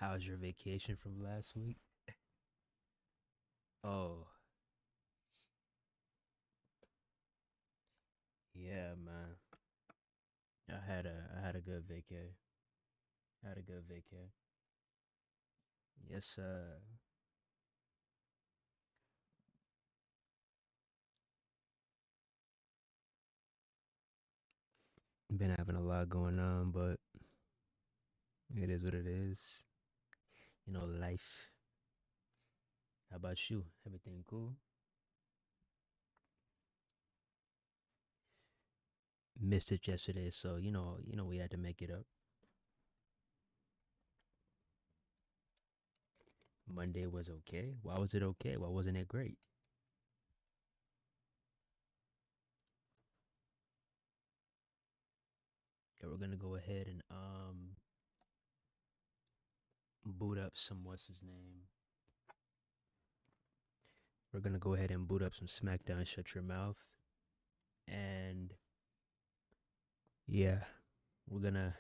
How's your vacation from last week? Oh, yeah, man. I had a good vacay. I had a good vacay. Yes, been having a lot going on, but it is what it is. Life. How about you? Everything cool? Missed it yesterday, so we had to make it up. Monday was okay. Why was it okay? Why wasn't it great? Yeah, we're gonna go ahead and boot up some what's his name. We're gonna go ahead and boot up some SmackDown. Shut your mouth. And yeah, we're gonna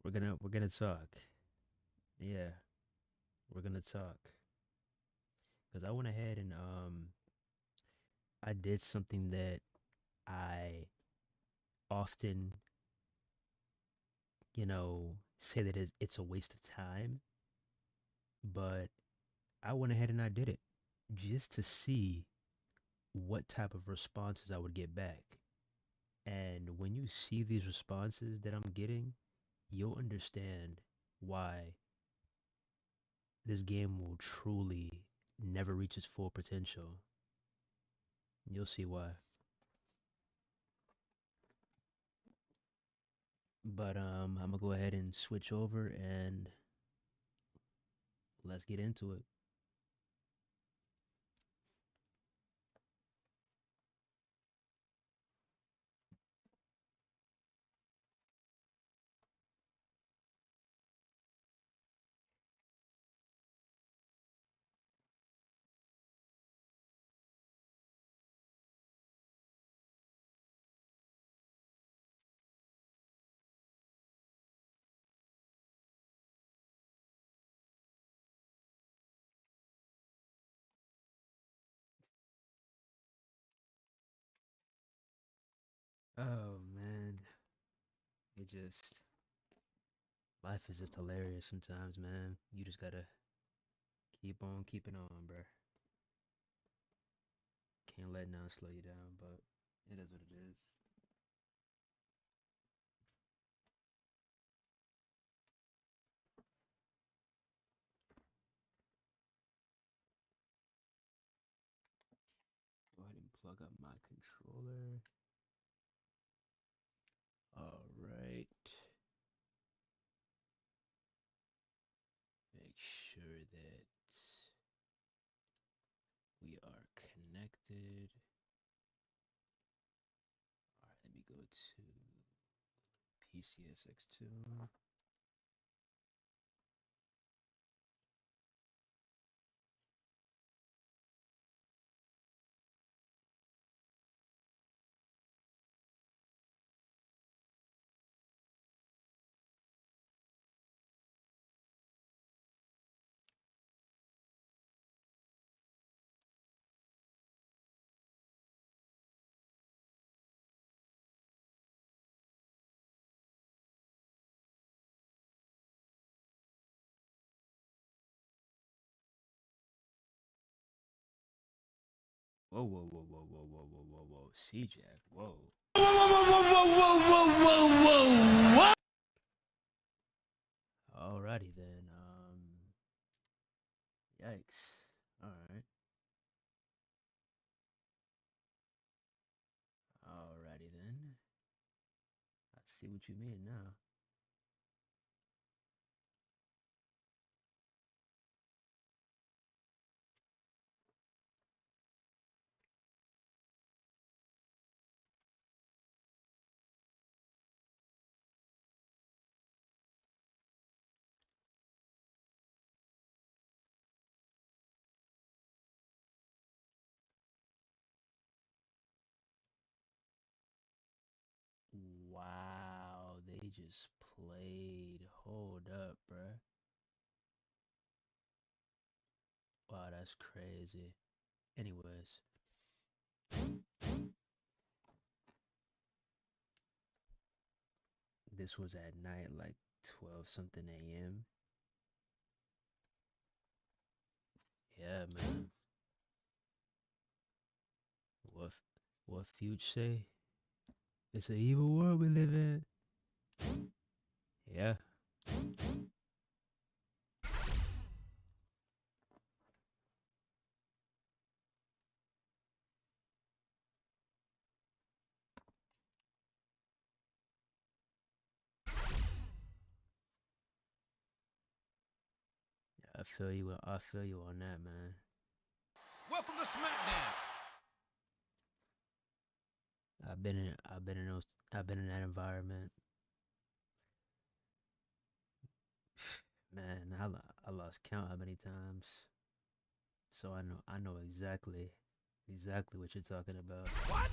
we're gonna talk. Yeah, we're gonna talk because I went ahead and I did something that I often say that it's a waste of time, but I went ahead and I did it just to see what type of responses I would get back. And when you see these responses that I'm getting, you'll understand why this game will truly never reach its full potential. You'll see why. But I'm gonna go ahead and switch over and let's get into it. Oh man, it just life is just hilarious sometimes, man. You just gotta keep on keeping on, bruh. Can't let now slow you down, but it is what it is. Go ahead and plug up my controller. All right. Make sure that we are connected. All right, let me go to PCSX2. Whoa, whoa, whoa, whoa, whoa, whoa, whoa, whoa, whoa. C-Jack, whoa. Alrighty then. Yikes. Alright. Alrighty then. I see what you mean now. Wow, they just played. Hold up, bruh. Wow, that's crazy. Anyways. This was at night, like 12 something a.m. Yeah, man. What what Fuge say? It's an evil world we live in. Yeah. I feel you. I feel you on that, man. Welcome to SmackDown. I've been in that environment. Man, I lost count how many times. So I know exactly what you're talking about. What?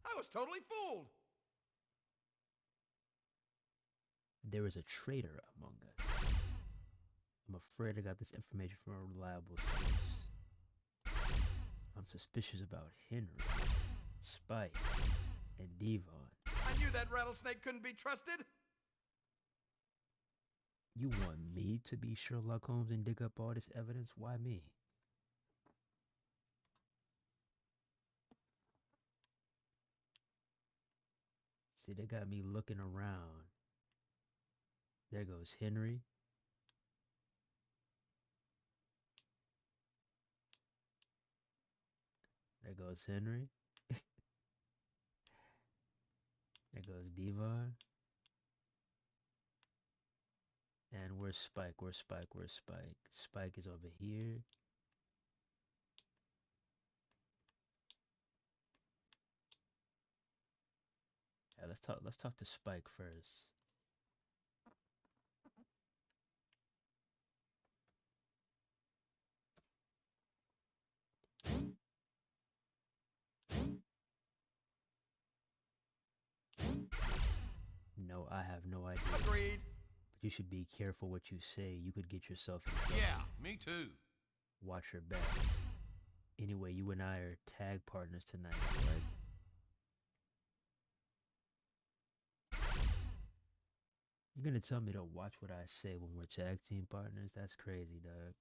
I was totally fooled. There is a traitor among us. I'm afraid I got this information from a reliable source. I'm suspicious about Henry, Spike, and Devon. I knew that rattlesnake couldn't be trusted. You want me to be Sherlock Holmes and dig up all this evidence? Why me? See, they got me looking around. There goes Henry. There goes Henry. There goes Devon. And where's Spike? Where's Spike? Where's Spike? Spike is over here. Yeah, let's talk to Spike first. No, I have no idea. Agreed. But you should be careful what you say. You could get yourself in trouble. Yeah, me too. Watch your back. Anyway, you and I are tag partners tonight, right? You're gonna tell me to watch what I say when we're tag team partners? That's crazy, dog.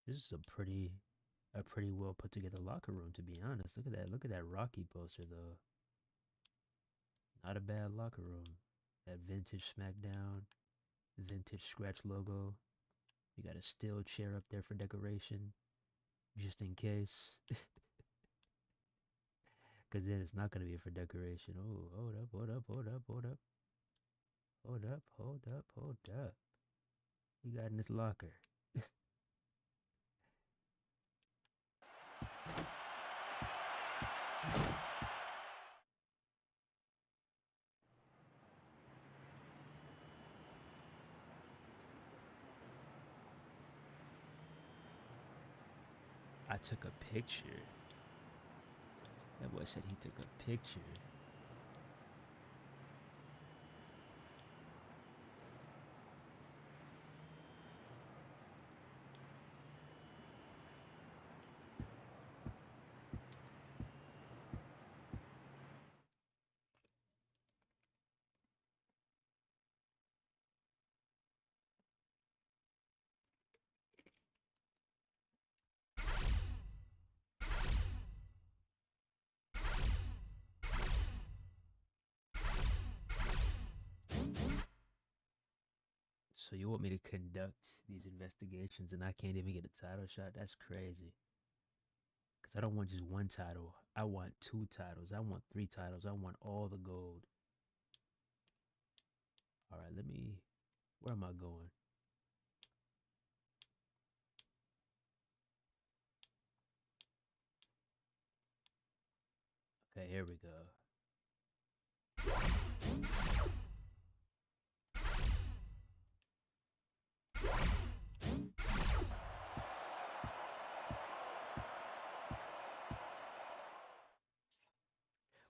This is a pretty well put together locker room, to be honest. Look at that. Look at that Rocky poster, though. Not a bad locker room. That vintage SmackDown, vintage scratch logo. You got a steel chair up there for decoration, just in case. Because then it's not going to be for decoration. Oh, hold up, hold up, hold up, hold up. Hold up, hold up, hold up. You got in this locker. I took a picture. That boy said he took a picture. So you want me to conduct these investigations and I can't even get a title shot? That's crazy. Because I don't want just one title. I want 2 titles. I want 3 titles. I want all the gold. All right, let me... Where am I going? Here we go.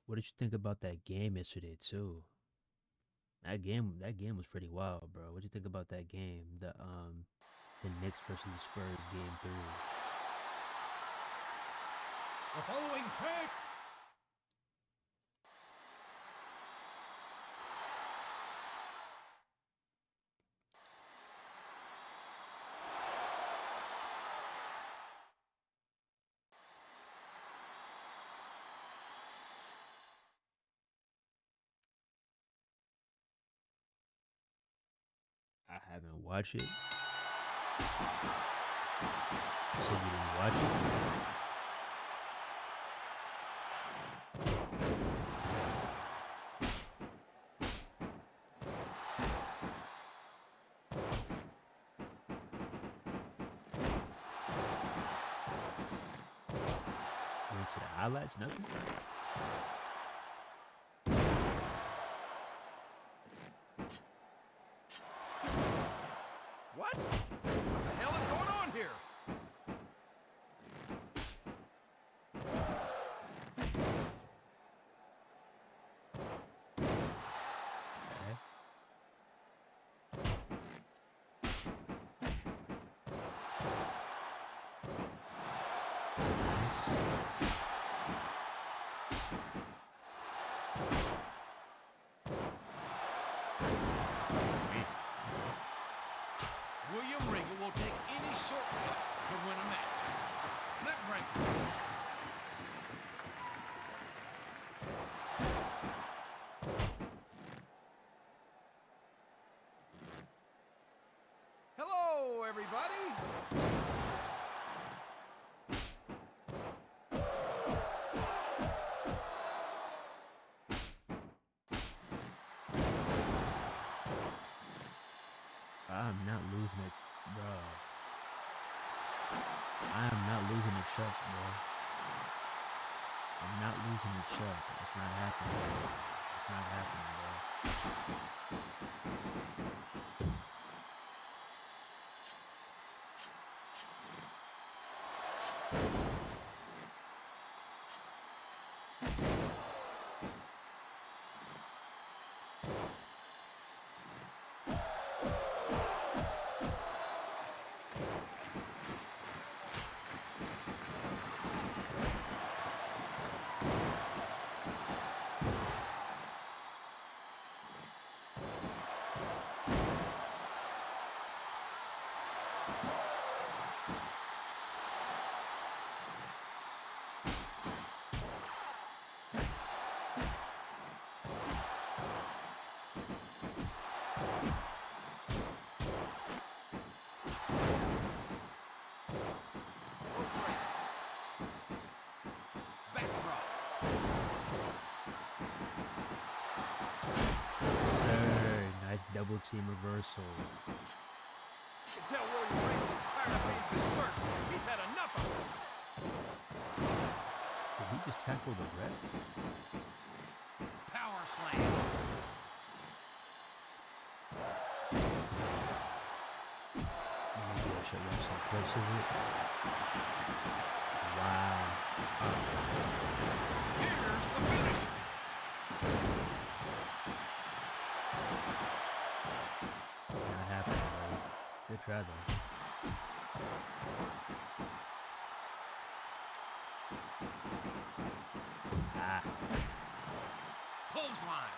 What did you think about that game yesterday too? That game was pretty wild, bro. What did you think about that game? The Knicks versus the Spurs game 3. The following tag. I haven't watched it. So you didn't watch it? You went to the highlights? Nothing? What? What the hell is going on here? Okay. Nice. William Regal will take any shortcut to win a match. Neck breaker. Hello, everybody. I'm not losing it, bro. I am not losing the chuck, bro. I'm not losing the chuck. It's not happening. It's not happening, bro. Backdrop. Sir, nice double team reversal. You can tell William Regal is tired of being dispersed. He's had enough of it. Did he just tackle the ref? Power slam. Maybe I should watch some clips of it. Wow. Here's the finish. Not happening, bro. Good try, though. Ah. Clothesline.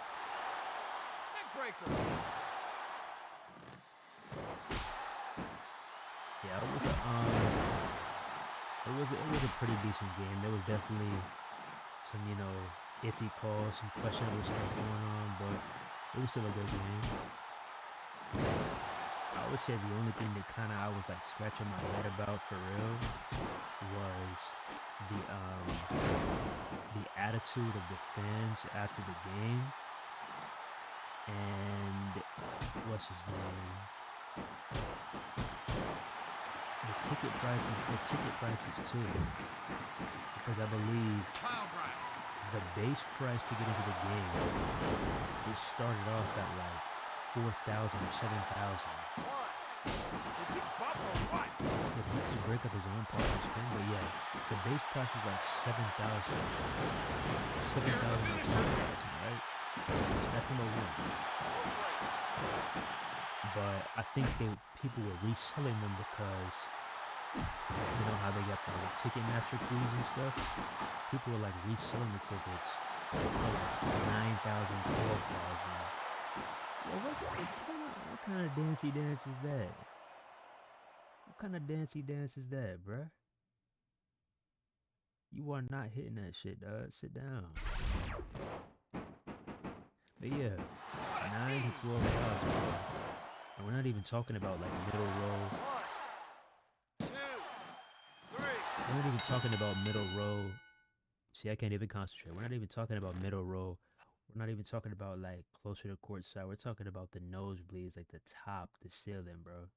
Neck breaker. Yeah, it was a pretty decent game. There was definitely some, iffy calls, some questionable stuff going on, but it was still a good game. I would say the only thing that kind of I was like scratching my head about for real was the attitude of the fans after the game, and what's his name? The ticket prices too, because I believe Pile driver. the base price to get into the game, it started off at like 4,000 or 7,000. What? Is he buff or what? If he can break up his own partner spin, but yeah, the base price was like 7,000, 7,000 or 4,000, right? So that's number one. But I think people were reselling them because you know how they got the Ticketmaster cruise and stuff. People were like reselling the tickets for like 9,000, 12,000. Well, what kind of dancey dance is that? What kind of dancey dance is that, bruh? You are not hitting that shit, dog. Sit down. But yeah, 9 to 12,000. And we're not even talking about like middle row. 1, 2, 3. We're not even talking about middle row. See, I can't even concentrate. We're not even talking about middle row. We're not even talking about like closer to court side. We're talking about the nosebleeds, like the top, the ceiling, bro.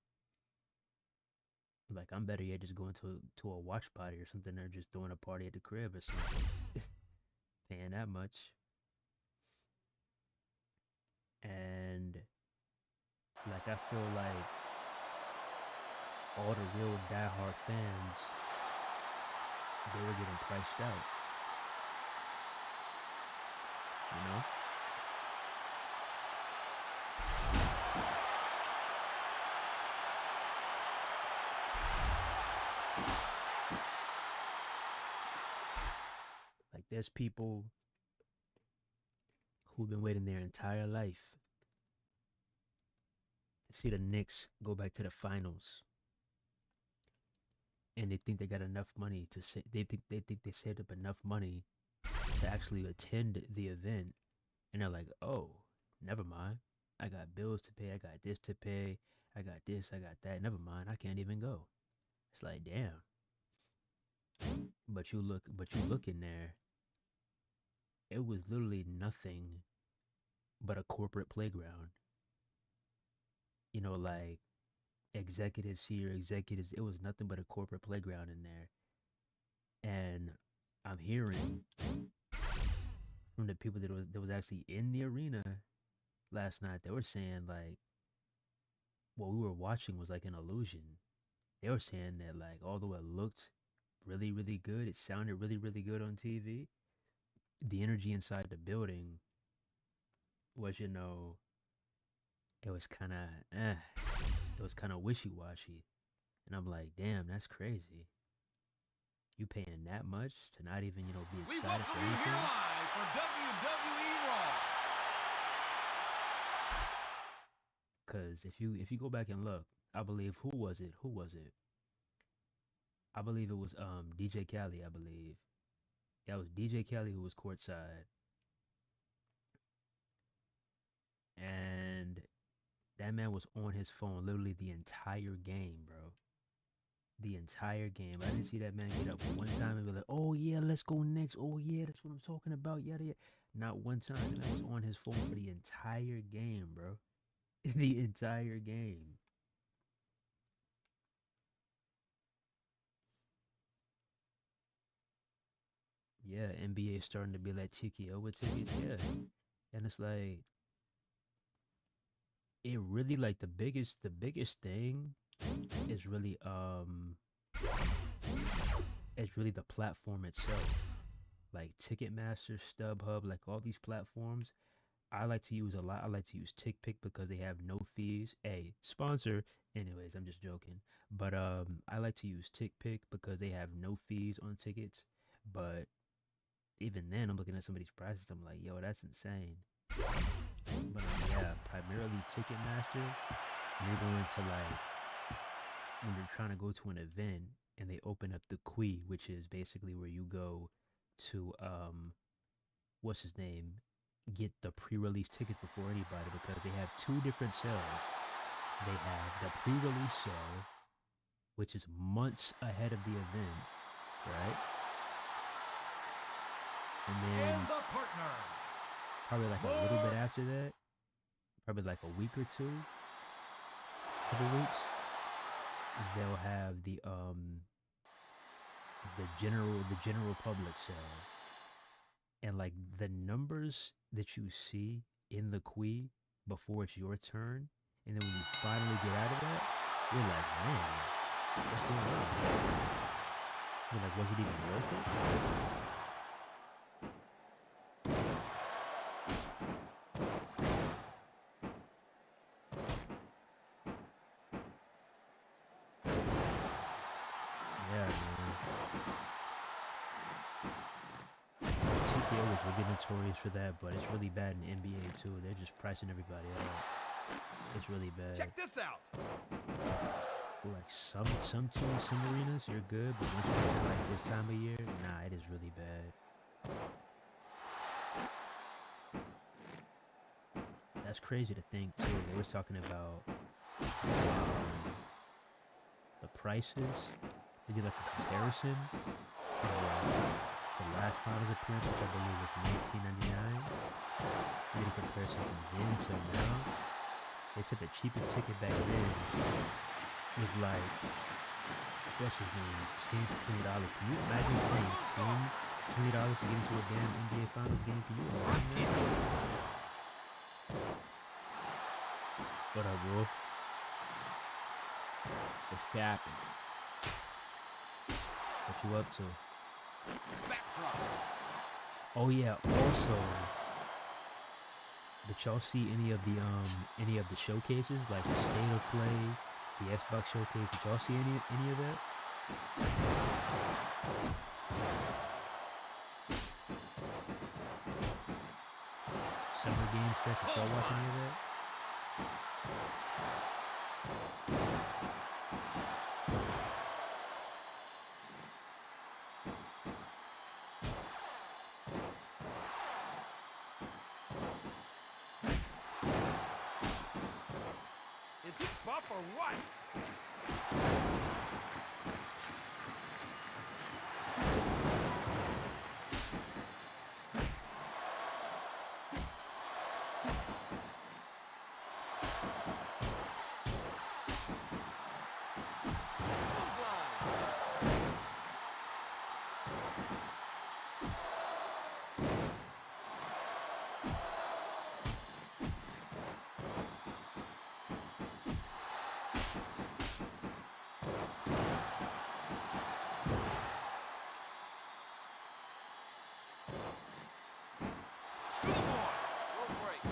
Like I'm better yet just going to a watch party or something, or just throwing a party at the crib or something. Paying that much. And like I feel like all the real diehard fans, they were getting priced out. You know? Like there's people who've been waiting their entire life to see the Knicks go back to the finals. And they think they got enough money to say they think they saved up enough money to actually attend the event, and they're like, oh, never mind, I got bills to pay, I got this to pay, I got this, I got that, never mind, I can't even go. It's like, damn. But you look in there, it was literally nothing but a corporate playground. You know, like executives here, executives, it was nothing but a corporate playground in there. And I'm hearing from the people that was actually in the arena last night, they were saying like what we were watching was like an illusion. They were saying that like although it looked really, really good, it sounded really, really good on TV, the energy inside the building was, it was kind of it was kind of wishy-washy. And I'm like, damn, that's crazy. You paying that much to not even, be We excited for welcome you here anything? live for WWE Raw. Cause if you go back and look, I believe who was it? Who was it? I believe it was DJ Khaled, I believe. Yeah, it was DJ Khaled who was courtside. And that man was on his phone literally the entire game, bro. The entire game. I didn't see that man get up one time and be like, oh yeah, let's go next. Oh yeah, that's what I'm talking about. Yada yada. Not one time. That man was on his phone for the entire game, bro. The entire game. Yeah, NBA is starting to be like TKO with tickets. Yeah. And it's like it really like the biggest thing is really it's really the platform itself. Like Ticketmaster, StubHub, like all these platforms. I like to use a lot. I like to use TickPick because they have no fees. A sponsor. Anyways, I'm just joking. But I like to use TickPick because they have no fees on tickets. But even then, I'm looking at some of these prices. I'm like, yo, that's insane. But yeah, primarily Ticketmaster. You're going to like when you're trying to go to an event and they open up the Qui, which is basically where you go to what's his name, get the pre-release tickets before anybody because they have two different sales. They have the pre-release sale, which is months ahead of the event, right? And then And the partner. probably like a little bit after that, probably like a week or two, couple weeks, they'll have the general public sale. And like the numbers that you see in the Qui before it's your turn, and then when you finally get out of that, you're like, man, what's going on? You're like, was it even worth it? Yeah, man. 2K was really notorious for that, but it's really bad in NBA too. They're just pricing everybody out. It's really bad. Check this out. Like some teams, some arenas, you're good, but once you get to like this time of year, nah, it is really bad. That's crazy to think too. They were talking about the prices. They did like a comparison of the last finals appearance, which I believe was 1999. They did a comparison from then till now. They said the cheapest ticket back then was like, what's his name, $10, $20. Can you imagine paying $10, $20 to get into a damn NBA Finals game? Can you imagine that? What up, Wolf? What's happening? What you up to? Backdrop. Oh yeah, also, did y'all see any of the showcases, like the State of Play, the Xbox showcase? Did y'all see any of that? Summer Games Fest, did y'all watch any of that? Is he buff or what? Schoolboy. Rope break.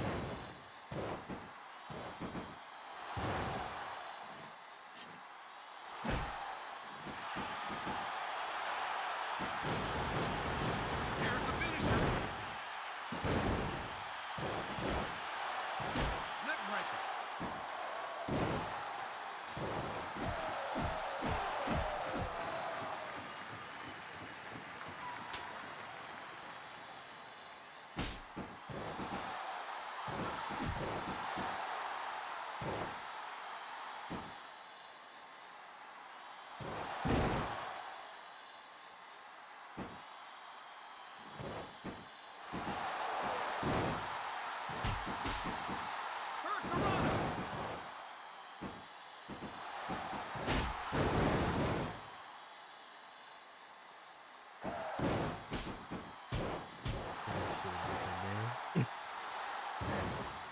Here's the finisher. Neck breaker. Hurricanrana.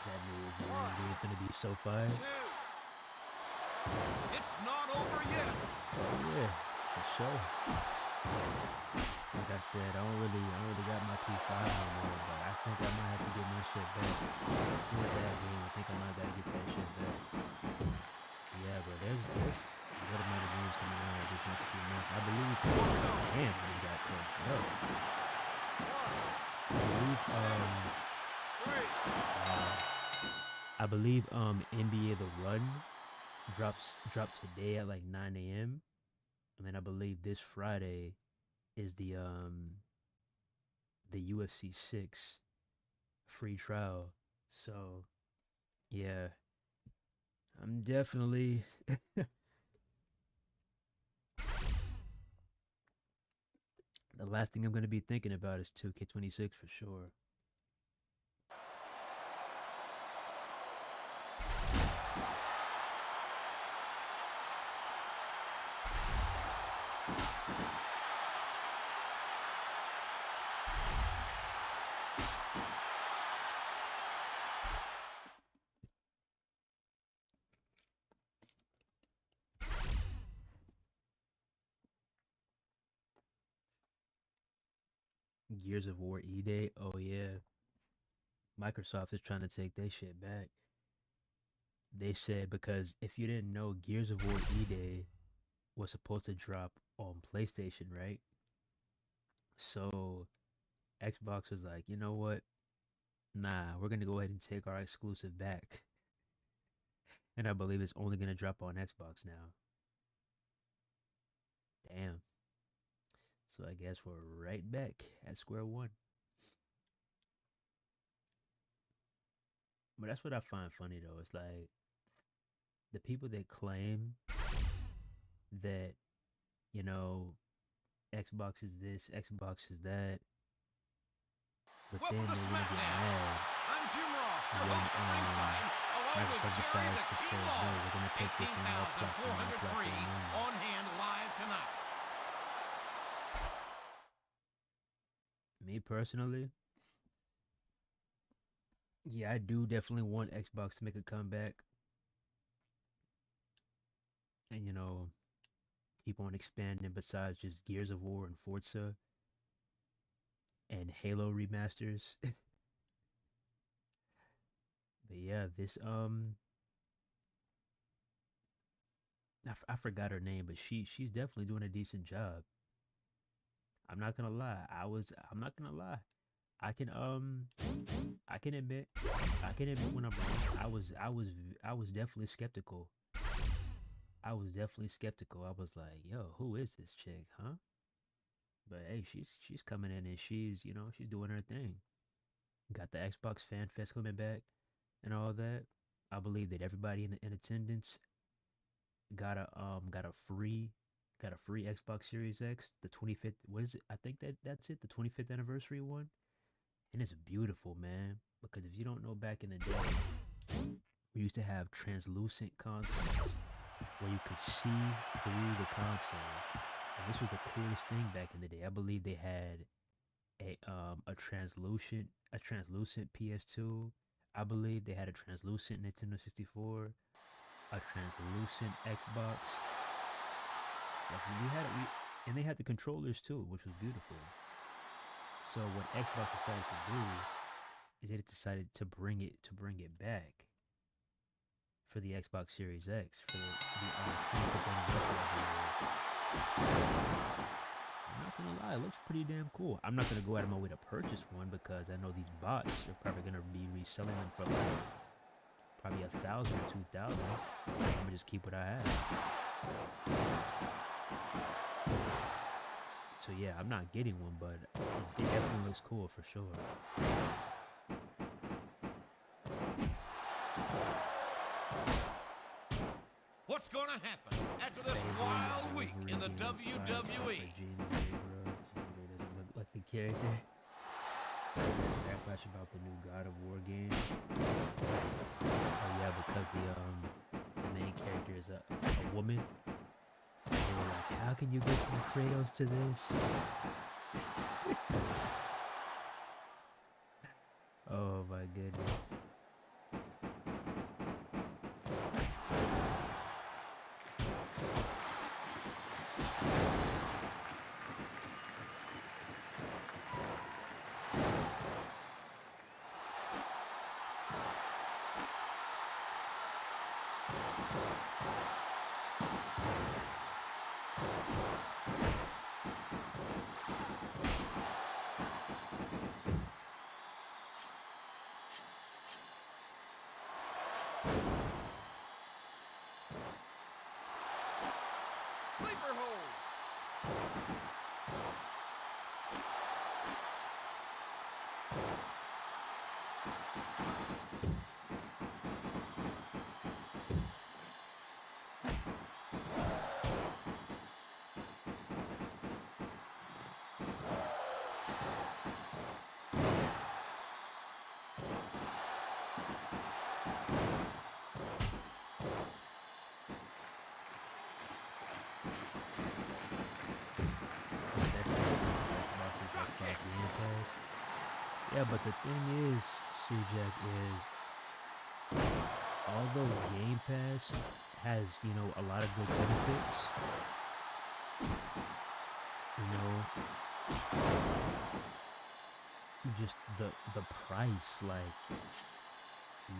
That move, man, dude, gonna be so fire. 2. It's not over yet. Oh yeah, for sure. Like I said, I don't really got my P5 no more, but I think I might have to get my shit back. In that game, I think I might gotta get that shit back. Yeah, but there's a good amount of games coming out these next few months. I believe, damn, we got cooked up. I believe NBA The Run dropped today at like 9 a.m. And then I believe this Friday is the UFC 6 free trial. So yeah, I'm definitely the last thing I'm gonna be thinking about is 2K26 for sure. Gears of War E-Day. Oh yeah, Microsoft is trying to take their shit back. They said because if you didn't know, Gears of War E-Day was supposed to drop on PlayStation, right? So Xbox was like, you know what? Nah, we're gonna go ahead and take our exclusive back, and I believe it's only gonna drop on Xbox now. Damn. So I guess we're right back at square one. But that's what I find funny though. It's like the people that claim that, you know, Xbox is this, Xbox is that, but Welcome then to they want to get SmackDown. mad I'm Jim Ross, your when host at ringside, along with Microsoft Jerry decides the to say, King no, Lawler. we're going to put this on our platform and our 18,403 platform only. on hand live tonight. Me personally, yeah, I do definitely want Xbox to make a comeback and, you know, keep on expanding besides just Gears of War and Forza and Halo remasters. But yeah, this I forgot her name, but she's definitely doing a decent job. I'm not gonna lie. I'm not gonna lie. I can I can admit when I'm wrong. I was definitely skeptical. I was definitely skeptical. I was like, yo, who is this chick, huh? But hey, she's coming in and she's doing her thing. Got the Xbox Fan Fest coming back and all that. I believe that everybody in attendance got a free Xbox Series X, the 25th. What is it? I think that's it, the 25th anniversary one. And it's beautiful, man. Because if you don't know, back in the day, we used to have translucent consoles where you could see through the console. And this was the coolest thing back in the day. I believe they had a translucent PS2. I believe they had a translucent Nintendo 64, a translucent Xbox. Like and they had the controllers too, which was beautiful. So what Xbox decided to do is they decided to bring it back for the Xbox Series X for the 25th anniversary of the year. I'm not gonna lie, it looks pretty damn cool. I'm not gonna go out of my way to purchase one because I know these bots are probably gonna be reselling them for like probably 1,000 or 2,000. I'm gonna just keep what I have. So yeah, I'm not getting one, but it definitely looks cool for sure. What's going to happen after this wild week in the WWE? Gene doesn't look like the character. Backlash about the new God of War game. Oh yeah, because the main character is a woman. They were like, how can you go from Kratos to this? Oh my goodness. Sleeper hold. That's Xbox's Xbox Game Pass. Yeah, but the thing is, CJack, is although Game Pass has, a lot of good benefits, you know, just the price, like,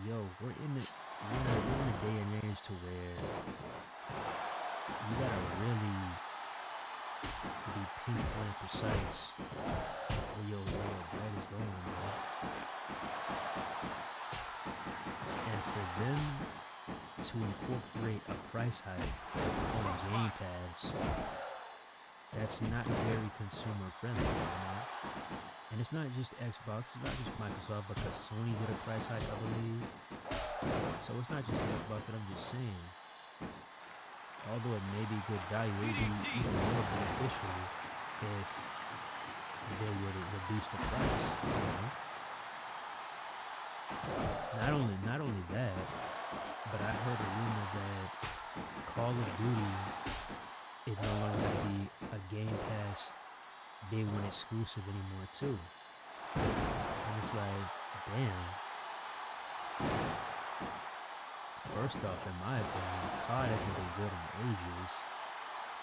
yo, we're in a day and age to where you gotta really be pinpoint precise where your bread is going, bro. And for them to incorporate a price hike on Game Pass, that's not very consumer friendly, you know? And it's not just Xbox, it's not just Microsoft, because Sony did a price hike, I believe. So it's not just Xbox, but I'm just saying, although it may be good value, it would be even more beneficial if they were to reduce the price, you know? Not only that, but I heard a rumor that Call of Duty is no longer going to be a Game Pass Day 1 exclusive anymore too. And it's like, damn. First off, in my opinion, COD hasn't been good in ages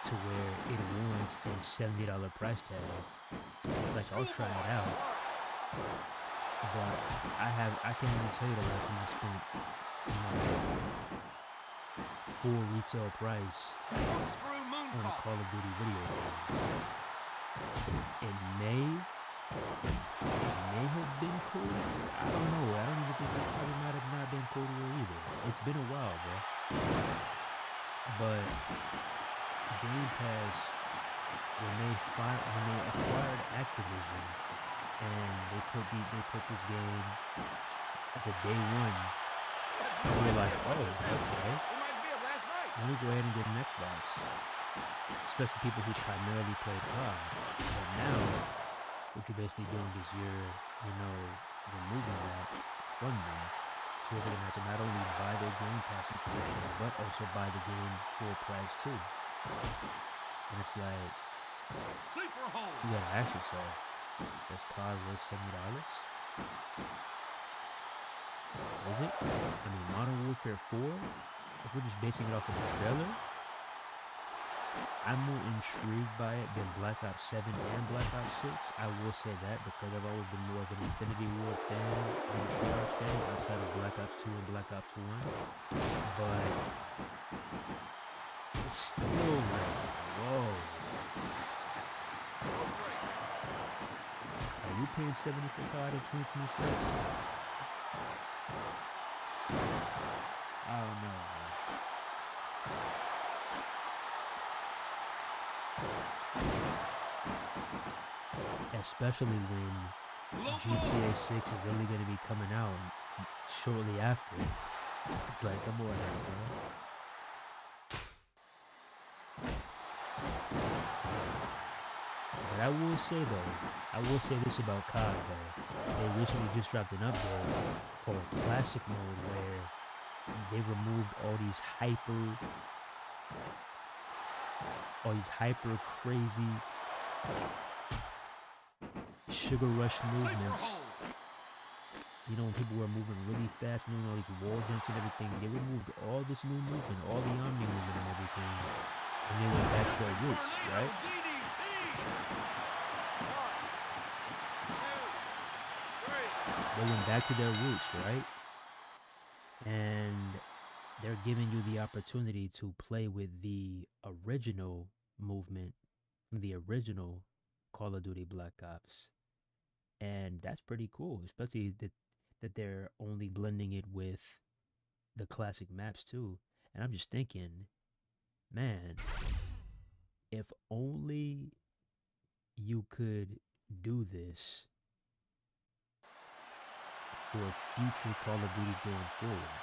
to where it warrants a $70 price tag. It's like, I'll try it out. But I can't even tell you the last time I spent, you know, full retail price on a Call of Duty video game. It may have been cool. I don't know. I don't even think it probably might have not been cool either. It's been a while, bro. But Game Pass, when they acquired Activision and they put this game as a day 1, we were like, oh, okay. Let me go ahead and get an Xbox. Especially people who primarily played COD. But now, what you're basically doing is you're, removing that from them. So they're going to have to not only buy their Game Pass subscription, but also buy the game full price too. And it's like, you gotta ask yourself, does COD worth $70? Is it? I mean, Modern Warfare 4, if we're just basing it off of the trailer, I'm more intrigued by it than Black Ops 7 and Black Ops 6. I will say that, because I've always been more of an Infinity Ward fan than a Treyarch fan outside of Black Ops 2 and Black Ops 1. But it's still like, whoa. Are you paying $70 for COD in 2026? I don't know, man. Especially when GTA 6 is really going to be coming out shortly after. It's like, come on now, bro. But I will say this about COD though. They recently just dropped an update called Classic Mode where they removed all these hyper crazy sugar rush movements. You know, when people were moving really fast, doing all these wall jumps and everything, they removed all this new movement, all the Omni movement and everything, and they went back to their roots, right? They went back to their roots, right? And they're giving you the opportunity to play with the original movement from the original Call of Duty Black Ops. And that's pretty cool, especially that they're only blending it with the classic maps too. And I'm just thinking, man, if only you could do this for future Call of Duties going forward.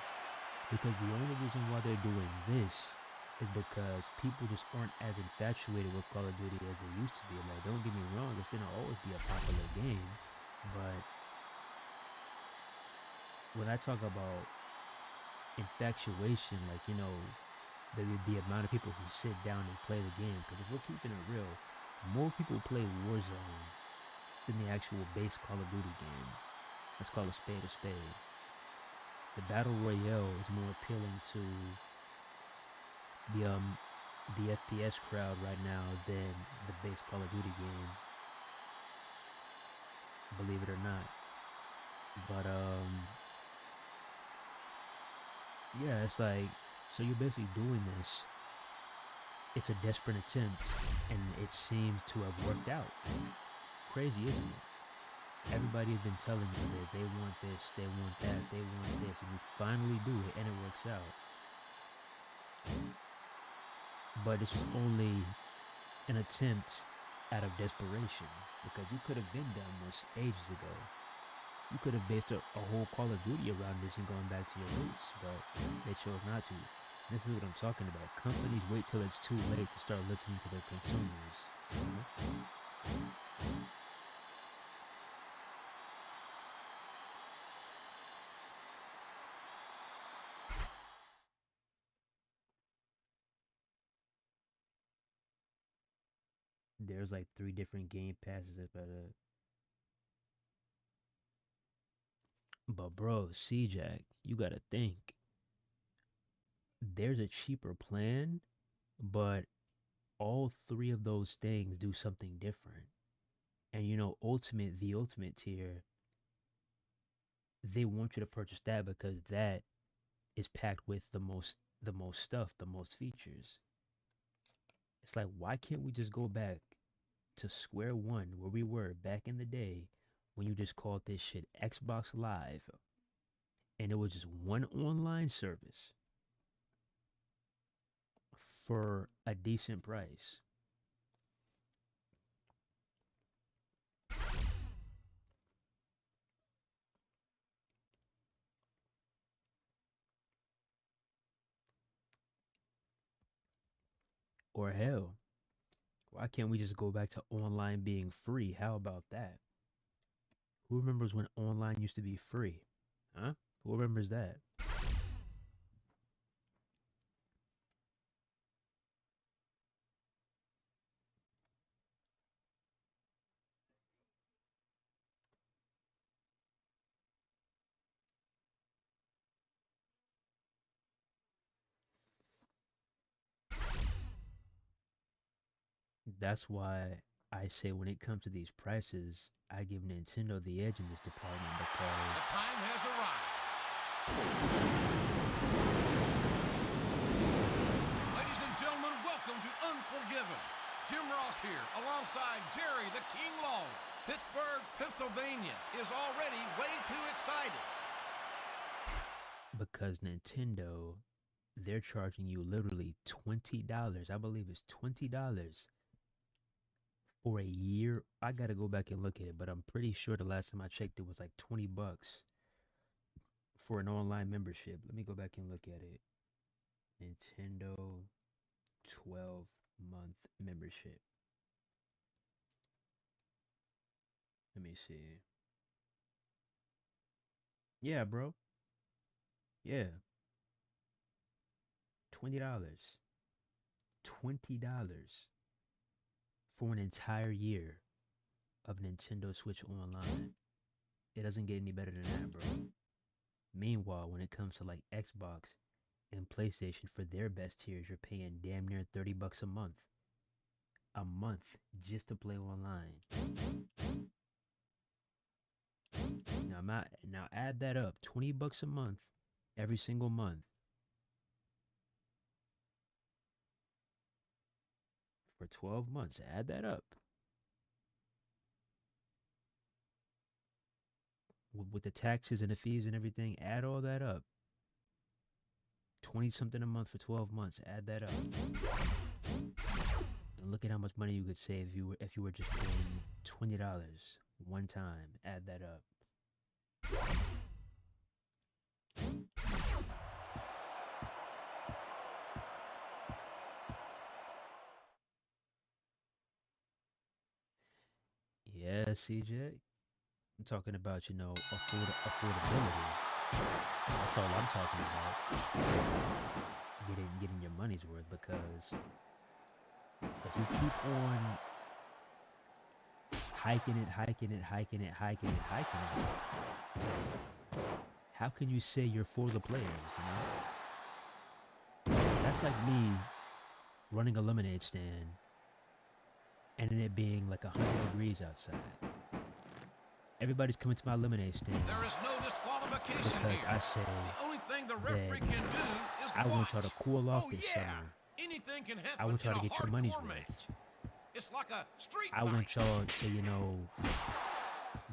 Because the only reason why they're doing this is because people just aren't as infatuated with Call of Duty as they used to be. Like, don't get me wrong, it's gonna always be a popular game, but when I talk about infatuation, like, the amount of people who sit down and play the game, because if we're keeping it real, more people play Warzone than the actual base Call of Duty game. Let's call a spade a spade. The Battle Royale is more appealing to the FPS crowd right now than the base Call of Duty game. believe it or not. But yeah, it's like, so you're basically doing this. It's a desperate attempt, and it seems to have worked out. Crazy, isn't it? Everybody has been telling you that they want this, they want that, they want this, and you finally do it, and it works out. But this was only an attempt out of desperation, because you could have been done this ages ago. You could have based a whole Call of Duty around this and going back to your roots, but they chose not to. This is what I'm talking about. Companies wait till it's too late to start listening to their consumers. You know? There's like 3 different game passes that better. But bro, C-Jack, you gotta think. There's a cheaper plan, but all 3 of those things do something different. And you know, the ultimate tier, they want you to purchase that because that is packed with the most stuff, the most features. It's like, why can't we just go back to square one where we were back in the day when you just called this shit Xbox Live and it was just one online service for a decent price? Or hell, why can't we just go back to online being free? How about that? Who remembers when online used to be free? Huh? Who remembers that? That's why I say when it comes to these prices, I give Nintendo the edge in this department The because time has arrived. Ladies and gentlemen, welcome to Unforgiven. Jim Ross here, alongside Jerry the King Long. Pittsburgh, Pennsylvania is already way too excited. Nintendo, they're charging you literally $20. I believe it's $20 for a year. I gotta go back and look at it, but I'm pretty sure the last time I checked it was like $20 for an online membership. Let me go back and look at it. Nintendo 12-month membership. Let me see. Yeah, bro. Yeah, $20. $20 for an entire year of Nintendo Switch Online. It doesn't get any better than that, bro. Meanwhile, when it comes to like Xbox and PlayStation for their best tiers, you're paying damn near $30 a month. A month just to play online. Now add that up. $20 a month every single month for 12 months. Add that up. With the taxes and the fees and everything, add all that up. 20 something a month for 12 months. Add that up. And look at how much money you could save if you were just paying $20 one time. Add that up. Yeah, CJ. I'm talking about, affordability. That's all I'm talking about. Getting your money's worth, because if you keep on hiking it, hiking it, hiking it, hiking it, hiking it, how can you say you're for the players, That's like me running a lemonade stand and it being like 100 degrees outside. everybody's coming to my lemonade stand There is no disqualification because here. I say The only thing the that referee can do is I want y'all to watch. cool off Oh this yeah, summer. anything can I happen want in y'all a to get your money's hardcore worth. match. It's like a street I fight. want y'all to,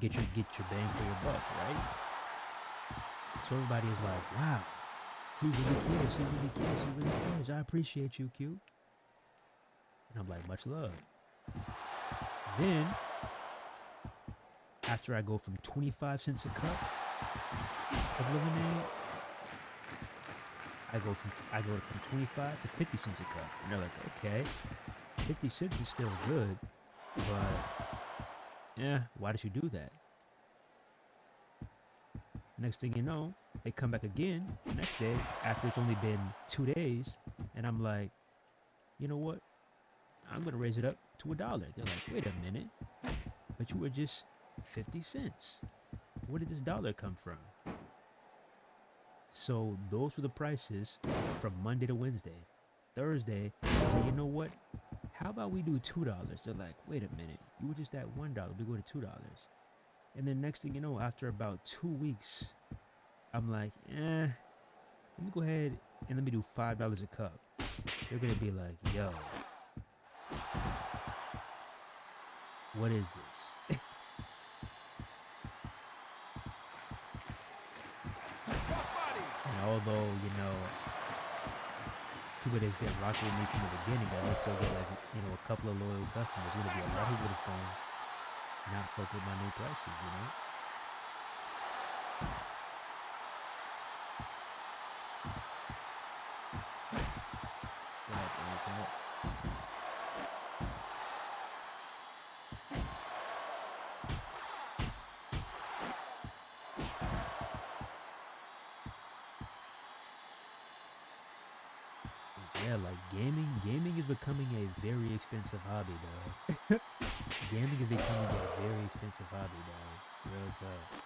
get your bang for your buck, right? So everybody is like, wow, he really cares, he really cares, he really cares. I appreciate you, Q. And I'm like, much love. Then, after I go from 25 cents a cup of lemonade, I go from 25 to 50 cents a cup. And they're like, okay, 50 cents is still good, but yeah, why did you do that? Next thing you know, they come back again the next day after it's only been 2 days, and I'm like, you know what? I'm gonna raise it up to $1. They're like, wait a minute, but you were just 50 cents. Where did this dollar come from? So those were the prices from Monday to Wednesday. Thursday, I said, you know what? How about we do $2? They're like, wait a minute, you were just at $1. We go to $2. And then next thing you know, after about 2 weeks, I'm like, let me go ahead and let me do $5 a cup. They're gonna be like, yo, what is this? And although, people that's been rocking with me from the beginning, I may still get like, a couple of loyal customers. There's gonna be a lot of people that's gonna not fuck with my new prices. Yeah, like gaming is becoming a very expensive hobby, dog. Gaming is becoming a very expensive hobby, dog. Real talk.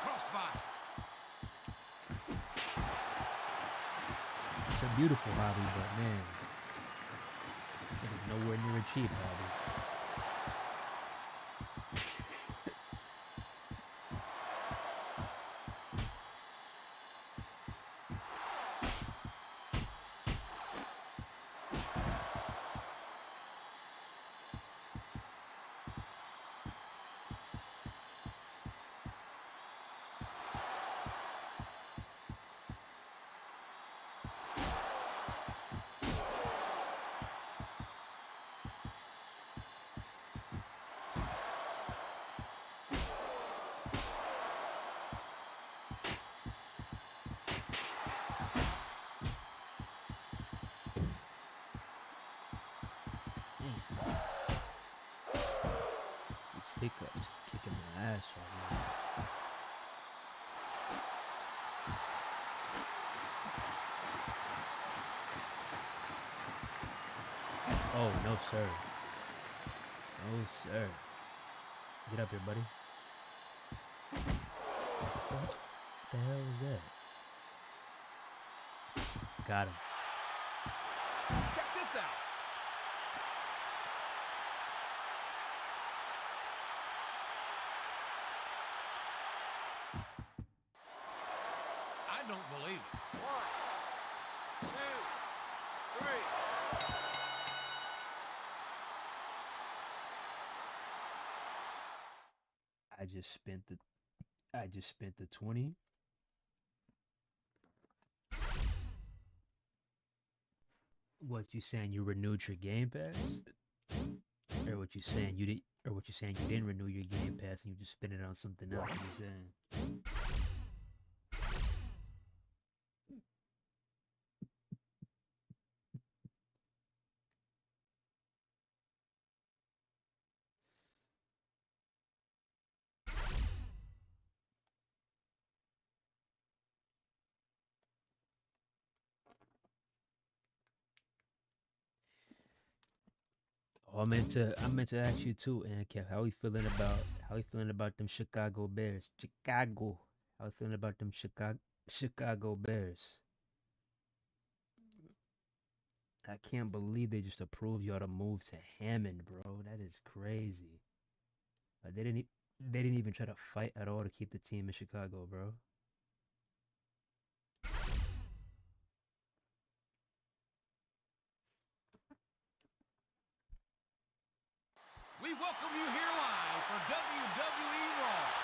Crossbody. It's a beautiful hobby, but man, it is nowhere near a cheap hobby. Man, these hiccups is kicking my ass right now. Oh, no, sir. No, sir. Get up here, buddy. What the hell was that? Got him. Check this out. I don't believe it. 1, 2, 3. I just spent the 20. What you saying you renewed your game pass? Or what you saying you didn't renew your game pass and you just spent it on something else? What you saying? Oh, I meant to ask you too, and Kev, how you feeling about them Chicago Bears? Chicago. I was thinking about them Chicago Bears. I can't believe they just approved y'all to move to Hammond, bro. That is crazy. Like, they didn't even try to fight at all to keep the team in Chicago, bro. We welcome you here live for WWE Raw.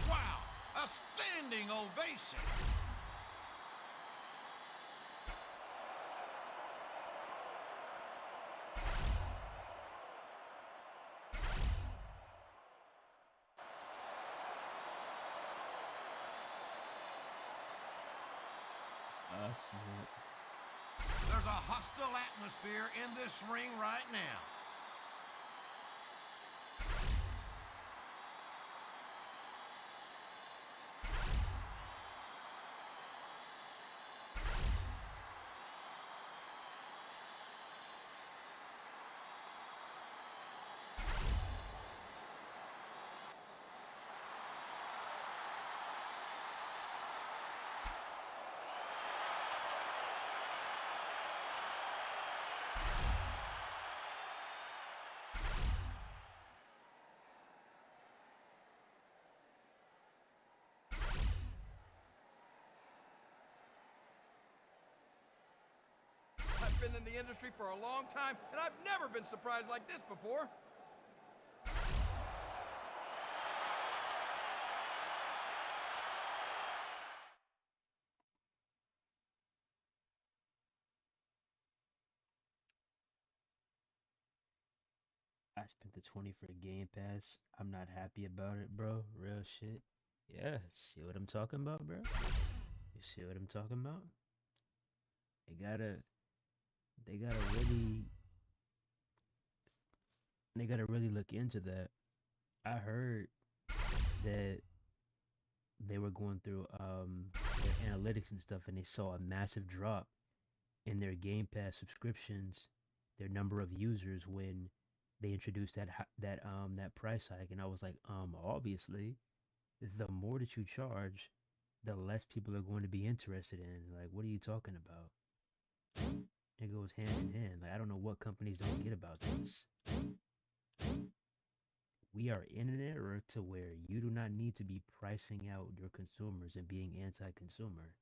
Wow, a standing ovation. Snap. There's a hostile atmosphere in this ring right now. I've been in the industry for a long time, and I've never been surprised like this before. I spent the 20 for the Game Pass. I'm not happy about it, bro. Real shit. Yeah, see what I'm talking about, bro? You see what I'm talking about? They gotta they gotta really they gotta really look into that. I heard that they were going through their analytics and stuff, and they saw a massive drop in their Game Pass subscriptions, their number of users when they introduced that price hike. And I was like, obviously, the more that you charge, the less people are going to be interested in. Like, what are you talking about? It goes hand in hand. Like, I don't know what companies don't get about this. We are in an era to where you do not need to be pricing out your consumers and being anti-consumer.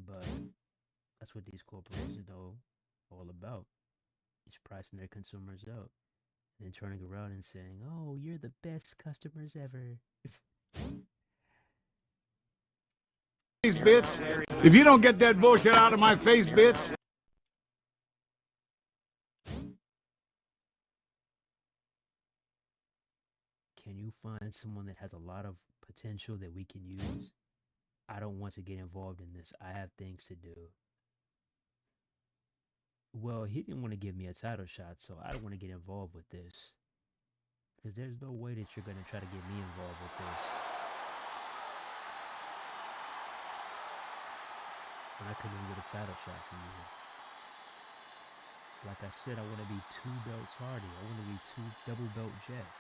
But that's what these corporations know all about. It's pricing their consumers out and then turning around and saying, "Oh, you're the best customers ever." Bitch. If you don't get that bullshit out of my face, bitch. Can you find someone that has a lot of potential that we can use? I don't want to get involved in this. I have things to do. Well, he didn't want to give me a title shot, so I don't want to get involved with this. Because there's no way that you're going to try to get me involved with this. When I couldn't even get a title shot from you. Like I said, I want to be 2 belts Hardy. I want to be 2 double belt Jeff.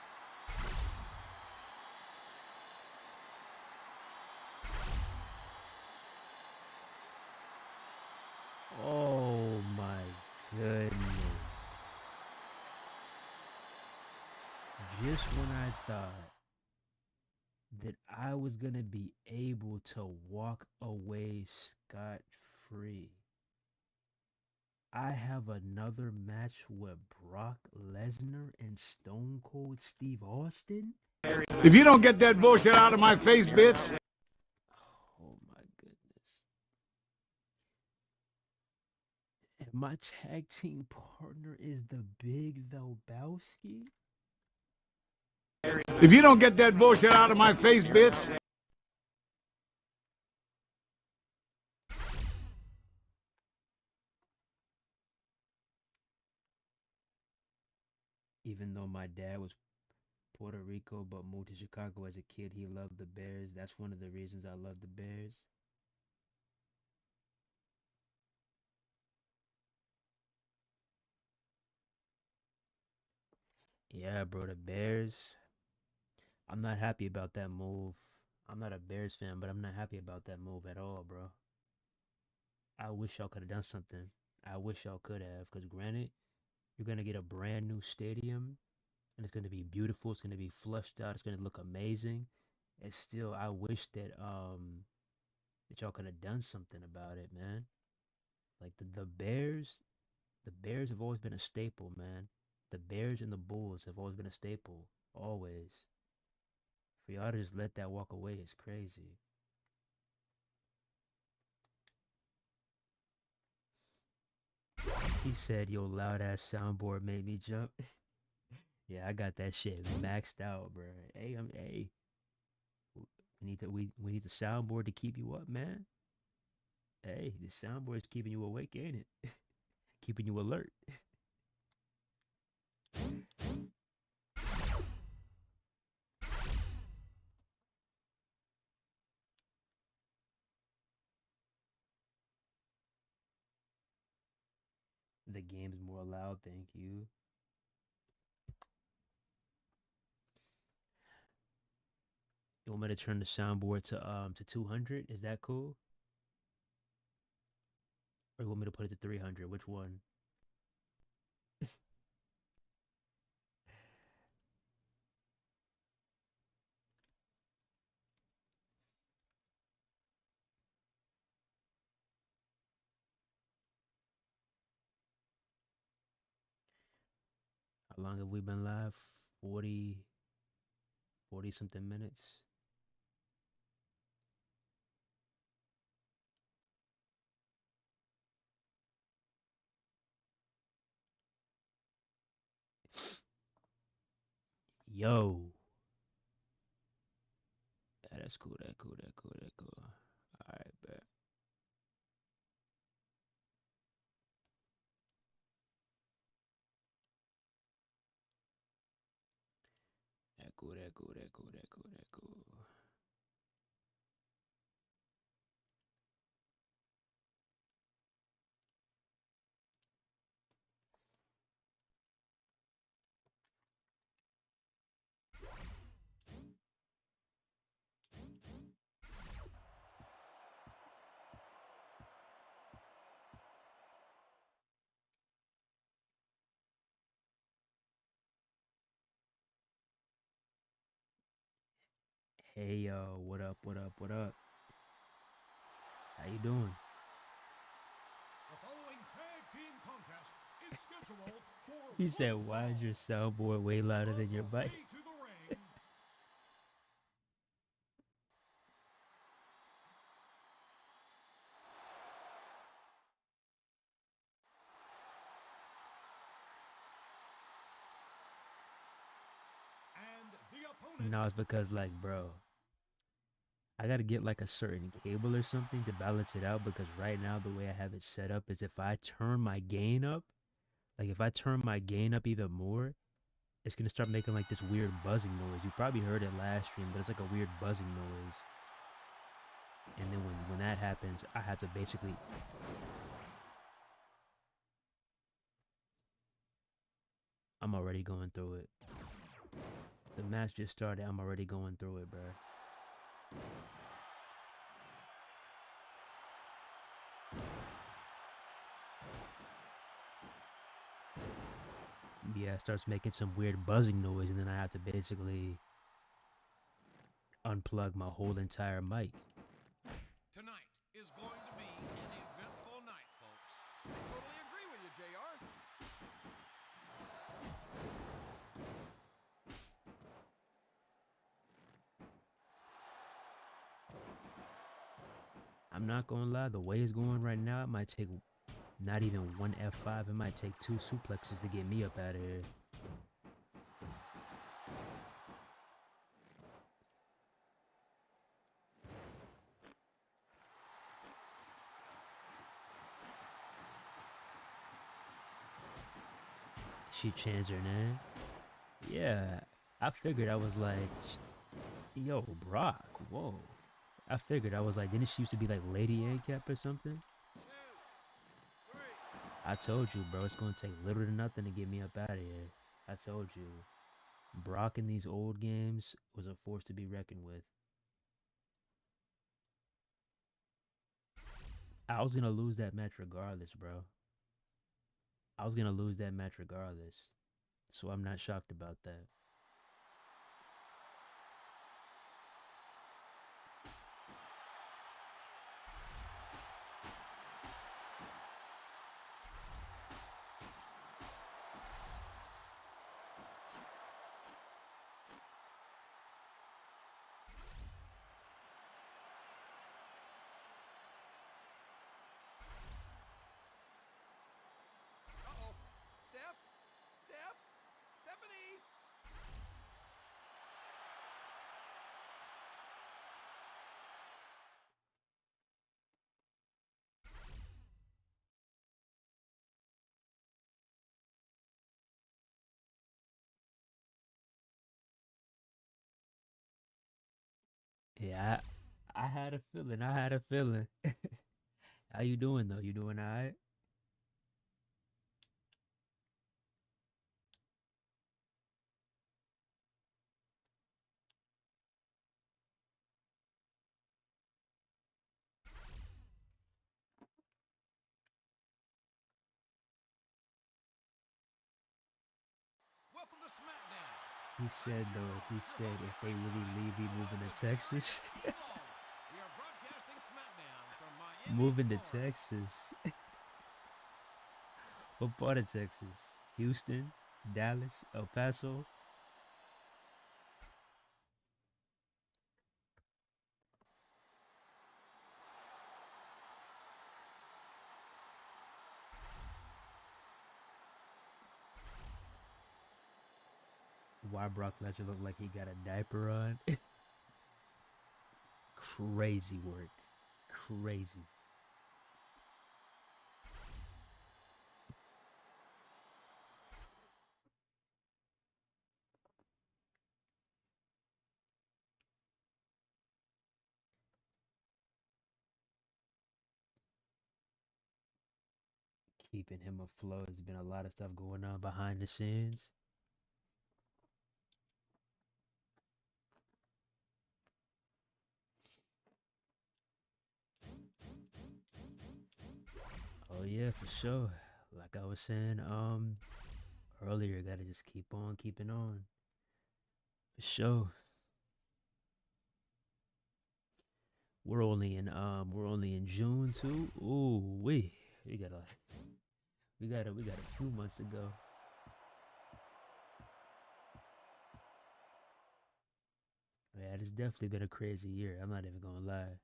Oh my goodness. Just when I thought that I was going to be able to walk away scot free, I have another match with Brock Lesnar and Stone Cold Steve Austin. If you don't get that bullshit out of my face, bitch. Oh my goodness. And my tag team partner is the Big Velbowski. If you don't get that bullshit out of my face, bitch. Even though my dad was Puerto Rico but moved to Chicago as a kid, he loved the Bears. That's one of the reasons I love the Bears. Yeah, bro, the Bears. I'm not happy about that move. I'm not a Bears fan, but I'm not happy about that move at all, bro. I wish y'all could have done something. I wish y'all could have, because granted, you're gonna get a brand new stadium, and it's gonna be beautiful. It's gonna be flushed out. It's gonna look amazing. And still, I wish that y'all could have done something about it, man. Like the Bears have always been a staple, man. The Bears and the Bulls have always been a staple, always. For y'all to just let that walk away is crazy. He said, "Yo, loud ass soundboard made me jump." Yeah, I got that shit maxed out, bro. Hey, we need the soundboard to keep you up, man. Hey, the soundboard is keeping you awake, ain't it? Keeping you alert. The game's more loud, thank you. You want me to turn the soundboard to 200? Is that cool? Or you want me to put it to 300? Which one? How long have we been live? 40, 40 something minutes. Yo. Yeah, that's cool, that cool, that cool, that cool. Alright, bet. That cool, that cool, that cool, that cool, that cool. Hey yo, what up, what up, what up? How you doing? The following tag team contest is scheduled for He said, one why is fall. your soundboard way louder On than your the mic? way to the ring, and the No, opponent, it's because like, bro, I gotta get like a certain cable or something to balance it out because right now the way I have it set up is if I turn my gain up, like if I turn my gain up even more, it's gonna start making like this weird buzzing noise. You probably heard it last stream, but it's like a weird buzzing noise. And then when that happens, I have to basically I'm already going through it. The match just started, I'm already going through it, bro. Yeah, it starts making some weird buzzing noise, and then I have to basically unplug my whole entire mic. tonight is going to be an eventful night, folks. I totally agree with I'm not gonna lie, the way it's going right now, it might take not even one F5. It might take 2 suplexes to get me up out of here. She changed her name. Yeah, I figured. I was like, yo, Brock, whoa. I figured. I was like, didn't she used to be like Lady ACAP or something? I told you, bro, it's gonna take little to nothing to get me up out of here. I told you. Brock in these old games was a force to be reckoned with. I was gonna lose that match regardless, bro. I was gonna lose that match regardless. So I'm not shocked about that. Uh-oh. Stephanie! Yeah, I had a feeling. I had a feeling. How you doing though? You doing alright? Welcome to SmackDown. He I'm said Jim though, Ross, he your said host if they really ringside, leave, he along moving to with Jerry the Texas. King Lawler. We are broadcasting SmackDown from Miami, Moving to Florida. Texas. What part of Texas? Houston, Dallas, El Paso. Why Brock Lesnar look like he got a diaper on? Crazy work. Crazy. Keeping him afloat. There's been a lot of stuff going on behind the scenes. Oh yeah, for sure. Like I was saying earlier, gotta just keep on keeping on. For sure. We're only in June too. Ooh, we got a few months to go. Yeah, it's definitely been a crazy year. I'm not even gonna lie.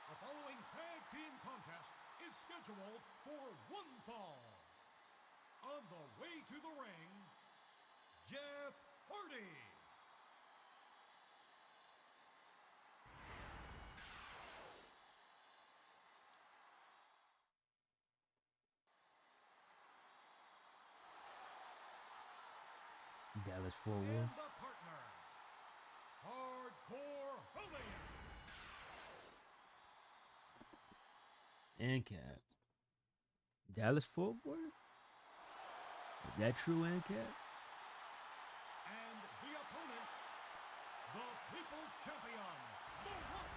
The following tag team contest is scheduled for one fall. On the way to the ring, Jeff Hardy. Dallas Fort And Worth. the partner, Hardcore Holly. ANCAP. Dallas Fort Worth? Is that true, ANCAP? And the opponents, the People's Champion, The Rock.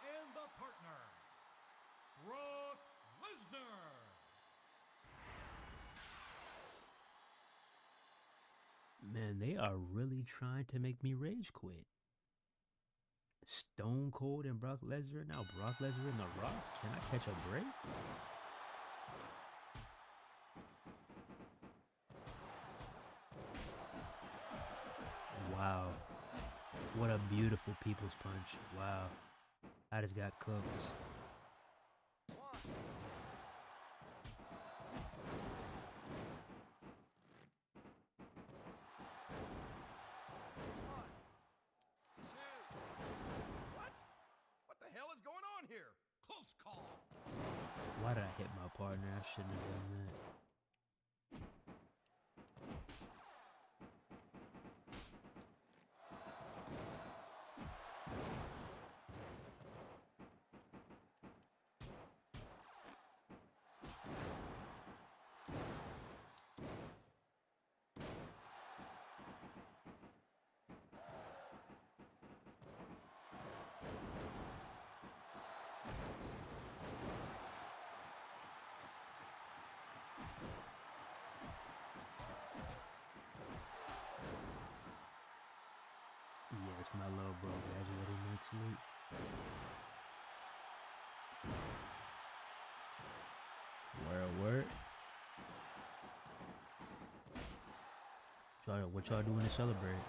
And the partner, Brock Lesnar. Man, they are really trying to make me rage quit. Stone Cold and Brock Lesnar. Now Brock Lesnar and The Rock. Can I catch a break? Wow. What a beautiful people's punch. Wow. I just got cooked. What the hell is going on here? Close call. Why did I hit my partner? I shouldn't have done that. Yes, my little bro graduating next week. Word. What y'all doing to celebrate?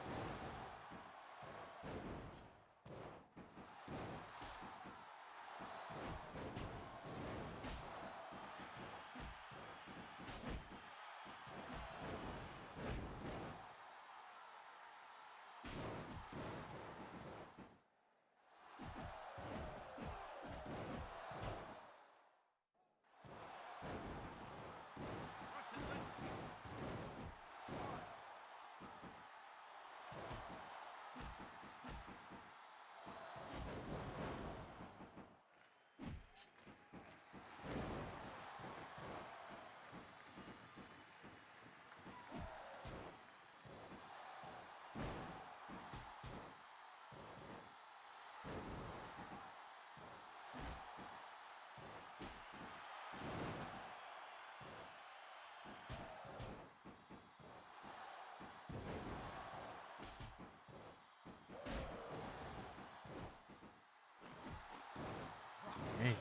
Dang.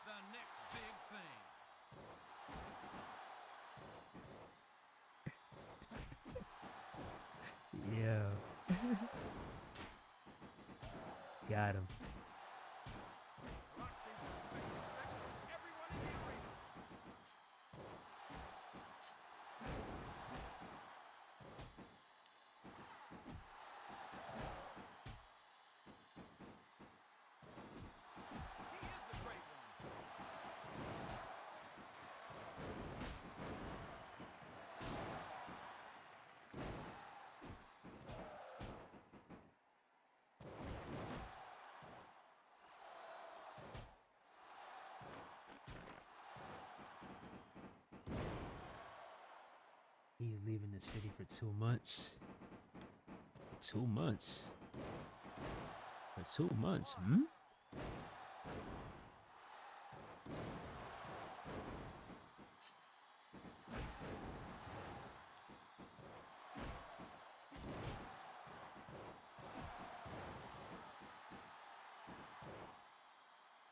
The next big thing. Yeah. Got him. Rock seems to expect respect from everyone in the arena. He is the great one. He's leaving the city for 2 months. 2 months. For 2 months,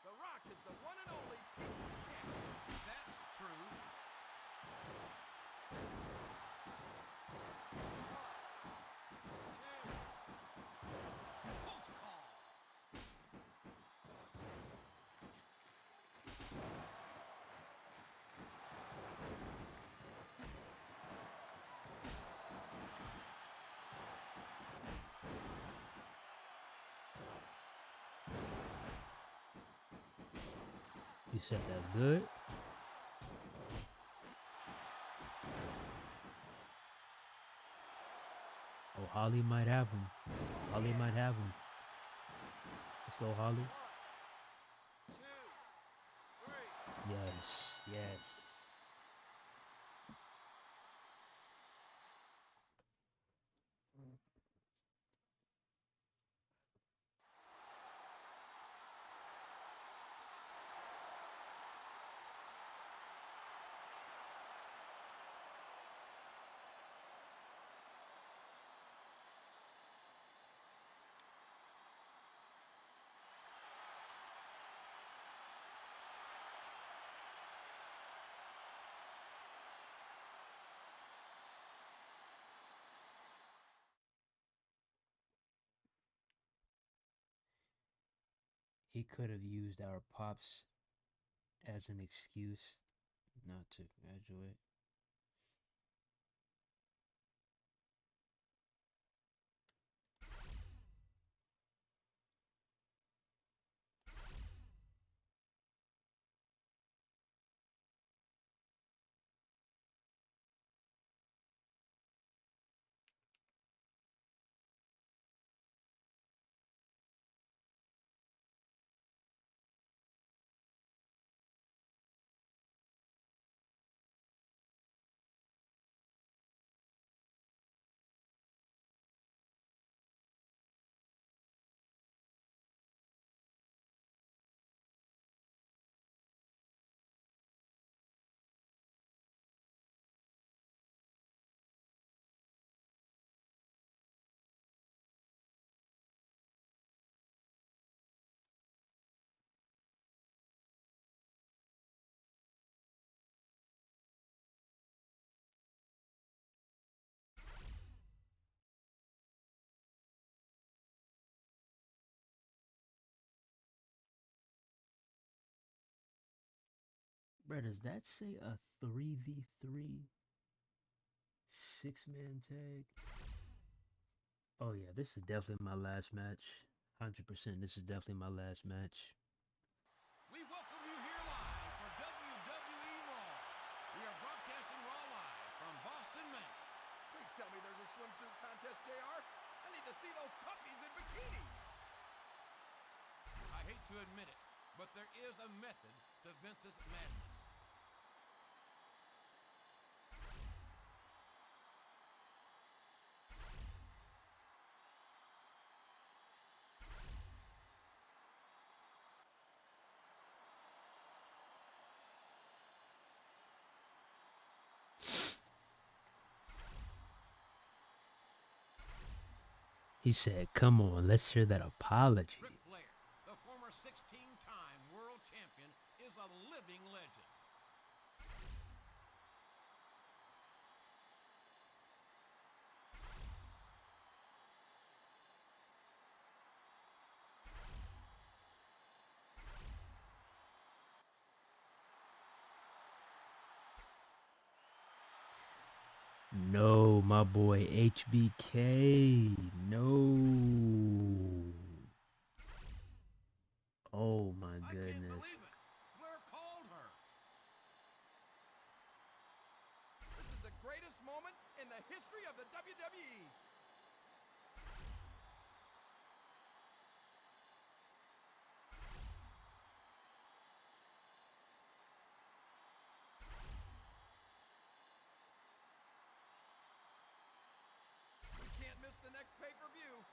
The Rock is the one and only People's Champion. That's true. Close call. You said that's good? Oh, Holly might have him. Holly might have him. Let's go, Holly. 1, 2, 3. Yes. He could have used our pops as an excuse not to graduate. Bro, does that say a 3v3 6-man tag? Oh yeah, this is definitely my last match. 100%, this is definitely my last match. We welcome you here live for WWE Raw. We are broadcasting Raw live from Boston, Mass. Please tell me there's a swimsuit contest, JR. I need to see those puppies in bikinis. I hate to admit it, but there is a method to Vince's madness. He said, come on, let's hear that apology. Ric Flair, the former 16-time world champion, is a living legend. No, my boy HBK. No. Oh my I can't goodness. believe it. Flair called her. This is the greatest moment in the history of the WWE. We can't miss the next pay-per-view.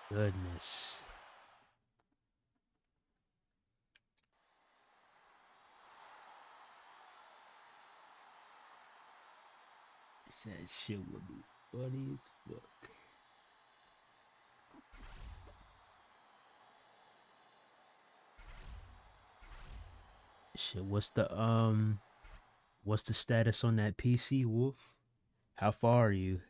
Goodness. He said shit would be funny as fuck. Shit, what's the status on that PC, Wolf? How far are you?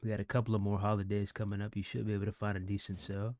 We got a couple of more holidays coming up. You should be able to find a decent sale.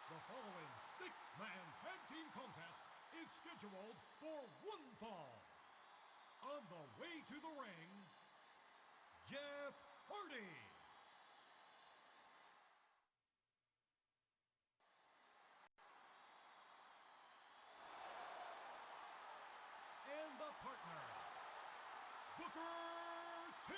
The following six-man tag team contest is scheduled for one fall. On the way to the ring, Jeff Hardy. And the partner, Booker T.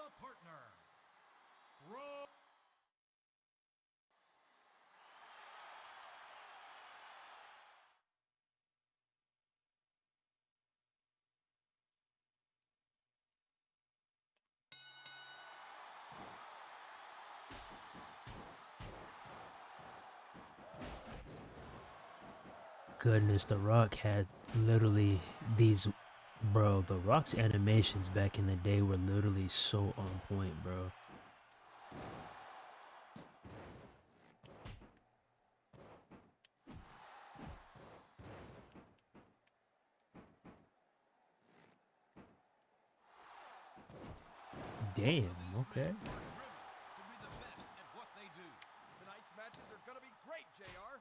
a partner. Roll. Goodness, The Rock had literally these, bro. The Rock's animations back in the day were literally so on point, bro. Damn, okay. To be the best at what they do. Tonight's matches are going to be great, JR.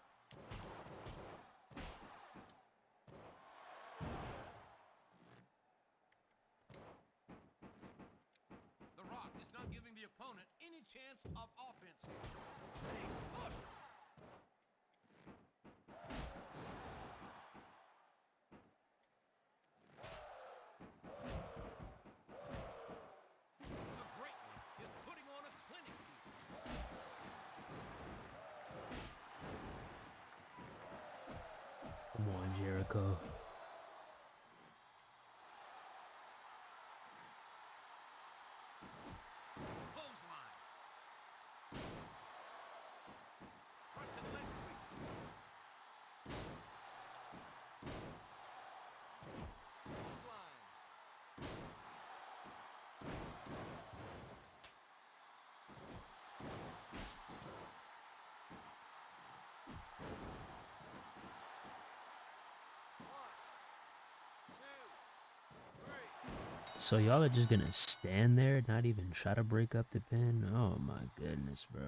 The Rock is not giving the opponent any chance of offense here. Hey, look! The Great One is putting on a clinic here. Come on, Jericho. Clothesline. Russian leg sweep. Clothesline. So y'all are just gonna stand there, not even try to break up the pin? Oh my goodness, bro.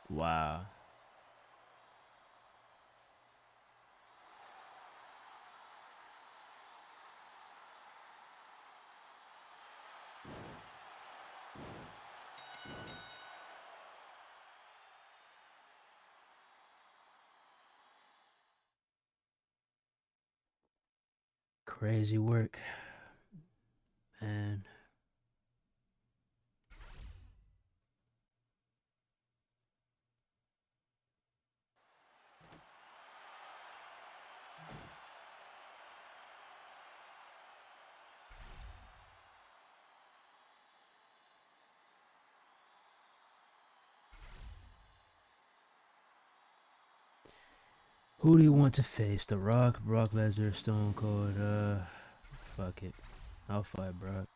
Wow. Crazy work, man. Who do you want to face? The Rock, Brock Lesnar, Stone Cold? Fuck it. I'll fight Brock.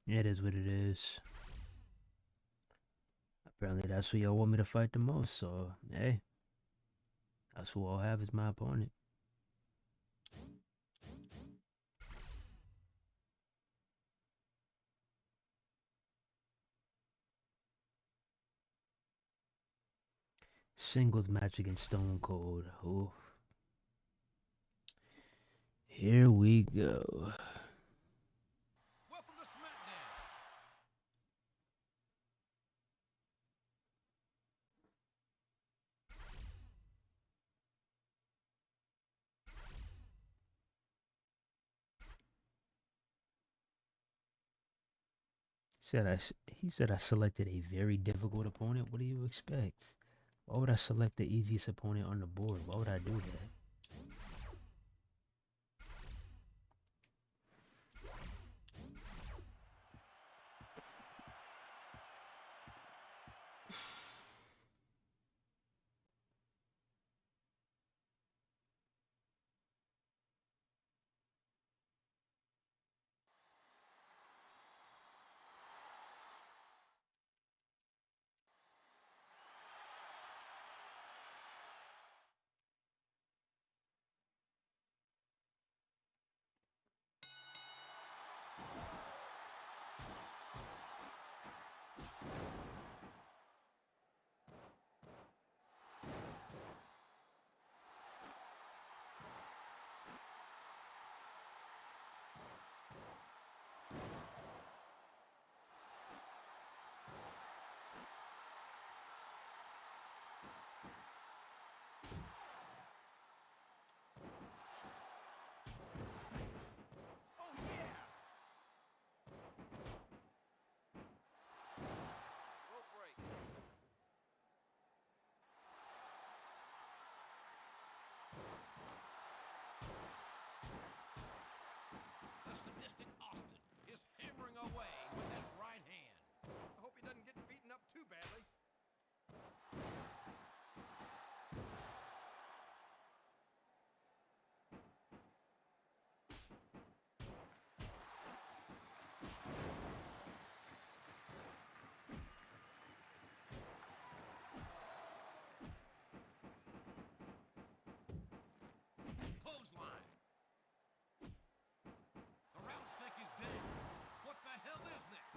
It is what it is. Apparently that's who y'all want me to fight the most, so hey. That's who I'll have as my opponent. Singles match against Stone Cold. Oof. Here we go. Welcome to SmackDown. He said I selected a very difficult opponent. What do you expect? Why would I select the easiest opponent on the board? Why would I do that? Mystic Austin is hammering away with that right hand. I hope he doesn't get beaten up too badly. Clothesline. The round stick is dead. What the hell is this?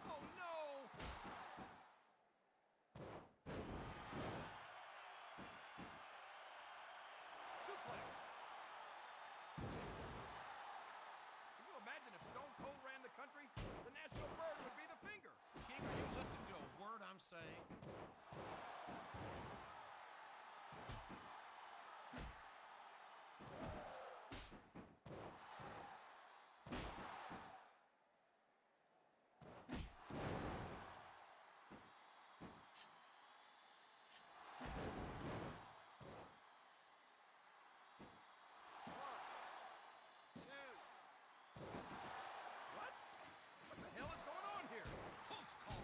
Oh no! Suplex. Can you imagine if Stone Cold ran the country? The national bird would be the finger. King, are you listening to a word I'm saying? What? What the hell is going on here? Close call.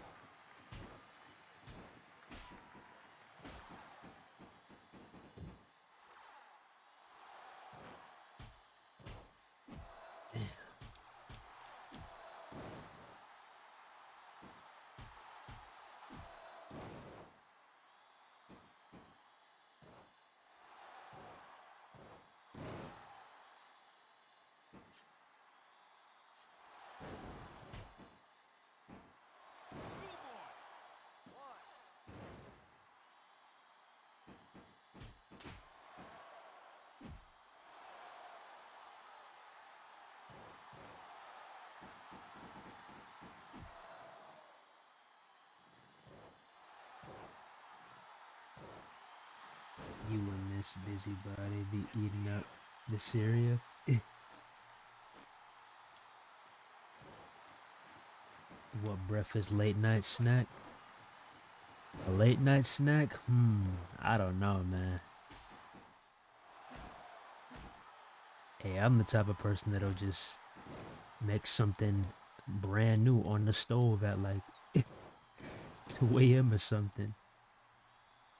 Schoolboy. One. You and Miss Busybody be eating up the cereal. What breakfast late night snack? A late night snack? I don't know, man. Hey, I'm the type of person that'll just make something brand new on the stove at like 2 a.m. or something.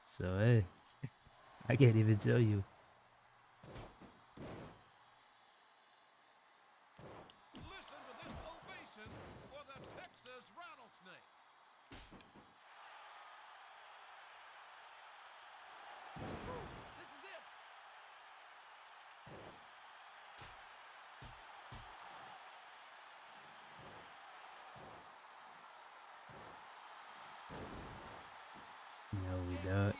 So, hey, I can't even tell you. Listen to this ovation for the Texas Rattlesnake. This is it. No, we don't. STF.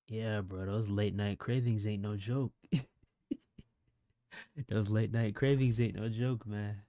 Yeah, bro, those late night cravings ain't no joke. Those late night cravings ain't no joke, man.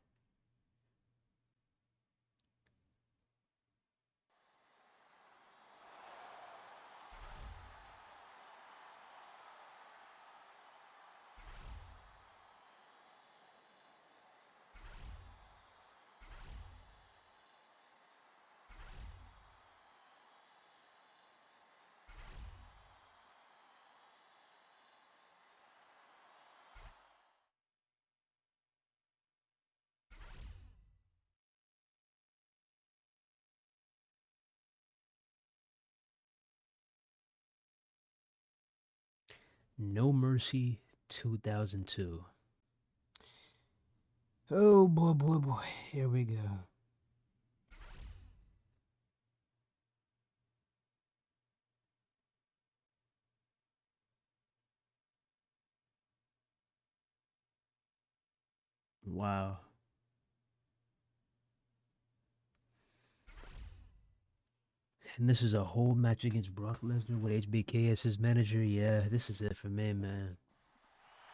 No Mercy 2002. Oh boy, boy, boy. Here we go. Wow. And this is a whole match against Brock Lesnar with HBK as his manager. Yeah, this is it for me, man.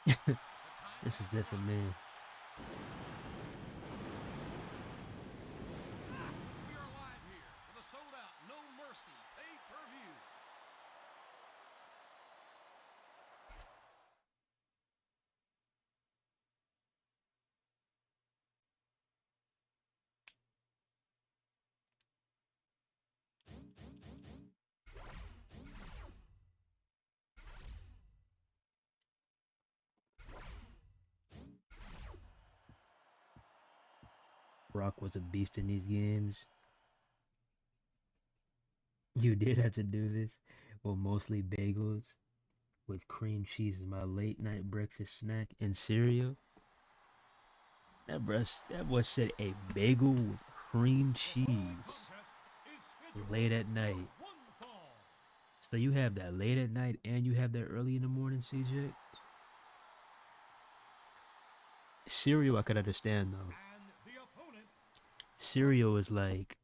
This is it for me. Brock was a beast in these games. You did have to do this. Well, mostly bagels with cream cheese is my late night breakfast snack and cereal. That boy said a bagel with cream cheese late at night. So you have that late at night and you have that early in the morning, CJ? Cereal I could understand though. Cereal is like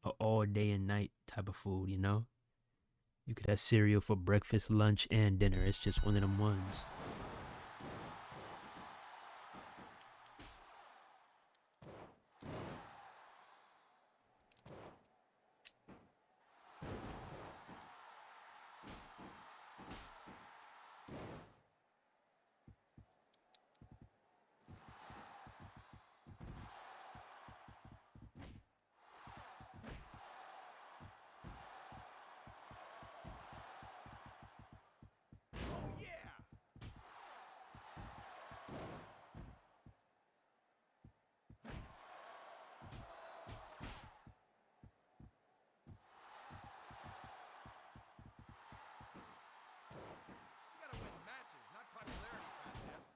a all day and night type of food, you know? You could have cereal for breakfast, lunch, and dinner. It's just one of them ones. Oh, yeah! You gotta win matches, not popularity contests.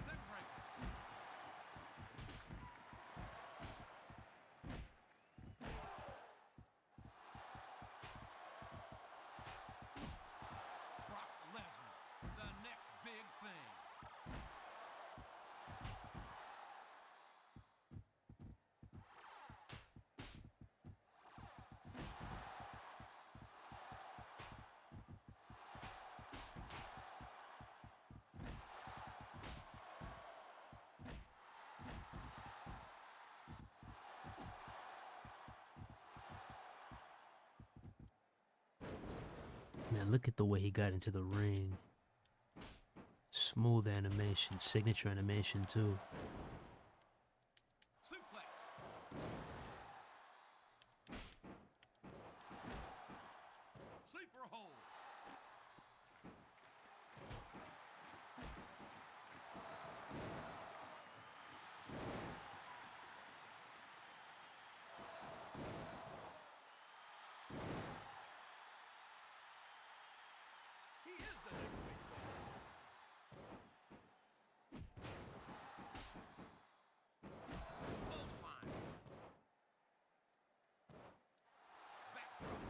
Neck breaker. Brock Lesnar, the next big thing. Man, look at the way he got into the ring. Smooth animation, signature animation too. Suplex. Sleeper hold. He is the next big thing. Clothesline. Backdrop.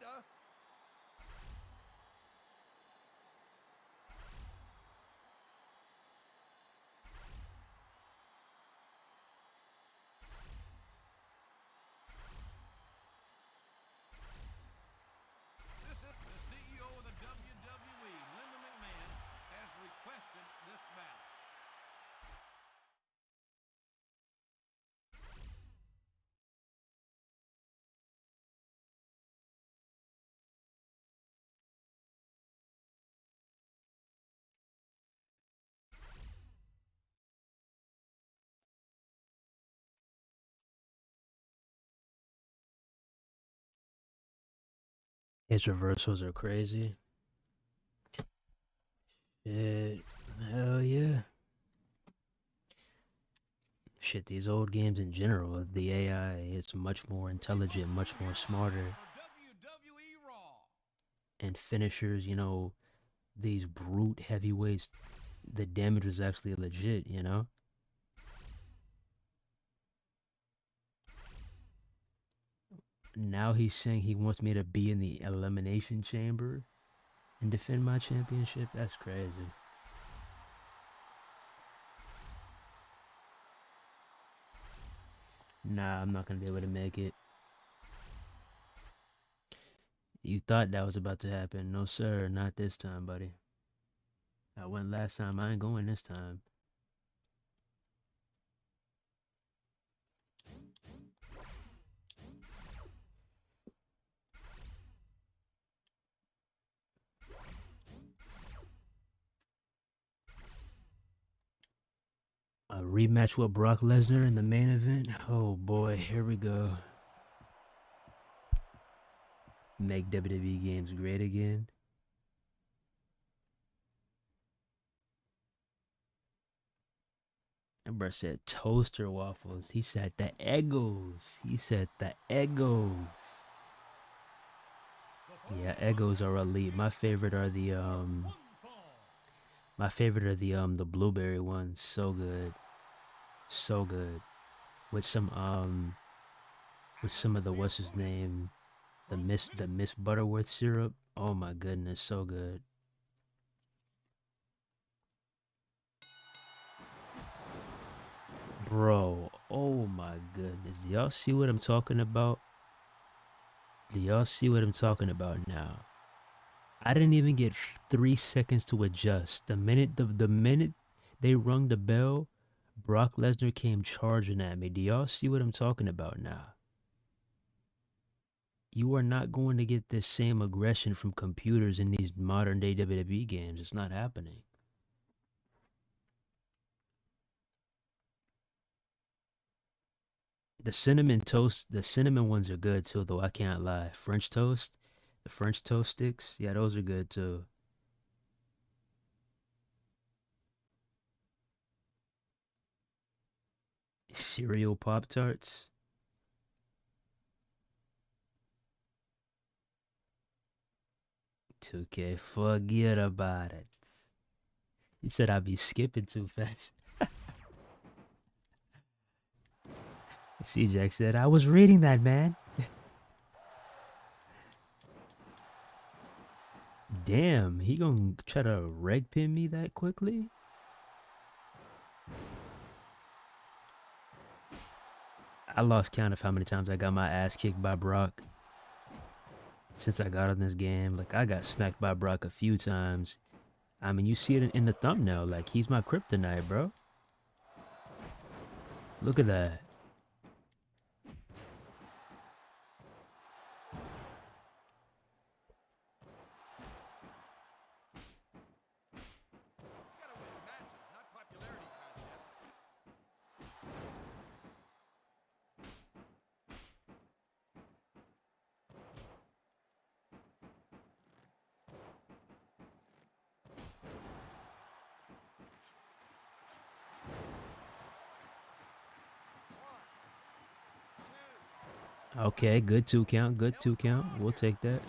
area. This is the CEO of the WWE, Linda McMahon, has requested this battle. His reversals are crazy. Shit. Hell yeah. Shit, these old games in general, the AI is much more intelligent, much more smarter. For WWE Raw. And finishers, these brute heavyweights, the damage was actually legit, Now he's saying he wants me to be in the elimination chamber and defend my championship. That's crazy. Nah, I'm not gonna be able to make it. You thought that was about to happen. No, sir, not this time, buddy. I went last time. I ain't going this time. A rematch with Brock Lesnar in the main event? Oh boy, here we go. Make WWE Games great again. And bro said toaster waffles. He said the Eggos. He said the Eggos. Yeah, Eggos are elite. My favorite are the the blueberry ones. So good. So good. With some of the what's his name? The Miss Butterworth syrup. Oh my goodness, so good. Bro, oh my goodness. Do y'all see what I'm talking about? Do y'all see what I'm talking about now? I didn't even get 3 seconds to adjust. The minute they rung the bell, Brock Lesnar came charging at me. Do y'all see what I'm talking about now? You are not going to get this same aggression from computers in these modern day WWE games. It's not happening. The cinnamon ones are good too, though I can't lie. French toast, the French toast sticks, yeah, those are good too. Cereal Pop Tarts. 2K, forget about it. He said I'd be skipping too fast. C-Jack said, I was reading that, man. Damn, he gonna try to reg pin me that quickly? I lost count of how many times I got my ass kicked by Brock since I got on this game. Like, I got smacked by Brock a few times. I mean, you see it in the thumbnail. Like, he's my kryptonite, bro. Look at that. You gotta win matches, not popularity contests. Okay, good 2 count. Good 2 count. We'll take that.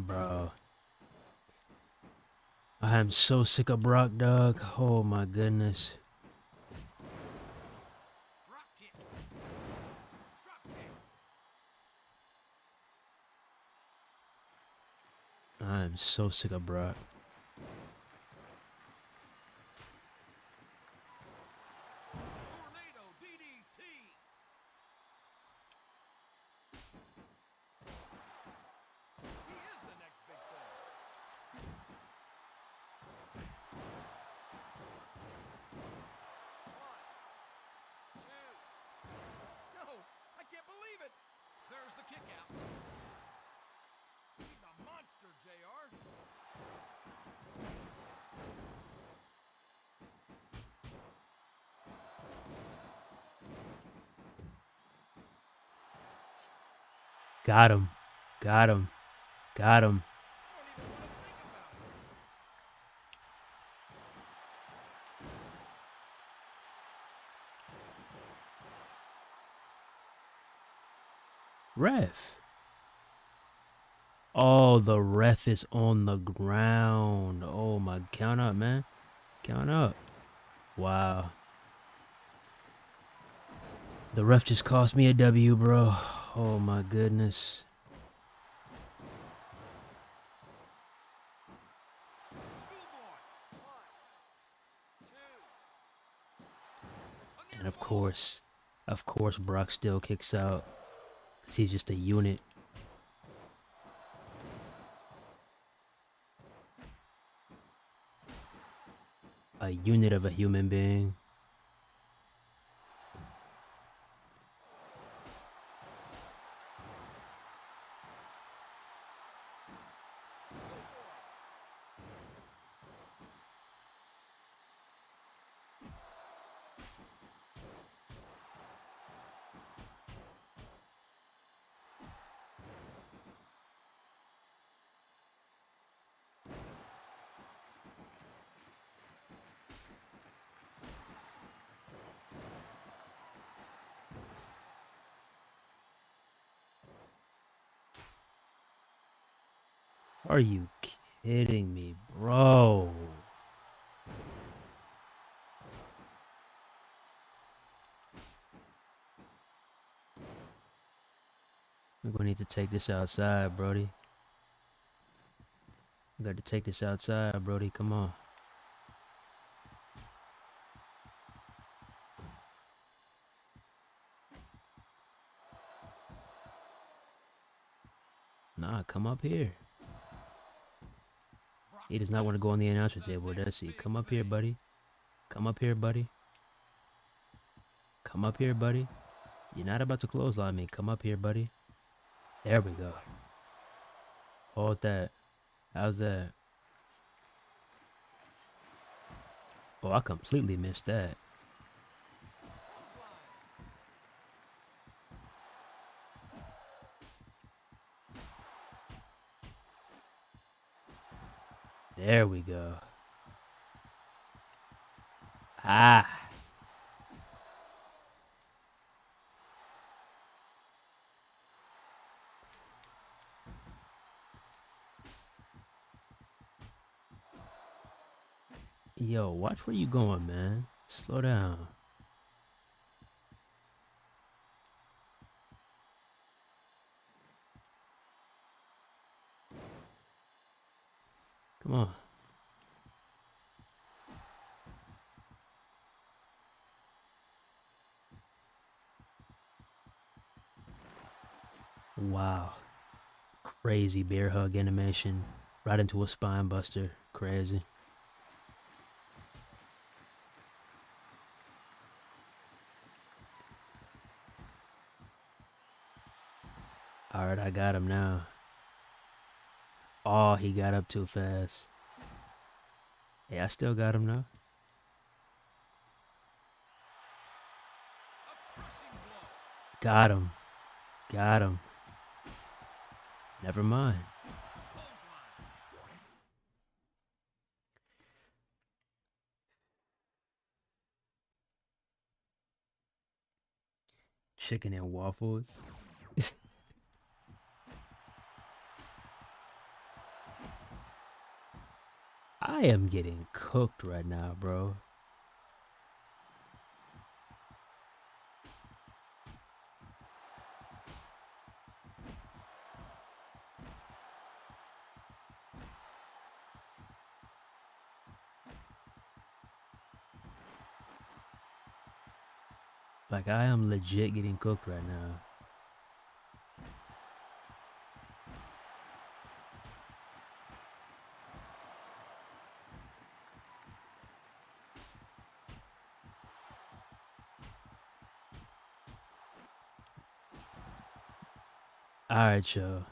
Bro. I am so sick of Brock, dog. Oh my goodness. Drop kick. Drop kick. I am so sick of Brock. Tornado DDT. He is the next big thing. One, two. No, I can't believe it. There's the kick out. He's a monster, JR. Got him. Got him. Got him. I don't even want to think about it. Ref. Oh, the ref is on the ground. Oh my, count up, man. Count up. Wow. The ref just cost me a W, bro. Oh my goodness. Schoolboy. One, two. A near And fall. of course, Brock still kicks out. Because he's just a unit. A unit of a human being. Are you kidding me, bro? We're gonna need to take this outside, Brody. We got to take this outside, Brody. Come on. Nah, come up here. He does not want to go on the announcer table, does he? Come up here, buddy. Come up here, buddy. Come up here, buddy. You're not about to clothesline me. Come up here, buddy. There we go. Hold that. How's that? Oh, I completely missed that. There we go. Ah. Yo, watch where you going, man. Slow down. Come on. Wow. Crazy bear hug animation. Right into a spine buster. Crazy. Alright, I got him now. Oh, he got up too fast. Yeah, I still got him now. A crushing blow. Got him. Got him. Never mind. Clothesline. Chicken and waffles. I am getting cooked right now, bro. Like, I am legit getting cooked right now. Alright, yo.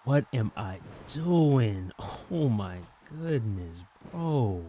What am I doing? Oh my goodness, bro.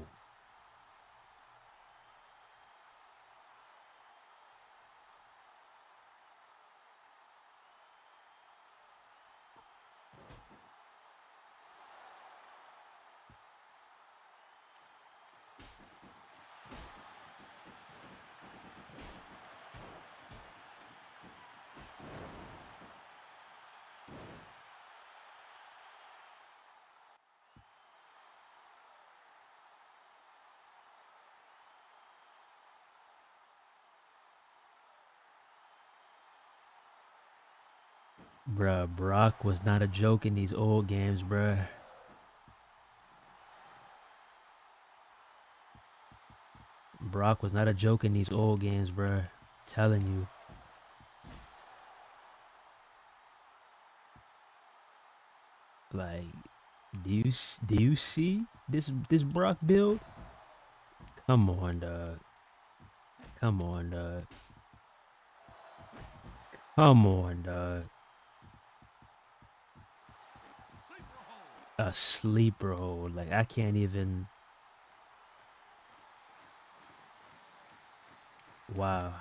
Bruh, Brock was not a joke in these old games, bruh. Brock was not a joke in these old games, bruh. Telling you. Like, do you see this Brock build? Come on, dog. Come on, dog. Come on, dog. A sleeper hold. Like, I can't even. Wow.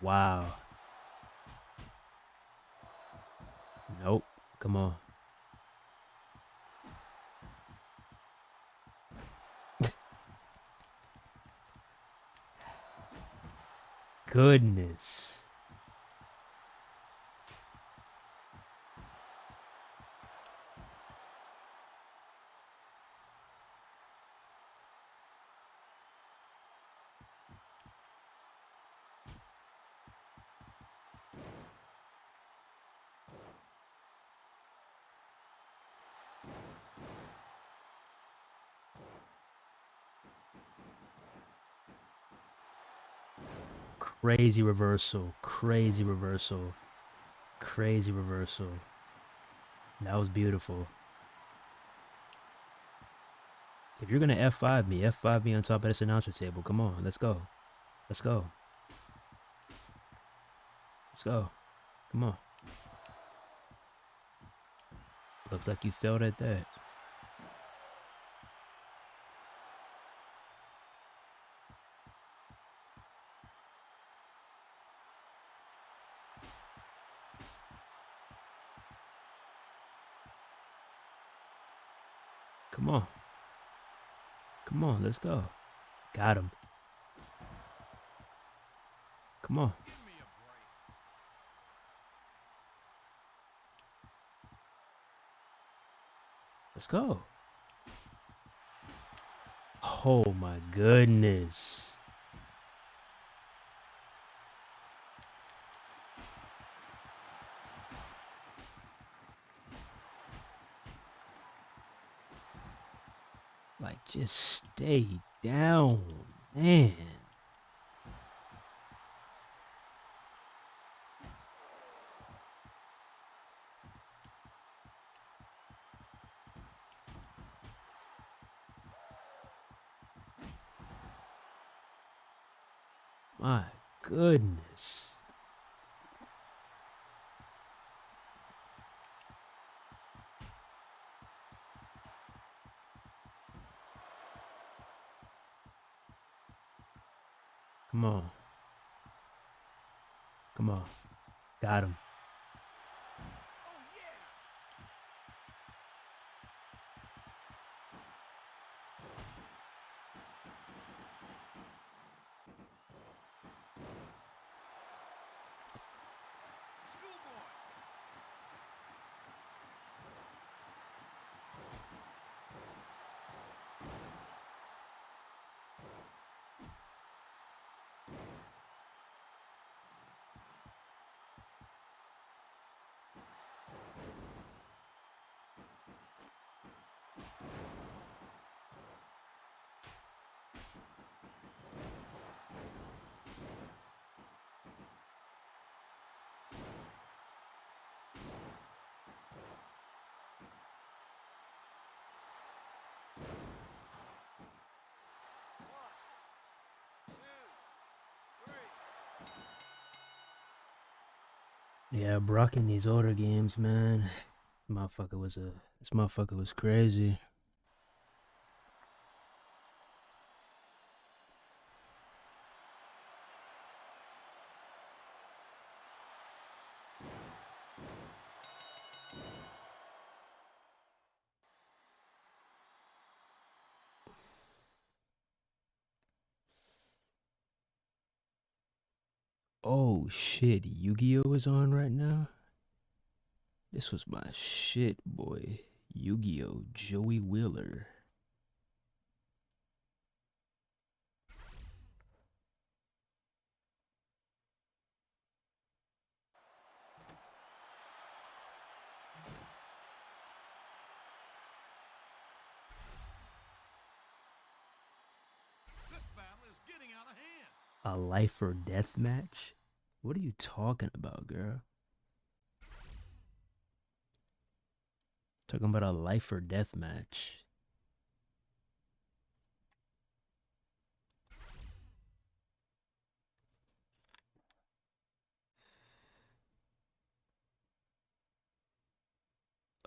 Wow. Nope. Come on. Goodness. Crazy reversal. Crazy reversal. Crazy reversal. That was beautiful. If you're gonna F5 me on top of this announcer table. Come on, let's go. Let's go. Let's go. Come on. Looks like you failed at that. Come on. Come on, let's go. Got him. Come on. Give me a break. Let's go. Oh my goodness. Like, just stay down, man. My goodness. Come on. Come on. Got him. Oh, yeah! Schoolboy! Yeah, Brock in these older games, man. This motherfucker was crazy. Oh shit, Yu-Gi-Oh is on right now. This was my shit, boy. Yu-Gi-Oh, Joey Wheeler. This battle is getting out of hand. A life or death match? What are you talking about, girl? Talking about a life or death match.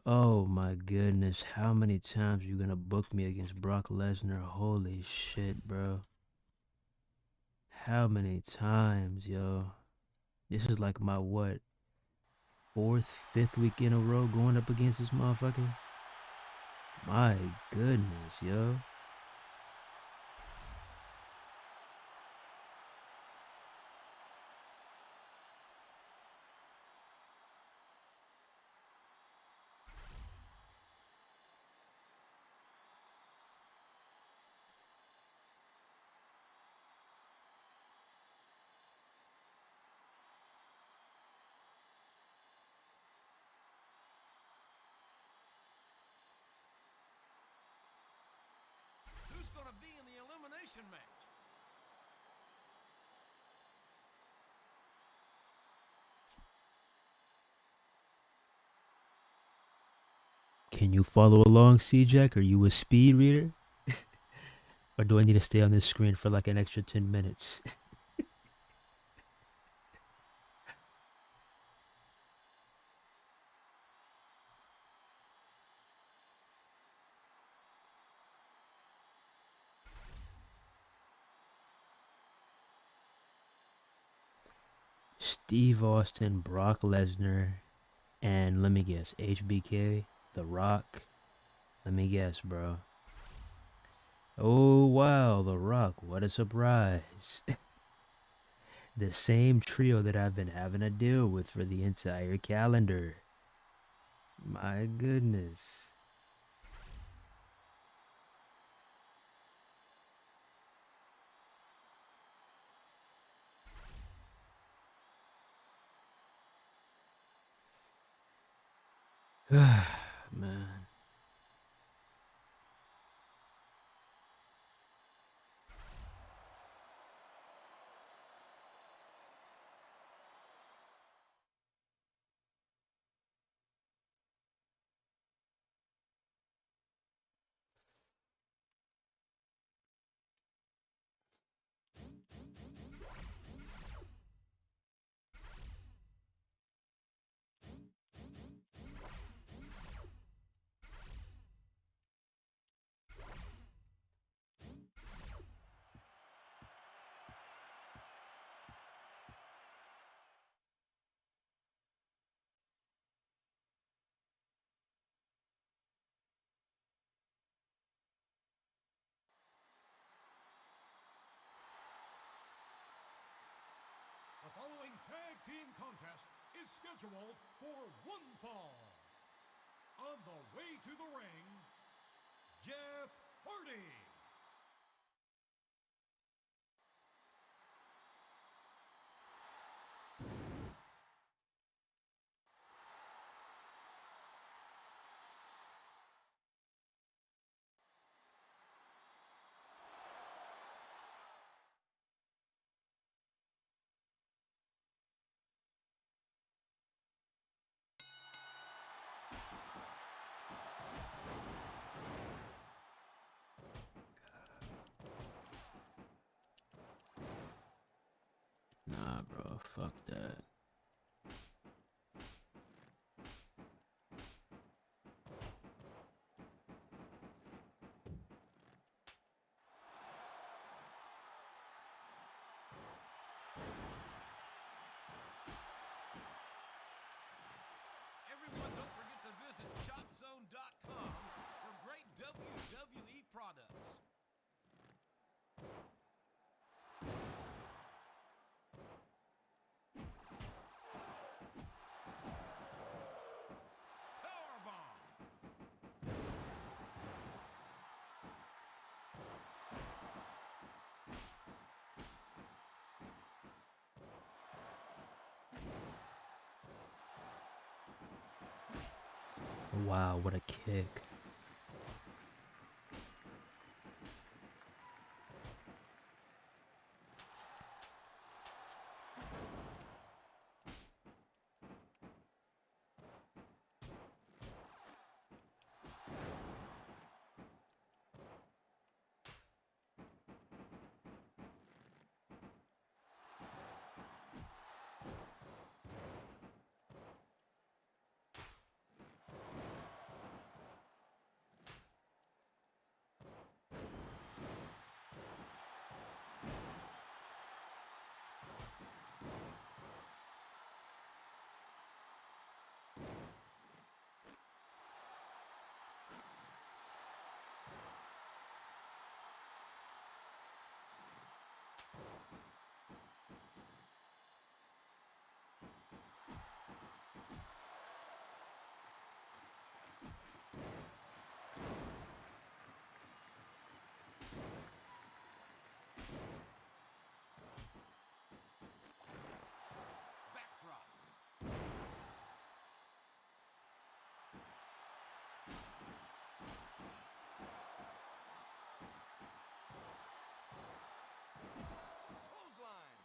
Oh my goodness, how many times are you gonna book me against Brock Lesnar? Holy shit, bro. How many times, yo? This is like my what? Fourth, fifth week in a row going up against this motherfucker? My goodness, yo. Who's going to be in the elimination match? Can you follow along, C-Jack? Are you a speed reader? Or do I need to stay on this screen for like an extra 10 minutes? Steve Austin, Brock Lesnar, and let me guess, HBK, The Rock. Let me guess, bro. Oh, wow, The Rock. What a surprise. The same trio that I've been having to deal with for the entire calendar. My goodness. Man. contest is scheduled for one fall. On the way to the ring, Jeff Hardy. Nah, bro, fuck that. Everyone, don't forget to visit shopzone.com for great WWE products. Powerbomb. Wow, what a kick. Backdrop. Clothesline.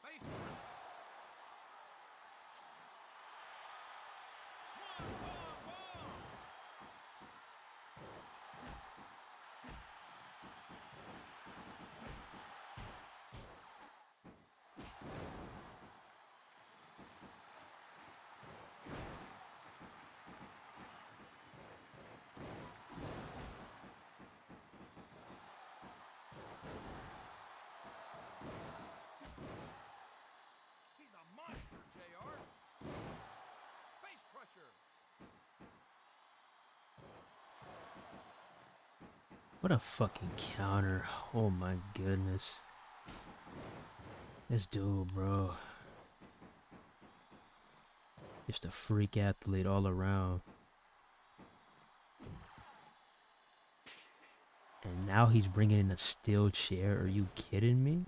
Face crusher. Swanton bomb. He's a monster, JR. Face crusher. What a fucking counter. Oh my goodness. This dude, bro. Just a freak athlete all around. And now he's bringing in a steel chair. Are you kidding me?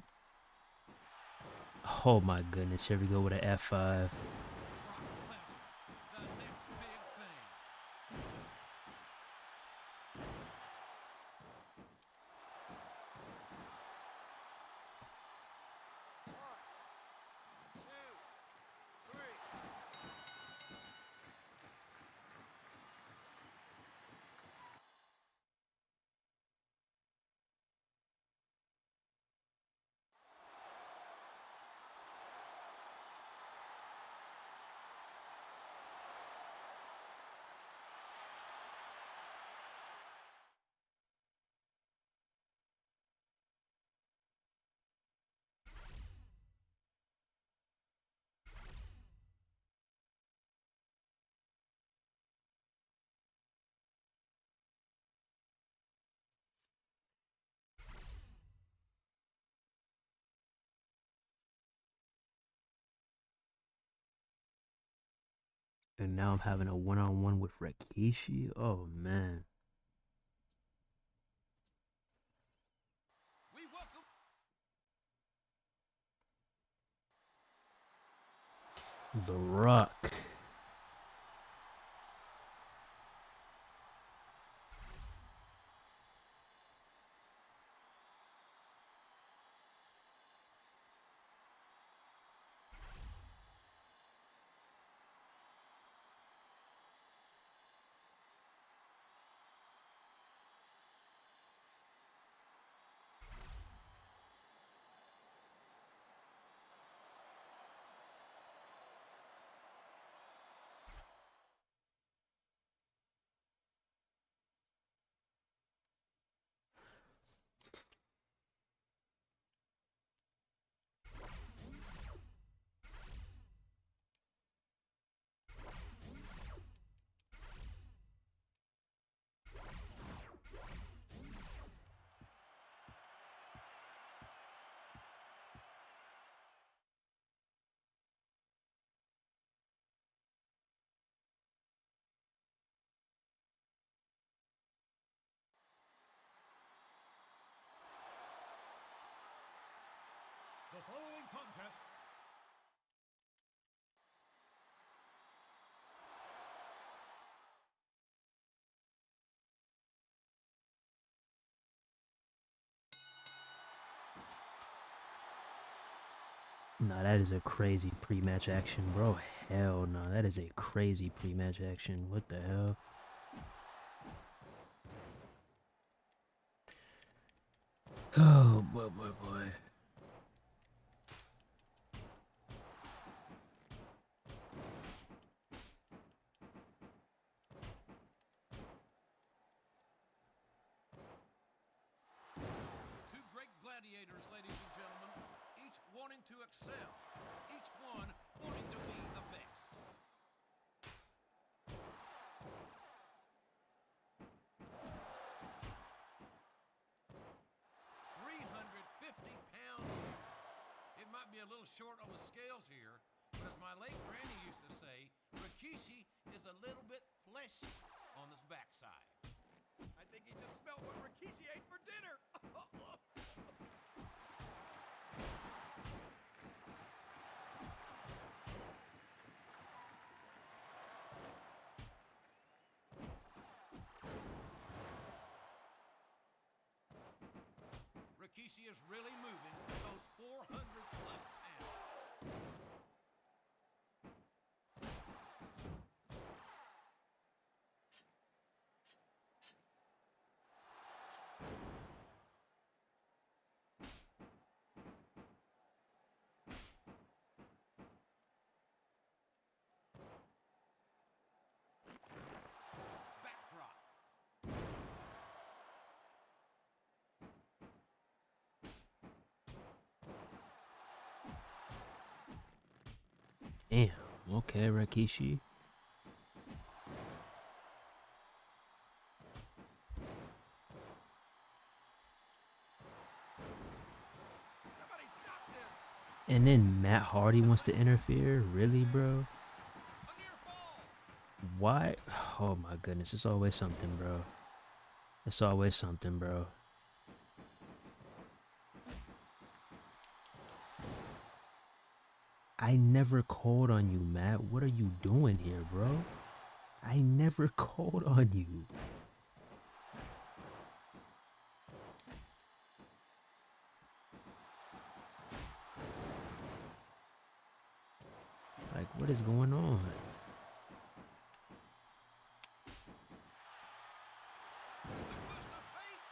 Oh my goodness. Here we go with an F5. Brock Lesnar, the next big thing. One, two, three. And now I'm having a one-on-one with Rikishi. Oh man. We welcome The Rock. The following contest Nah, that is a crazy pre-match action, bro. Hell no, that is a crazy pre-match action. What the hell? Oh boy, boy, boy. two great gladiators, ladies and gentlemen, each wanting to excel, each one wanting to be the best. £350 here. It might be a little short on the scales here, but as my late granny used to say, Rikishi is a little bit fleshy on his backside. I think he just smelled what Rikishi ate for dinner. Rikishi is really moving those 400 plus pounds. Backdrop. Damn. Okay, Rikishi. Somebody stop this. And then Matt Hardy wants to interfere? Really, bro? A near fall. Why? Oh my goodness, it's always something, bro. It's always something, bro. I never called on you, Matt. What are you doing here, bro? I never called on you. Like, what is going on? The twist of fate.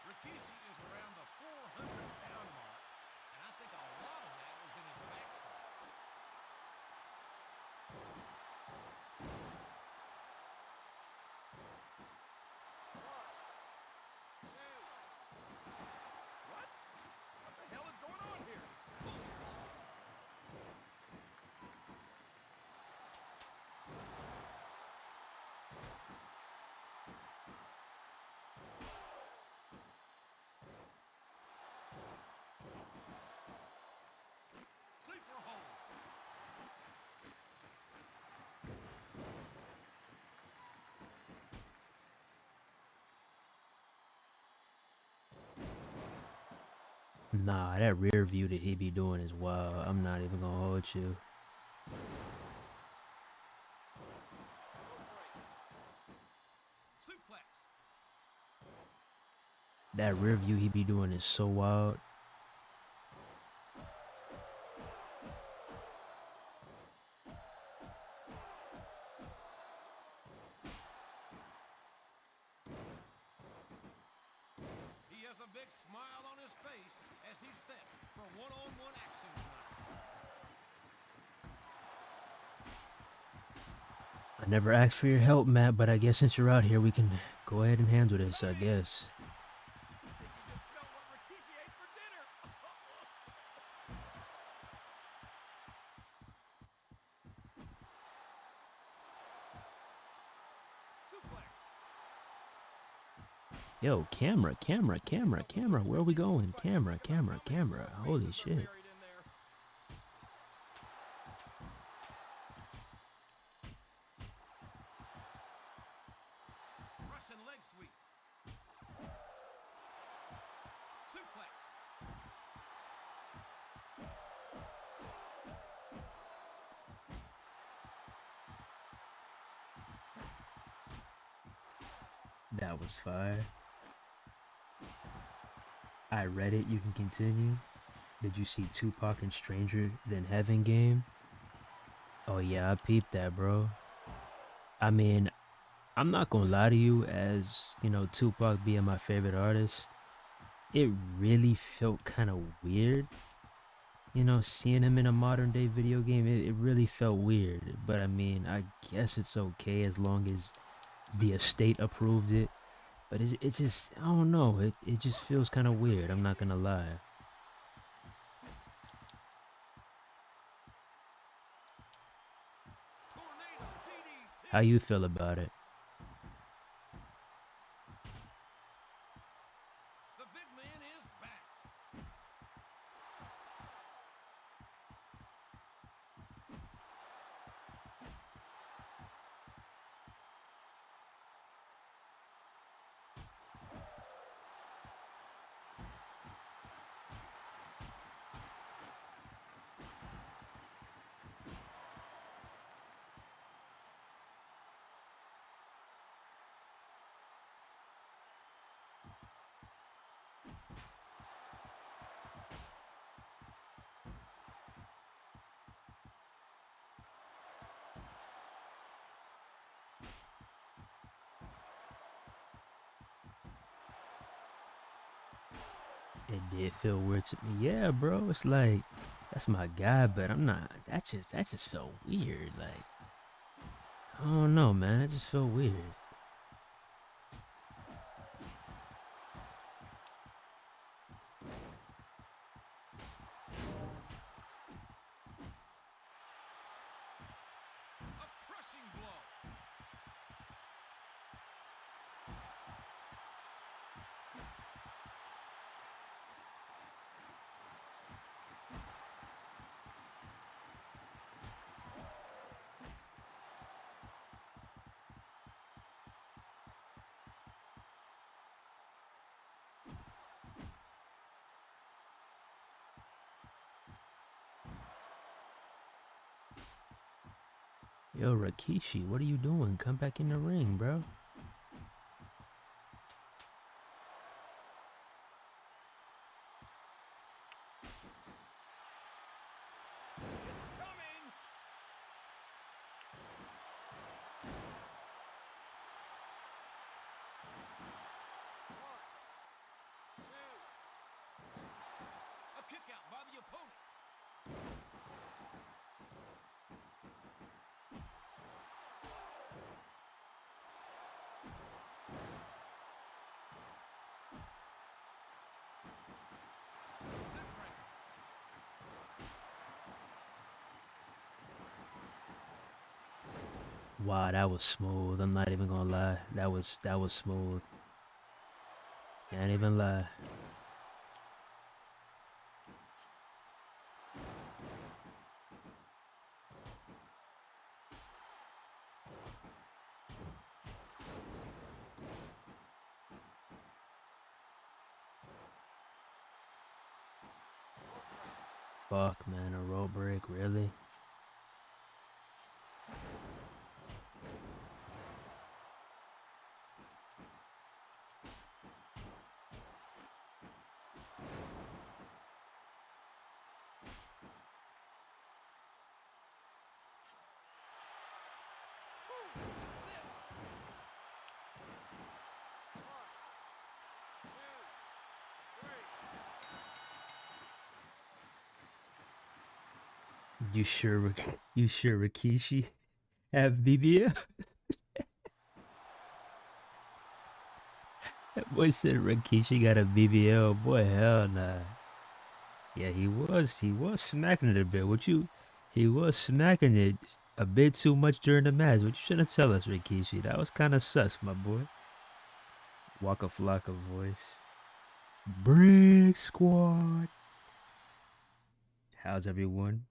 Rikishi is around the 400-pound mark, and I think a lot of that was in his backside. What? What the hell is going on here? Close call. Nah, that rear view that he be doing is wild. I'm not even gonna hold you. Suplex. That rear view he be doing is so wild. He has a big smile on his face as he's set for one-on-one action tonight. I never asked for your help, Matt, but I guess since you're out here, we can go ahead and handle this, I guess. I think you just smelled what Rikishi ate for dinner. Suplex. Yo, camera, camera, camera, camera. Where are we going? Camera, camera, camera. Holy shit. Buried in there. Russian leg sweep. Suplex. That was fire. I read it. You can continue. Did you see Tupac and Stranger Than Heaven game? Oh yeah, I peeped that, bro. I mean, I'm not gonna lie to you, as you know, Tupac being my favorite artist, it really felt kind of weird. You know, seeing him in a modern day video game, it really felt weird. But I mean, I guess it's okay as long as the estate approved it. But it just, I don't know, it just feels kind of weird. I'm not gonna lie. Tornado DDT. How you feel about it? The big man is back. It did feel weird to me. Yeah, bro. It's like that's my guy, but I'm not. That just felt weird. Like I don't know, man. It just felt weird. A crushing blow. Yo, Rikishi, what are you doing? Come back in the ring, bro. It's coming. One, two. A kick out by the opponent. Wow, that was smooth. I'm not even gonna lie. That was smooth. Can't even lie. Fuck, man, a rope break, really? You sure Rikishi have BBL? That boy said Rikishi got a BBL. Boy, hell nah. Yeah, he was smacking it a bit. He was smacking it a bit too much during the match. What you trying to tell us, Rikishi? That was kind of sus, my boy. Waka Flocka voice. Brick Squad. How's everyone?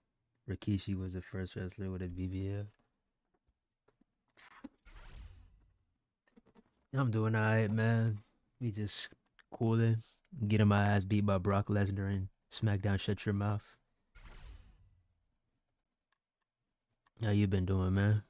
Rikishi was the first wrestler with a BBL. I'm doing alright, man. We just cooling, getting my ass beat by Brock Lesnar and SmackDown. Shut your mouth. How you been doing, man?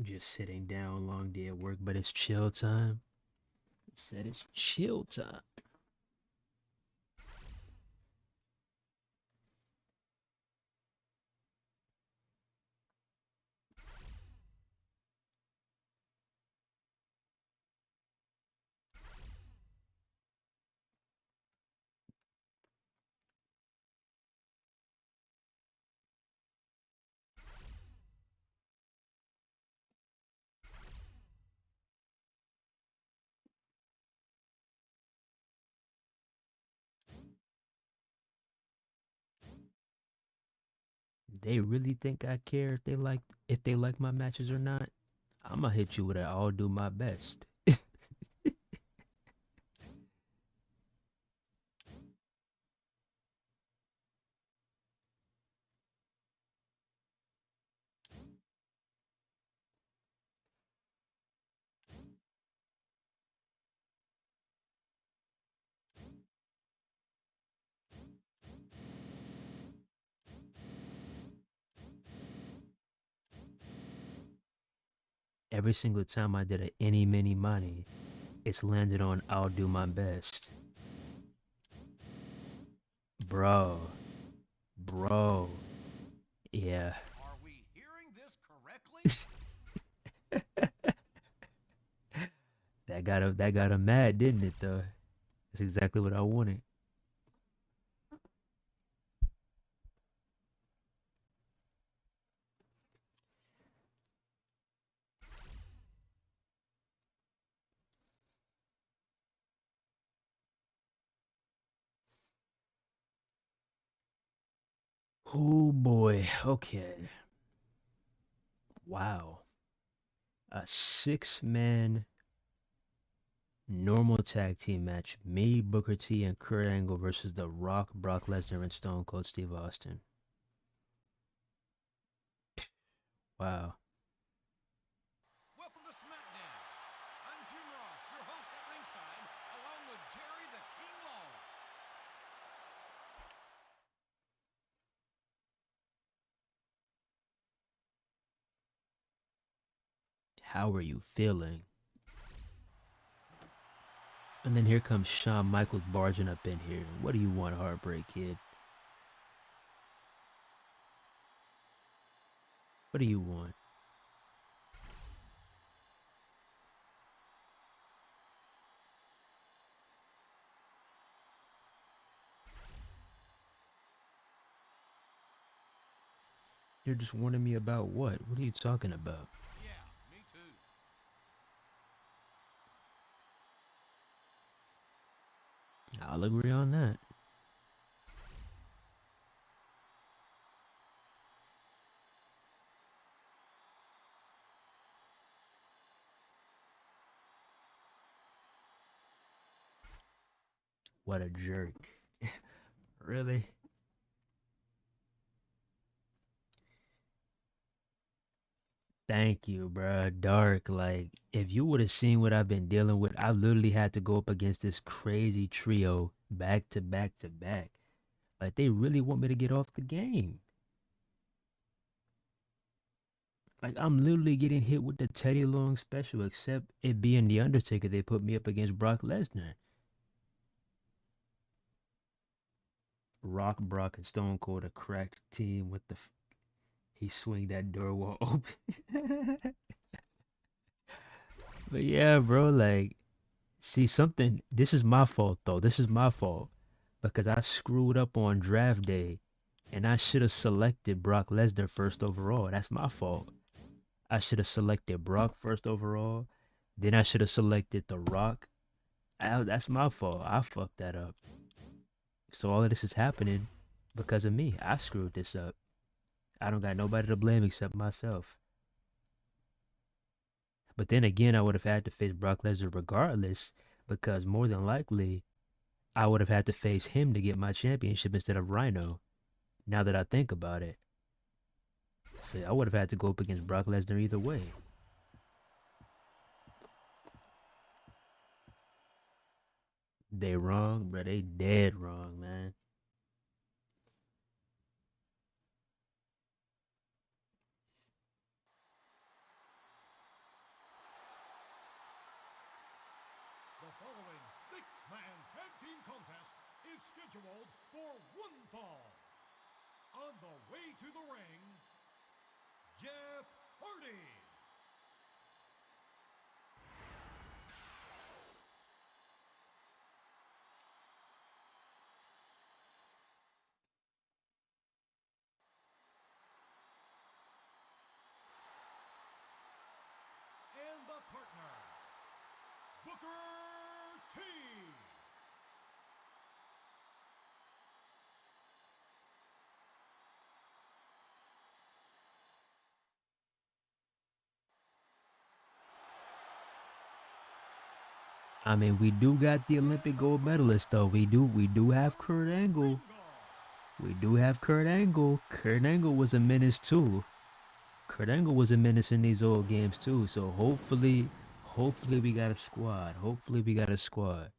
Just sitting down, long day at work, but it's chill time. It said it's chill time. They really think I care if they like my matches or not? I'ma hit you with it. I'll do my best. every single time I did a any, mini, money, it's landed on I'll do my best. Bro. Bro. Yeah. Are we hearing this correctly? That got him mad, didn't it though? That's exactly what I wanted. Oh boy. Okay. Wow. A 6-man normal tag team match. Me, Booker T, and Kurt Angle versus The Rock, Brock Lesnar, and Stone Cold Steve Austin. Wow. Welcome to SmackDown. I'm Jim Ross, your host at ringside, along with Jerry the King Long. How are you feeling? And then here comes Shawn Michaels barging up in here. What do you want, Heartbreak Kid? What do you want? You're just warning me about what? What are you talking about? Yeah, me too. I'll agree on that. What a jerk. Really? Thank you, bro. Dark. Like, if you would have seen what I've been dealing with, I literally had to go up against this crazy trio back to back to back. Like, they really want me to get off the game. Like, I'm literally getting hit with the Teddy Long special, except it being The Undertaker, they put me up against Brock Lesnar. Rock, Brock, and Stone Cold, a cracked team with the. He swing that door wall open. But yeah, bro, like, see something. This is my fault, though. This is my fault. Because I screwed up on draft day and I should have selected Brock Lesnar first overall. That's my fault. I should have selected Brock first overall. Then I should have selected The Rock. That's my fault. I fucked that up. So all of this is happening because of me. I screwed this up. I don't got nobody to blame except myself. But then again, I would have had to face Brock Lesnar regardless because more than likely, I would have had to face him to get my championship instead of Rhino. Now that I think about it. So I would have had to go up against Brock Lesnar either way. They wrong, bro. They dead wrong, man. The following six-man tag team contest is scheduled for one fall. On the way to the ring, Jeff Hardy. And the partner, Booker T. I mean, we do got the Olympic gold medalist though. We do have Kurt Angle. We do have Kurt Angle. Kurt Angle was a menace too. Kurt Angle was a menace in these old games too. So hopefully we got a squad. Hopefully we got a squad.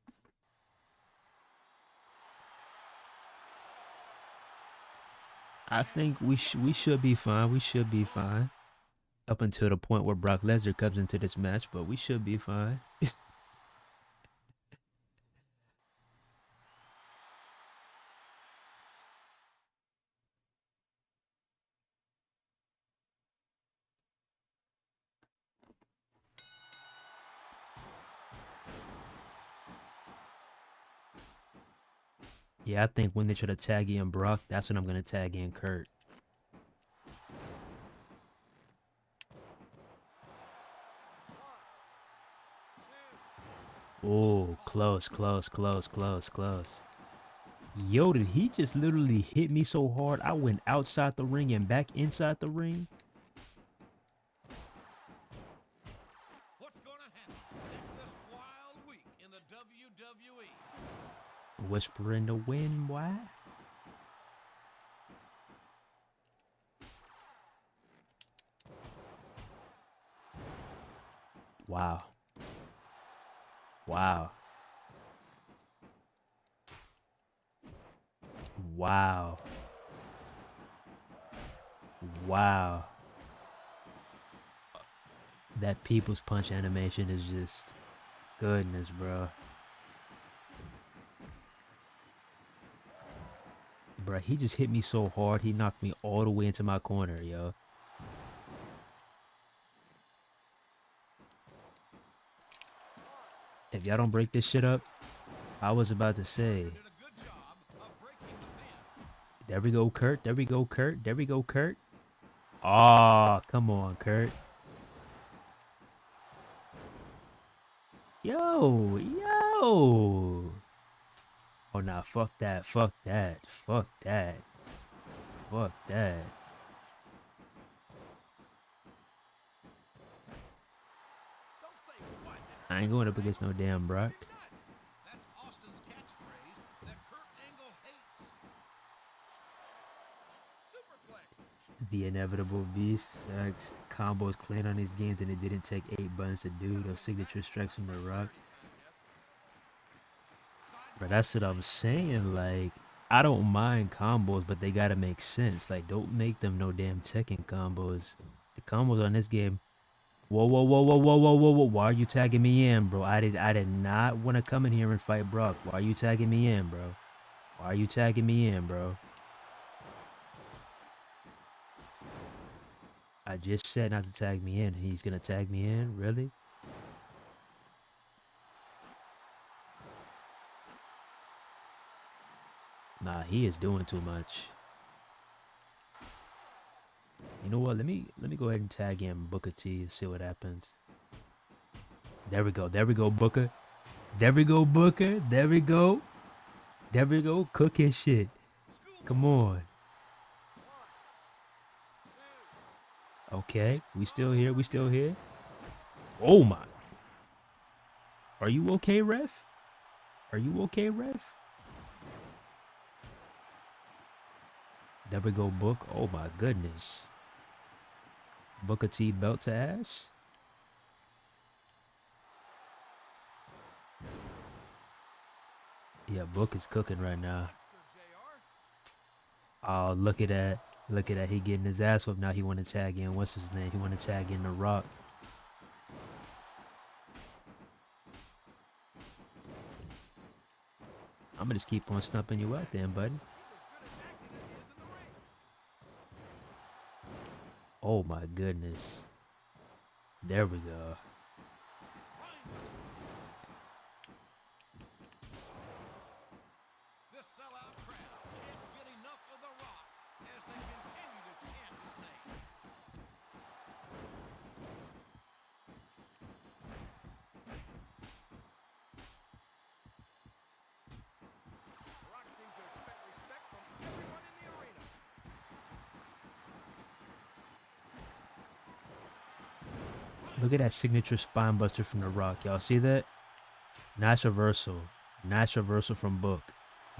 I think we should be fine. We should be fine. up until the point where Brock Lesnar comes into this match, but we should be fine. Yeah, I think when they try to tag in Brock, that's when I'm gonna tag in Kurt. Oh, close, close, close, close, close. Yo, did he just literally hit me so hard I went outside the ring and back inside the ring? What's going to happen in this wild week in the WWE? Whisper in the wind, why? Wow. Wow. Wow. Wow. That people's punch animation is just goodness, bro. Bro, he just hit me so hard, he knocked me all the way into my corner, yo. If y'all don't break this shit up, I was about to say. Did a good job of breaking the pin. There we go, Kurt. There we go, Kurt. There we go, Kurt. Aw, come on, Kurt. Yo, yo. Oh, nah, fuck that, fuck that, fuck that, fuck that. Don't say what. I ain't going up against no damn Brock. You're nuts. That's Austin's catchphrase that Kurt Angle hates. Superplex. The inevitable beast. Facts. Combos clean on these games and it didn't take 8 buttons to do. Those signature strikes from The Rock. But that's what I'm saying. Like, I don't mind combos, but they gotta make sense. Like, don't make them no damn Tekken combos. The combos on this game. Whoa, whoa, whoa, whoa, whoa, whoa, whoa, whoa. Why are you tagging me in, bro? I did not want to come in here and fight Brock. Why are you tagging me in, bro? Why are you tagging me in, bro? I just said not to tag me in. He's gonna tag me in? Really? Nah, he is doing too much. You know what? Let me go ahead and tag in Booker T and see what happens. There we go. There we go, Booker. There we go, Booker. There we go. There we go. Cook his shit. Come on. Okay. We still here. We still here. Oh my. Are you okay, ref? Are you okay, ref? There we go, Book. Oh my goodness. Booker T belt to ass. Yeah, Book is cooking right now. Oh, look at that. Look at that. He getting his ass whooped. Now he want to tag in. What's his name? He want to tag in The Rock. I'm going to just keep on stumping you out there, buddy. Oh, my goodness. There we go. This sellout crowd can't get enough of The Rock as they continue to chant his name. Rock seems to expect respect from everyone in the arena. Look at that signature spine buster from The Rock. Y'all see that? Nice reversal. Nice reversal from Book.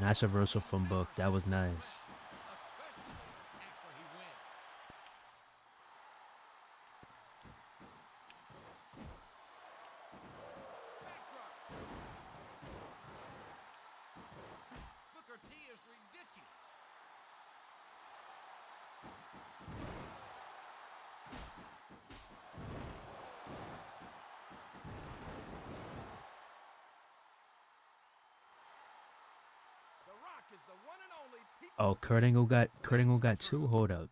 Nice reversal from Book. That was nice. Especially after he wins. Booker T is ridiculous. Oh, Kurt Angle got two. Hold up.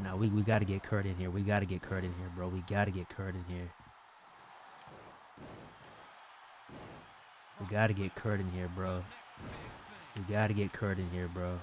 Now we gotta get Kurt in here. We gotta get Kurt in here, bro. We gotta get Kurt in here. We gotta get Kurt in here, bro. We gotta get Kurt in here, bro.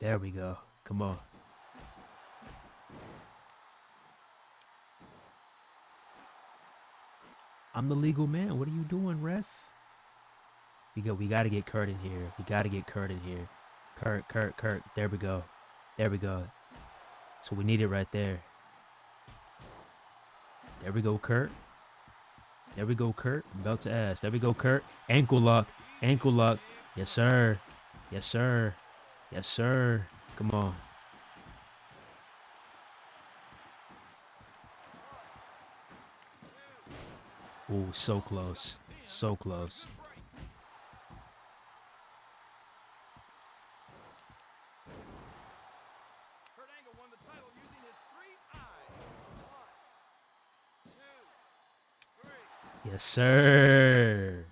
There we go. Come on. I'm the legal man. What are you doing, ref? We gotta get Kurt in here. We gotta get Kurt in here. Kurt. There we go. There we go. So we need it right there. There we go, Kurt. There we go, Kurt. Belt to ass. There we go, Kurt. Ankle lock. Ankle lock. Yes, sir. Yes, sir. Yes, sir. Come on. Ooh, so close. So close. Kurt Angle won the title using his 3 eyes. 1, 2, 3. Yes, sir.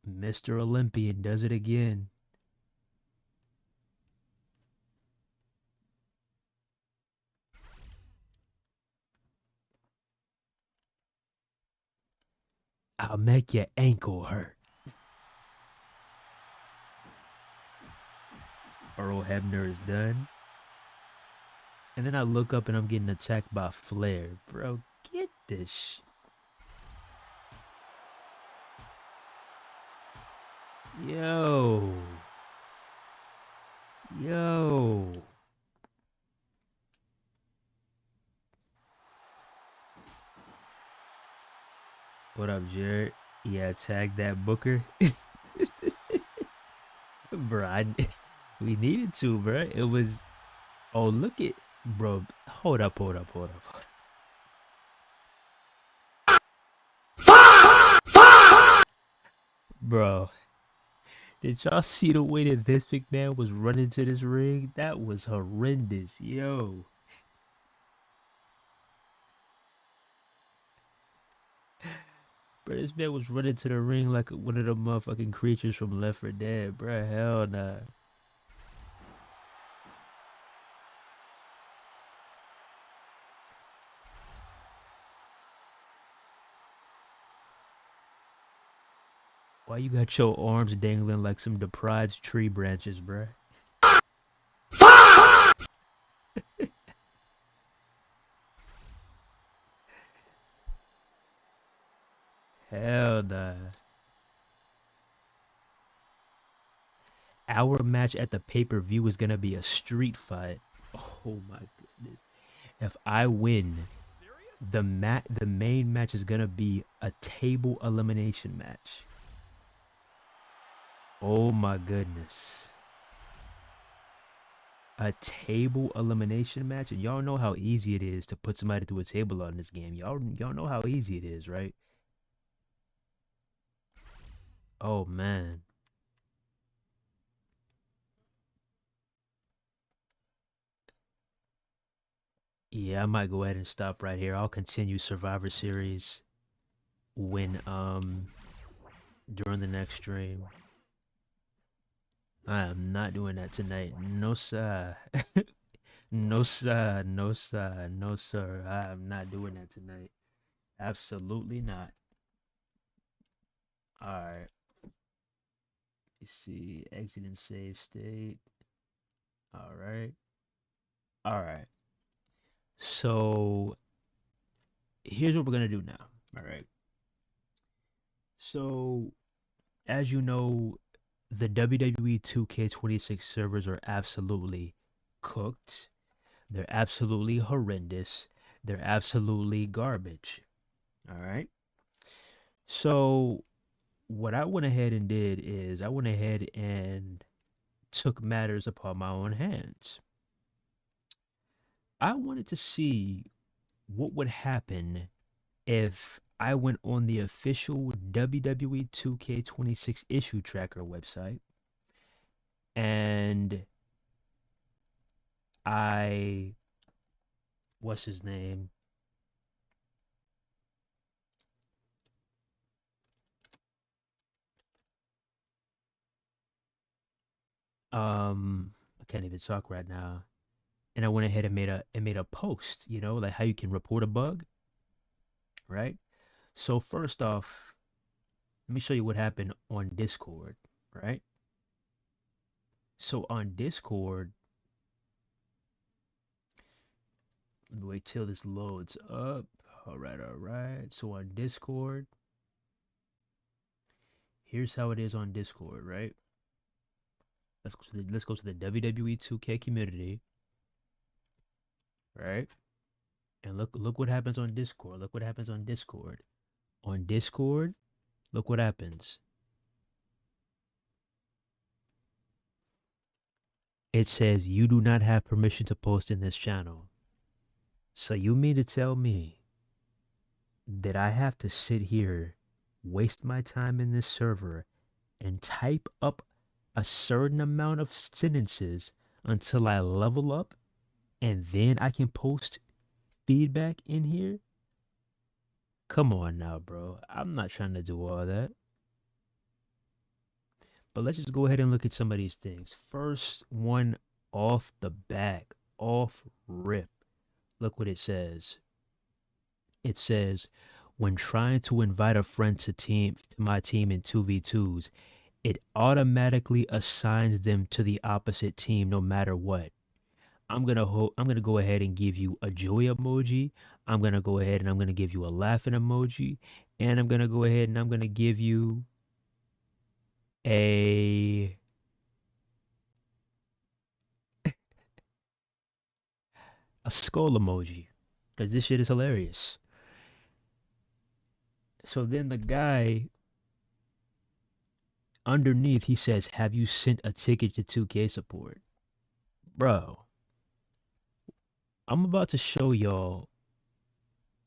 Mr. Olympian does it again. I'll make your ankle hurt. Earl Hebner is done. And then I look up and I'm getting attacked by Flair. Bro, get this Yo. Yo. What up, Jared? Yeah, tag that Booker. Bro, we needed to, bro. It was... Oh, look at... Bro, hold up. Bro, did y'all see the way that Vince McMahon was running to this ring? That was horrendous, yo. Bro, this man was running to the ring like one of the motherfucking creatures from Left 4 Dead, bro. Hell nah. Why you got your arms dangling like some deprived tree branches, bruh? Hell nah. Our match at the pay-per-view is gonna be a street fight. Oh my goodness. If I win, the main match is gonna be a table elimination match. Oh my goodness. A table elimination match? And y'all know how easy it is to put somebody through a table on this game. Y'all know how easy it is, right? Oh man. Yeah, I might go ahead and stop right here. I'll continue Survivor Series when during the next stream. I am not doing that tonight. No sir. No sir. No sir. No sir. I am not doing that tonight. Absolutely not. Alright. You see, exit and save state. Alright. Alright. So here's what we're gonna do now. Alright. So as you know, the WWE 2K26 servers are absolutely cooked. They're absolutely horrendous. They're absolutely garbage. All right. So what I went ahead and did is I went ahead and took matters upon my own hands. I wanted to see what would happen if I went on the official WWE 2K26 issue tracker website and I, what's his name? I can't even talk right now. And I went ahead and made a post, like how you can report a bug, right? So first off, let me show you what happened on Discord, right? So on Discord, let me wait till this loads up. All right, all right. So on Discord, here's how it is on Discord, right? Let's go to the WWE 2K community, right? And look what happens on Discord. Look what happens on Discord. On Discord, look what happens. It says you do not have permission to post in this channel. So you mean to tell me that I have to sit here, waste my time in this server, and type up a certain amount of sentences until I level up, and then I can post feedback in here? Come on now, bro. I'm not trying to do all that. But let's just go ahead and look at some of these things. First one off the back, off rip. Look what it says. It says, when trying to invite a friend to my team in 2v2s, it automatically assigns them to the opposite team no matter what. I'm gonna go ahead and give you a joy emoji. I'm gonna go ahead and I'm gonna give you a laughing emoji, and I'm gonna go ahead and I'm gonna give you a skull emoji because this shit is hilarious. So then the guy underneath he says, "Have you sent a ticket to 2K support?" Bro, I'm about to show y'all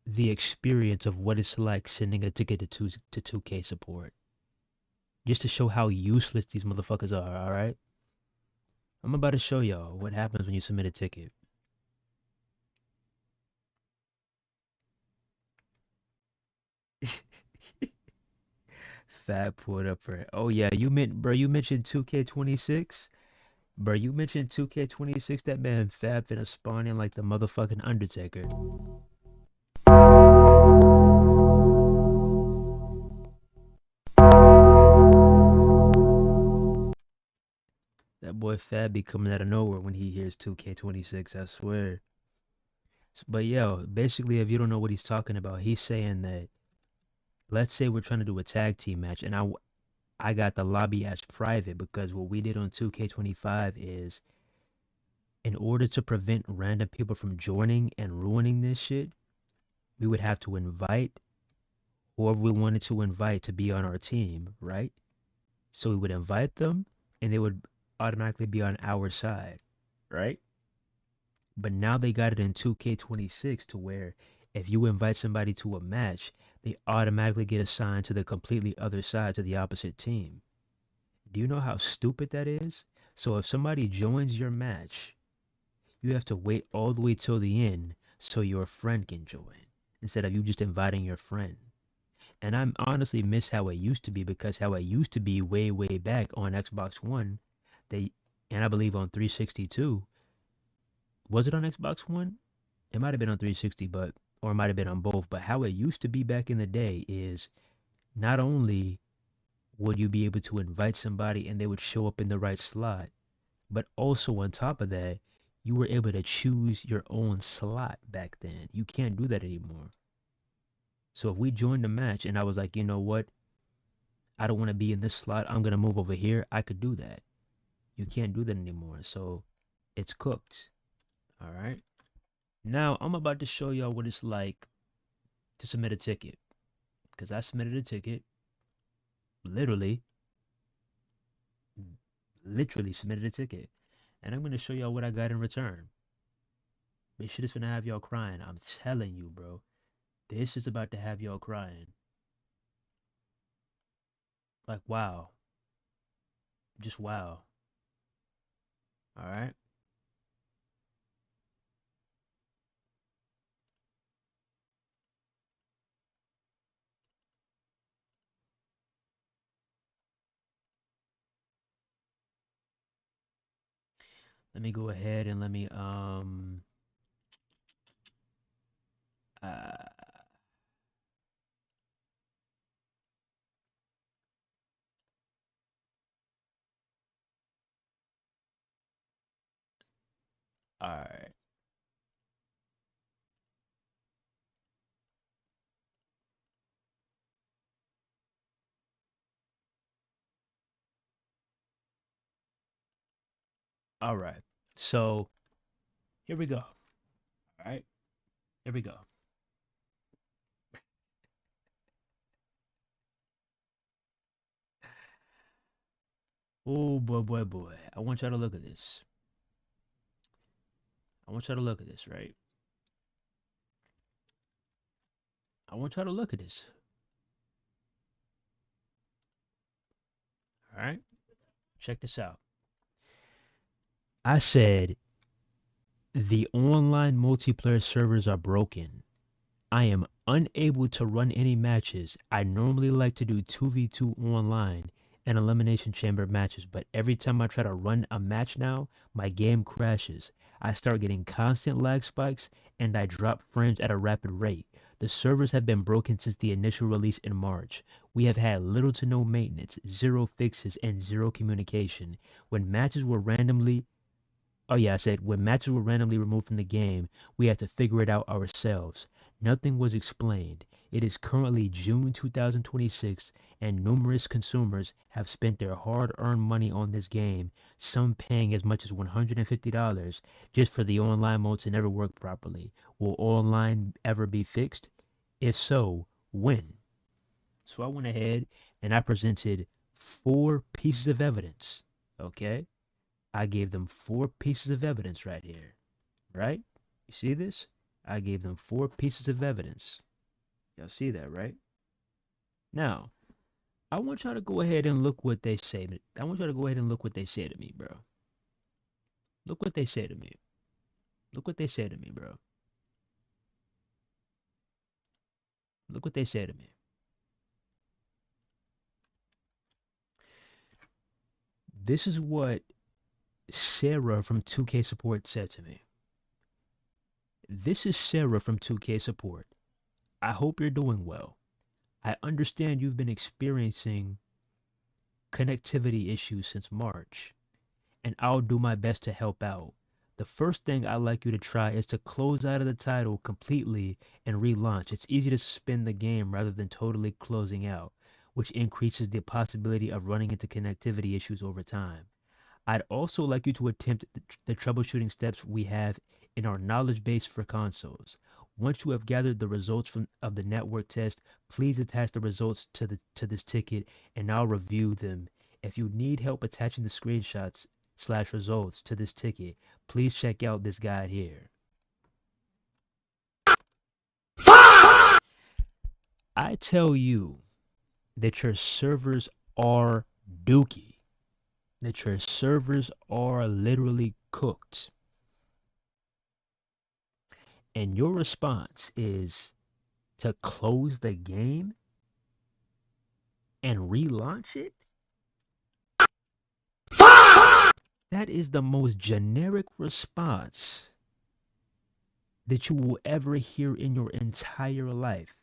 the experience of what it's like sending a ticket to 2K support. Just to show how useless these motherfuckers are, alright? I'm about to show y'all what happens when you submit a ticket. Fat pulled up for it. Oh yeah, you mentioned 2K26? Bro, you mentioned 2K26, that man Fab finna spawn in like the motherfucking Undertaker. That boy Fab be coming out of nowhere when he hears 2K26, I swear. But yo, basically, if you don't know what he's talking about, he's saying that, let's say we're trying to do a tag team match, and I got the lobby as private because what we did on 2K25 is, in order to prevent random people from joining and ruining this shit, we would have to invite whoever we wanted to invite to be on our team, right? So we would invite them, and they would automatically be on our side, right? But now they got it in 2K26 to where if you invite somebody to a match, they automatically get assigned to the completely other side, to the opposite team. Do you know how stupid that is? So if somebody joins your match, you have to wait all the way till the end so your friend can join, instead of you just inviting your friend. And I honestly miss how it used to be, because how it used to be way, way back on Xbox One, they, and I believe on 360 too. Was it on Xbox One? It might have been on 360, or it might have been on both. But how it used to be back in the day is, not only would you be able to invite somebody and they would show up in the right slot, but also on top of that, you were able to choose your own slot back then. You can't do that anymore. So if we joined a match and I was like, you know what? I don't want to be in this slot. I'm going to move over here. I could do that. You can't do that anymore. So it's cooked. All right. Now I'm about to show y'all what it's like to submit a ticket. Because I submitted a ticket, literally, literally submitted a ticket. And I'm going to show y'all what I got in return. This shit is gonna have y'all crying. I'm telling you, bro. This is about to have y'all crying. Like, wow. Just wow. Alright? Let me go ahead and let me, uh, alright. Alright. So, here we go. Alright? Here we go. Oh, boy, boy, boy. I want y'all to look at this. I want y'all to look at this, right? I want y'all to look at this. Alright? Check this out. I said the online multiplayer servers are broken. I am unable to run any matches. I normally like to do 2v2 online and elimination chamber matches, but every time I try to run a match now, my game crashes. I start getting constant lag spikes and I drop frames at a rapid rate. The servers have been broken since the initial release in March. We have had little to no maintenance, zero fixes, and zero communication. When matches were randomly Oh yeah, I said when matches were randomly removed from the game, we had to figure it out ourselves. Nothing was explained. It is currently June 2026 and numerous consumers have spent their hard-earned money on this game, some paying as much as $150 just for the online mode to never work properly. Will online ever be fixed? If so, when? So I went ahead and I presented 4 pieces of evidence. Okay? I gave them 4 pieces of evidence right here. Right? You see this? I gave them 4 pieces of evidence. Y'all see that, right? Now, I want y'all to go ahead and look what they say. I want y'all to go ahead and look what they say to me, bro. Look what they say to me. Look what they say to me, bro. Look what they say to me. This is what Sarah from 2K Support said to me. This is Sarah from 2K Support. I hope you're doing well. I understand you've been experiencing connectivity issues since March, and I'll do my best to help out. The first thing I'd like you to try is to close out of the title completely and relaunch. It's easy to suspend the game rather than totally closing out, which increases the possibility of running into connectivity issues over time. I'd also like you to attempt the troubleshooting steps we have in our knowledge base for consoles. Once you have gathered the results of the network test, please attach the results to this ticket and I'll review them. If you need help attaching the screenshots/results to this ticket, please check out this guide here. I tell you that your servers are dookie. That your servers are literally cooked. And your response is to close the game and relaunch it? That is the most generic response that you will ever hear in your entire life.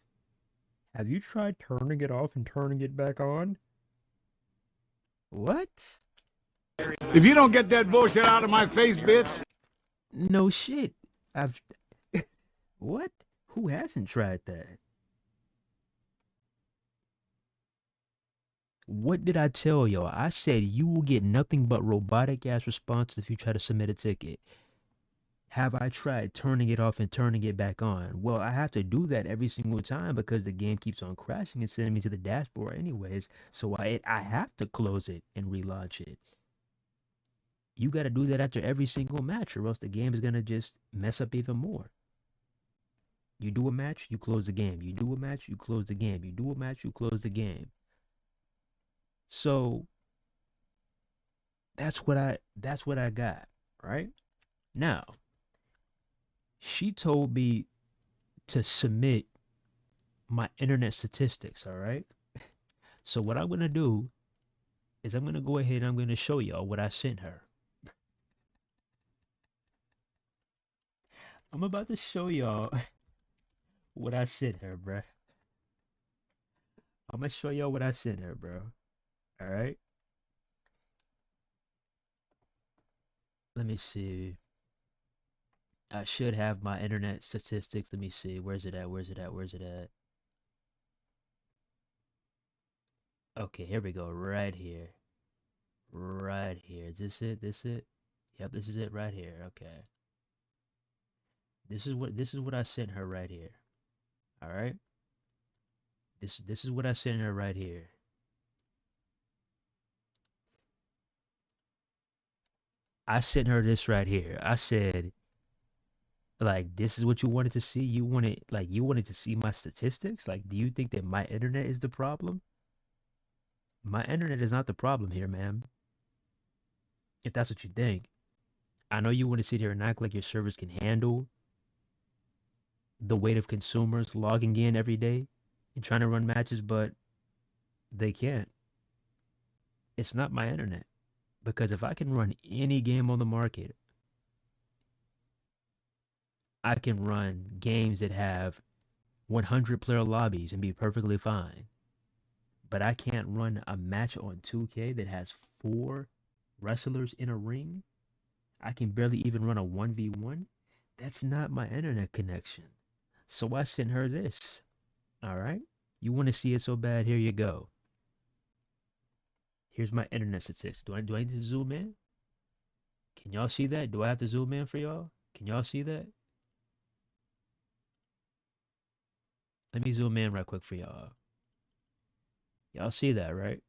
Have you tried turning it off and turning it back on? What? If you don't get that bullshit out of my face, bitch. No shit. I've What? Who hasn't tried that? What did I tell y'all? I said you will get nothing but robotic ass responses if you try to submit a ticket. Have I tried turning it off and turning it back on? Well, I have to do that every single time because the game keeps on crashing and sending me to the dashboard anyways. So I have to close it and relaunch it. You got to do that after every single match, or else the game is gonna just mess up even more. You do a match, you close the game. You do a match, you close the game. You do a match, you close the game. So that's what I got, right? Now, she told me to submit my internet statistics, all right? So what I'm gonna do is I'm gonna go ahead and I'm gonna show y'all what I sent her. I'm about to show y'all what I sent her, bruh. I'm gonna show y'all what I sent her, bro. All right. Let me see. I should have my internet statistics. Let me see. Where's it at? Where's it at? Where's it at? Okay, here we go. Right here. Right here. Is this it? This it? Yep, this is it right here. Okay. This is what I sent her right here. All right? This is what I sent her right here. I sent her this right here. I said, like, this is what you wanted to see? You wanted to see my statistics? Like, do you think that my internet is the problem? My internet is not the problem here, ma'am. If that's what you think. I know you want to sit here and act like your service can handle the weight of consumers logging in every day and trying to run matches, but they can't. It's not my internet. Because if I can run any game on the market, I can run games that have 100 player lobbies and be perfectly fine. But I can't run a match on 2K that has 4 wrestlers in a ring. I can barely even run a 1v1. That's not my internet connection. So I sent her this. All right? You want to see it so bad? Here you go. Here's my internet statistics. Do I need to zoom in? Can y'all see that? Do I have to zoom in for y'all? Can y'all see that? Let me zoom in right quick for y'all. Y'all see that, right?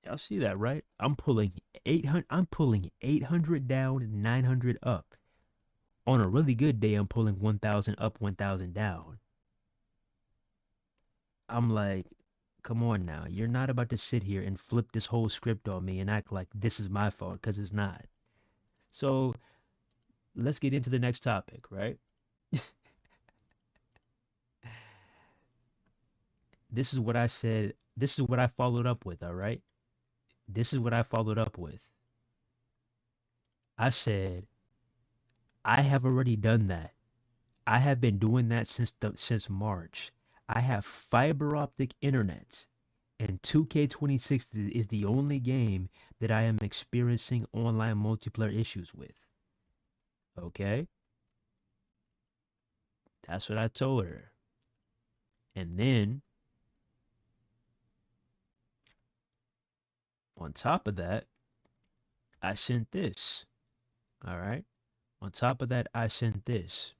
Y'all see that, right? I'm pulling 800 down, 900 up. On a really good day, I'm pulling 1,000 up, 1,000 down. I'm like, come on now. You're not about to sit here and flip this whole script on me and act like this is my fault, because it's not. So let's get into the next topic, right? This is what I said. This is what I followed up with, all right? This is what I followed up with. I said, I have already done that. I have been doing that since March. I have fiber optic internet, and 2K26 is the only game that I am experiencing online multiplayer issues with. Okay? That's what I told her. And then, on top of that, I sent this. All right? On top of that, I sent this.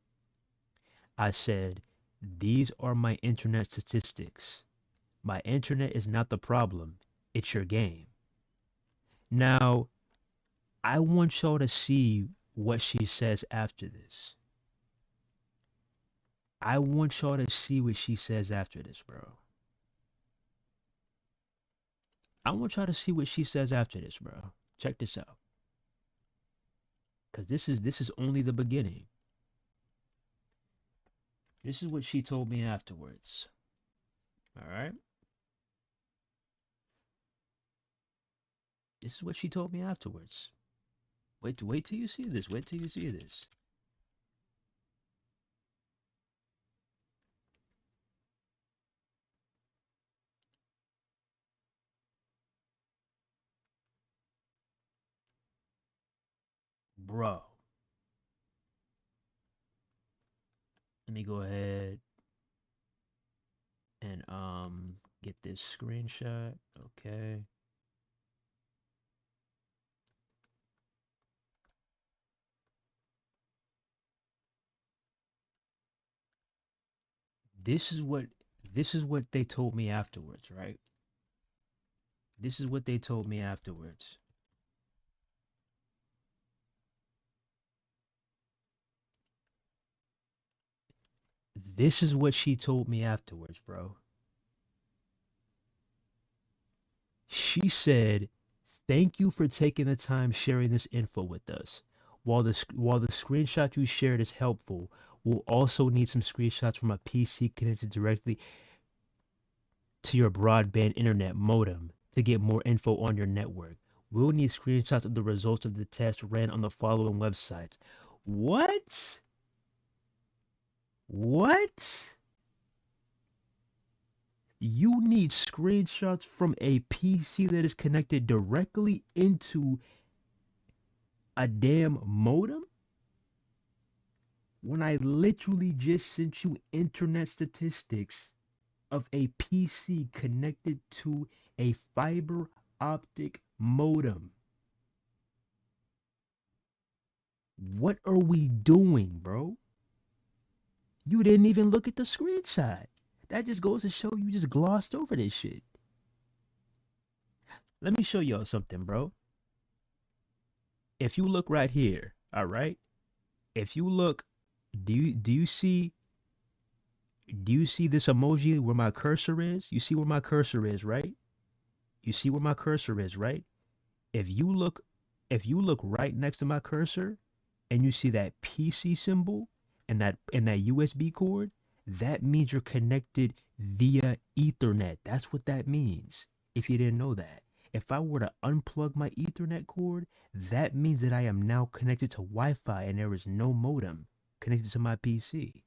I said, these are my internet statistics. My internet is not the problem, it's your game. Now, I want y'all to see what she says after this. I want y'all to see what she says after this, bro. I want y'all to see what she says after this, bro. Check this out. Cause this is only the beginning. This is what she told me afterwards. All right? This is what she told me afterwards. Wait till you see this. Wait till you see this. Bro. Let me go ahead. and get this screenshot. Okay. This is what they told me afterwards, right? This is what they told me afterwards. This is what she told me afterwards, bro. She said, "Thank you for taking the time sharing this info with us. While the screenshot you shared is helpful, we'll also need some screenshots from a PC connected directly to your broadband internet modem to get more info on your network. We'll need screenshots of the results of the test ran on the following websites." What? What? You need screenshots from a PC that is connected directly into a damn modem? When I literally just sent you internet statistics of a PC connected to a fiber optic modem. What are we doing, bro? You didn't even look at the screenshot. That just goes to show you just glossed over this shit. Let me show y'all something, bro. If you look right here, all right? If you look, do you see this emoji where my cursor is? You see where my cursor is, right? You see where my cursor is, right? If you look right next to my cursor and you see that PC symbol and that USB cord, that means you're connected via Ethernet. That's what that means. If you didn't know that. If I were to unplug my Ethernet cord, that means that I am now connected to Wi-Fi and there is no modem connected to my PC.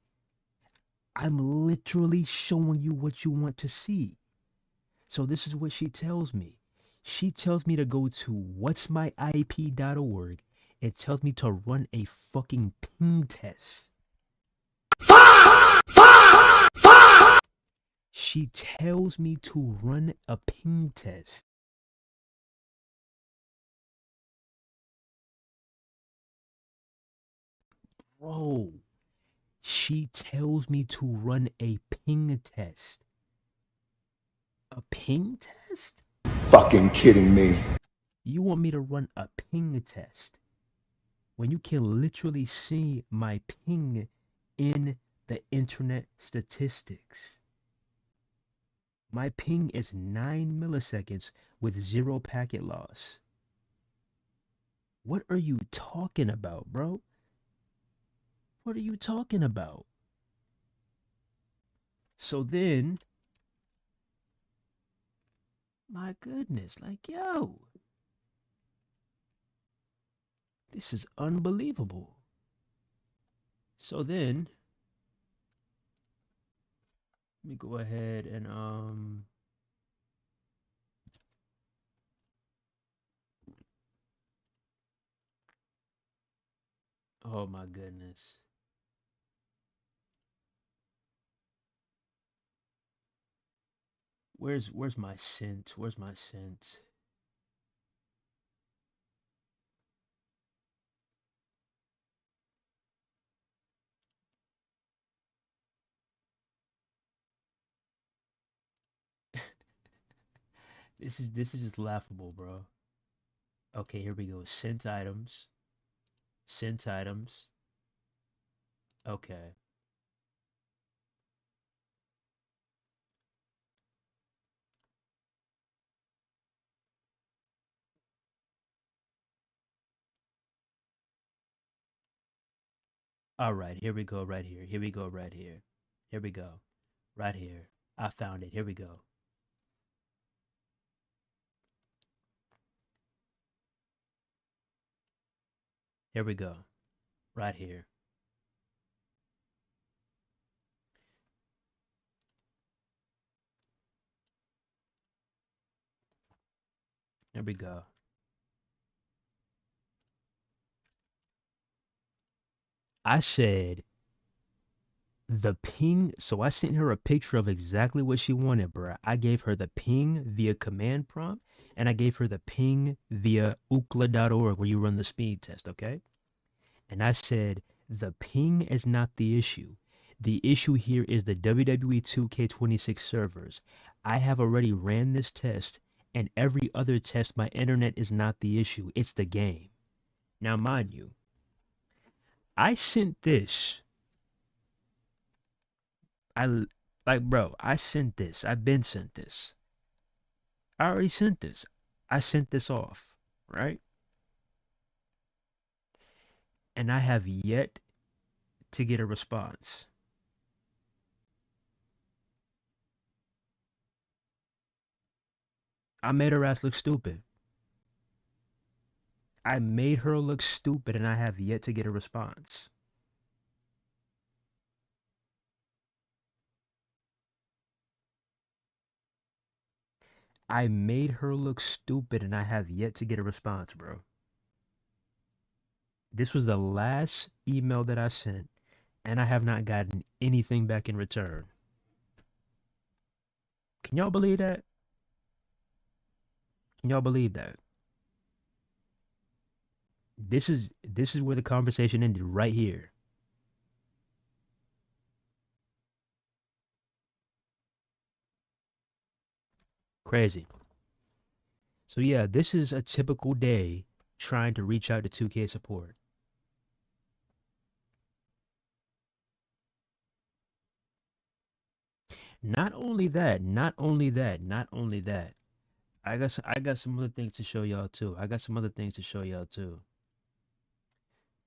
I'm literally showing you what you want to see. So this is what she tells me. She tells me to go to whatsmyip.org. It tells me to run a fucking ping test. She tells me to run a ping test. Bro, she tells me to run a ping test. A ping test? Fucking kidding me. You want me to run a ping test when you can literally see my ping in the internet statistics? My ping is 9 milliseconds with 0 packet loss. What are you talking about, bro? What are you talking about? So then, my goodness, like, yo, this is unbelievable. So then, let me go ahead and, oh my goodness. Where's my scent? Where's my scent? This is just laughable, bro. Okay, here we go. Sent items. Sent items. Okay. All right, here we go right here. Here we go right here. Here we go. Right here. I found it. Here we go. Here we go. Right here. Here we go. I said The ping, so I sent her a picture of exactly what she wanted, bruh. I gave her the ping via command prompt, and I gave her the ping via ookla.org where you run the speed test, okay? And I said, the ping is not the issue. The issue here is the WWE 2K26 servers. I have already ran this test, and every other test, my internet is not the issue. It's the game. Now, mind you, I sent this. Like, bro, I sent this. I've been sent this. I already sent this. I sent this off, right? And I have yet to get a response. I made her ass look stupid. I made her look stupid and I have yet to get a response. I made her look stupid and I have yet to get a response, bro. This was the last email that I sent and I have not gotten anything back in return. Can y'all believe that? Can y'all believe that? This is where the conversation ended right here. Crazy. So yeah, this is a typical day trying to reach out to 2K support. Not only that, not only that, not only that. I got some other things to show y'all too. I got some other things to show y'all too.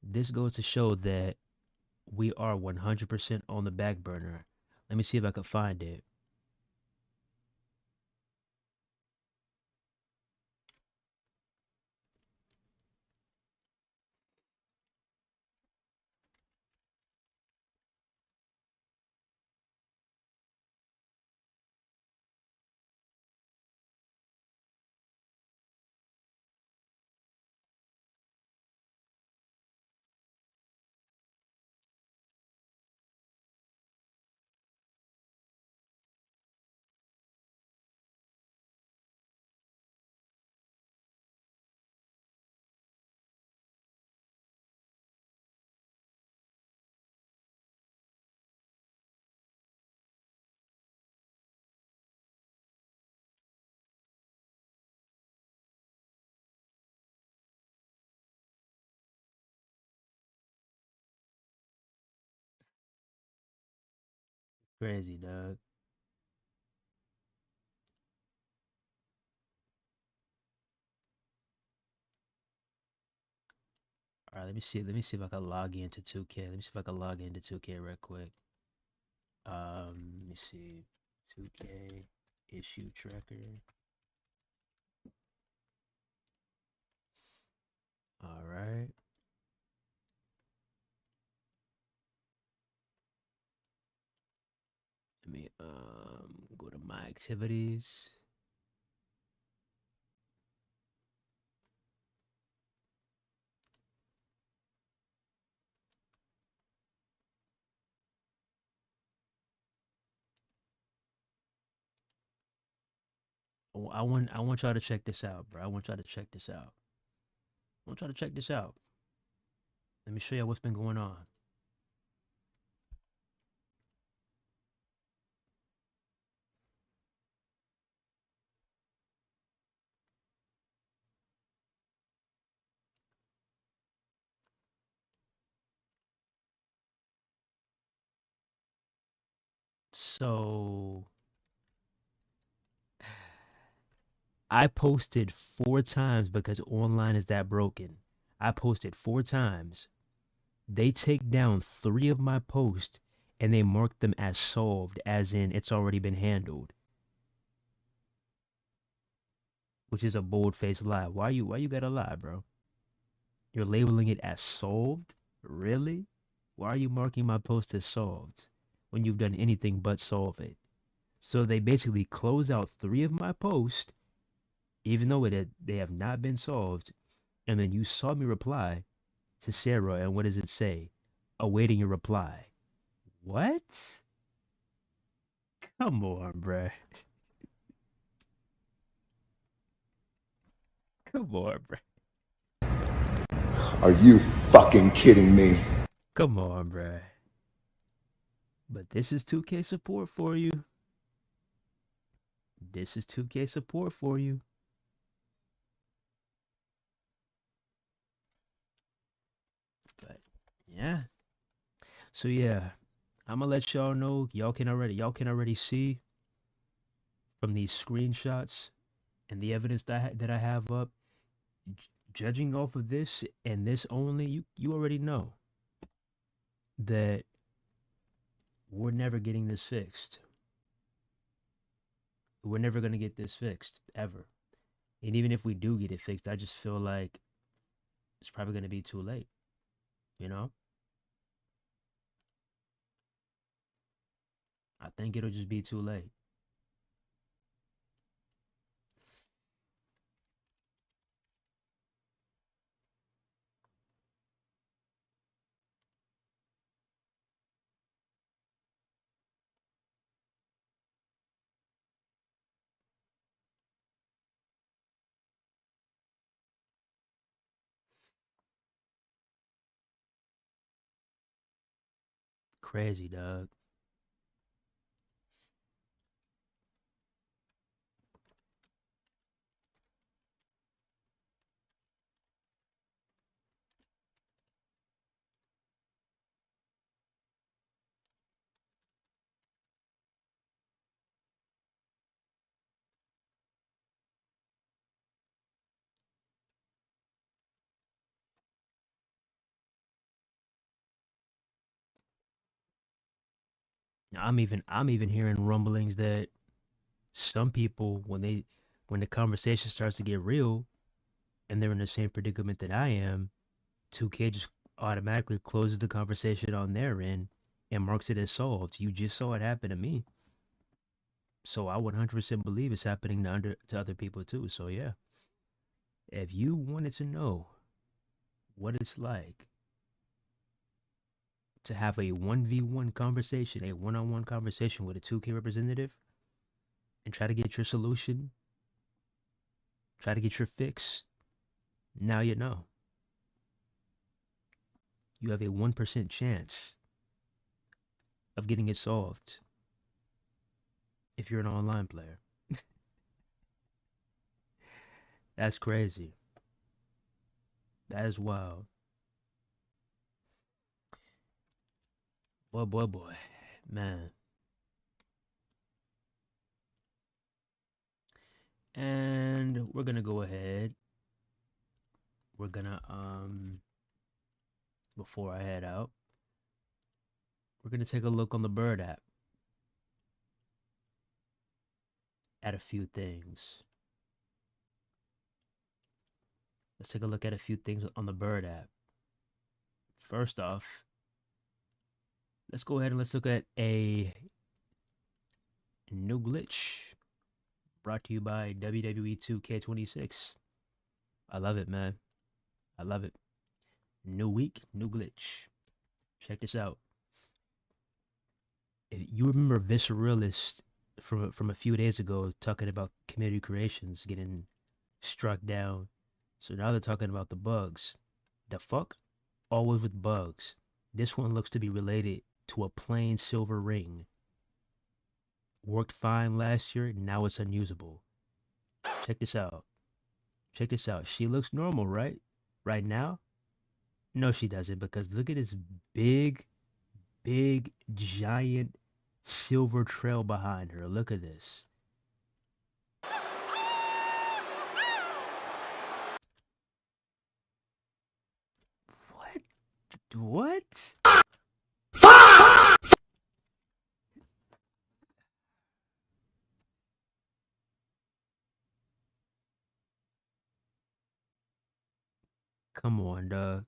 This goes to show that we are 100% on the back burner. Let me see if I can find it. Crazy, dog. All right, let me see. Let me see if I can log into 2K. Let me see if I can log into 2K real quick. Let me see. 2K issue tracker. All right. Let me go to my activities. I want y'all to check this out, bro. I want y'all to check this out. I want y'all to check this out. Let me show you what's been going on. So I posted 4 times because online is that broken. I posted 4 times. They take down 3 of my posts and they mark them as solved, as in it's already been handled. Which is a bold-faced lie. Why you gotta lie, bro? You're labeling it as solved? Really? Why are you marking my post as solved when you've done anything but solve it? So they basically close out 3 of my posts, even though they have not been solved. And then you saw me reply to Sarah, and what does it say? Awaiting your reply. What? Come on, bruh. Come on, bruh. Are you fucking kidding me? Come on, bruh. But this is 2K support for you. This is 2K support for you. But yeah. So yeah, I'm gonna let y'all know. Y'all can already see from these screenshots and the evidence that I have up. Judging off of this and this only, you already know that we're never getting this fixed. We're never gonna get this fixed ever. And even if we do get it fixed, I just feel like it's probably gonna be too late. You know, I think it'll just be too late. Crazy, dog. I'm even hearing rumblings that some people when the conversation starts to get real and they're in the same predicament that I am, 2K just automatically closes the conversation on their end and marks it as solved. You just saw it happen to me. So I 100% believe it's happening to other people too. So yeah, if you wanted to know what it's like to have a 1v1 conversation, a one-on-one conversation with a 2K representative and try to get your solution, try to get your fix, now you know. You have a 1% chance of getting it solved if you're an online player. That's crazy. That is wild. Boy, boy, boy. Man. And we're gonna go ahead. We're gonna before I head out, we're gonna take a look on the Bird app at a few things. Let's take a look at a few things on the Bird app. First off, let's go ahead and let's look at a new glitch brought to you by WWE 2K26. I love it, man. I love it. New week, new glitch. Check this out. If you remember Visceralist from a few days ago talking about community creations getting struck down. So now they're talking about the bugs. The fuck? Always with bugs. This one looks to be related to a plain silver ring. Worked fine last year, now it's unusable. Check this out. Check this out. She looks normal, right? Right now? No, she doesn't, because look at this big, big, giant silver trail behind her. Look at this. What? What? Come on, dog.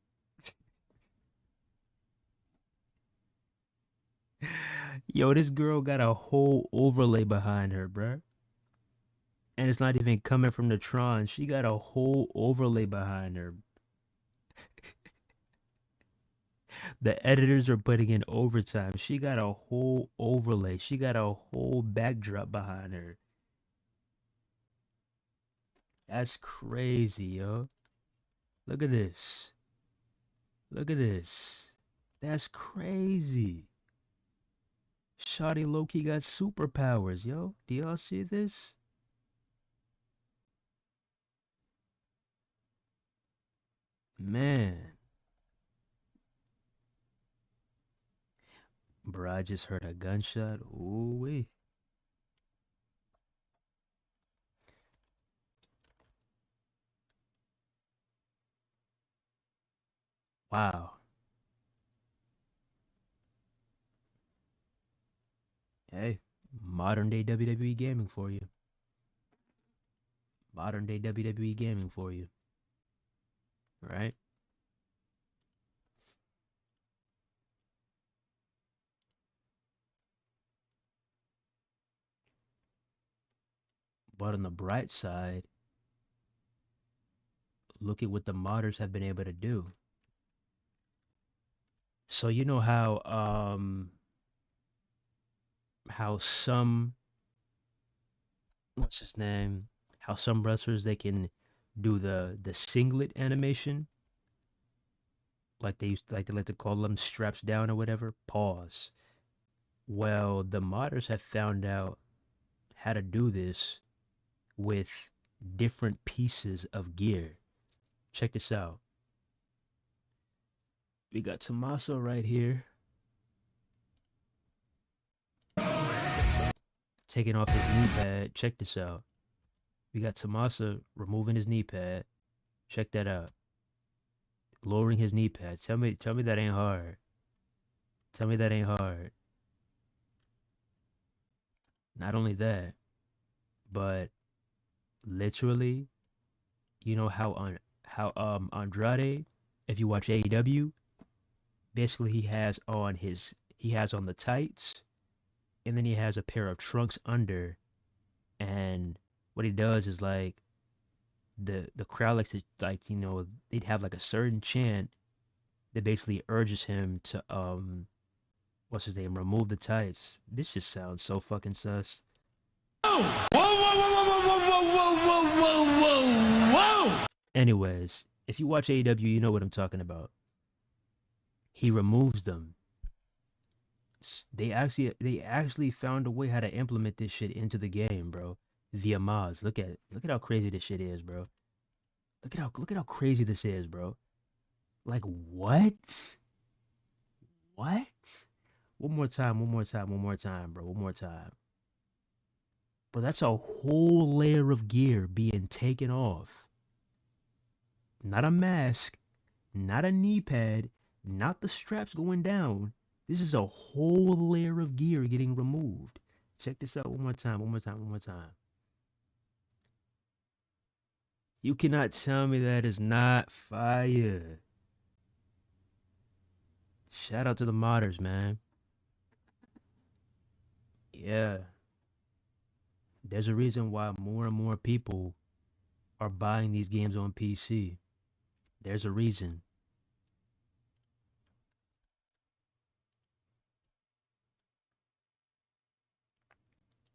Yo, this girl got a whole overlay behind her, bruh. And it's not even coming from the Tron. She got a whole overlay behind her. The editors are putting in overtime. She got a whole overlay. She got a whole backdrop behind her. That's crazy, yo. Look at this. Look at this. That's crazy. Shawty low-key got superpowers, yo. Do y'all see this? Man. Bro, I just heard a gunshot. Ooh wee. Wow. Hey, modern day WWE gaming for you. Modern day WWE gaming for you. Right? But on the bright side, look at what the modders have been able to do. So you know how some what's his name? How some wrestlers they can do the singlet animation, like they like to call them straps down or whatever. Pause. Well, the modders have found out how to do this with different pieces of gear. Check this out. We got Tommaso right here, taking off his knee pad. Check this out. We got Tommaso removing his knee pad. Check that out. Lowering his knee pad. Tell me that ain't hard. Tell me that ain't hard. Not only that, but literally, you know how Andrade, if you watch AEW, basically he has on the tights, and then he has a pair of trunks under, and what he does is like the crowd likes to, like, you know, they'd have like a certain chant that basically urges him to what's his name, remove the tights. This just sounds so fucking sus. Anyways, if you watch AEW, you know what I'm talking about. He removes them. They actually found a way how to implement this shit into the game, bro. Via mods. Look at how crazy this shit is, bro. Look at how crazy this is, bro. Like what? What? One more time, bro. One more time. Bro, that's a whole layer of gear being taken off. Not a mask, not a knee pad, not the straps going down. This is a whole layer of gear getting removed. Check this out one more time, one more time, one more time. You cannot tell me that is not fire. Shout out to the modders, man. Yeah. There's a reason why more and more people are buying these games on PC. There's a reason.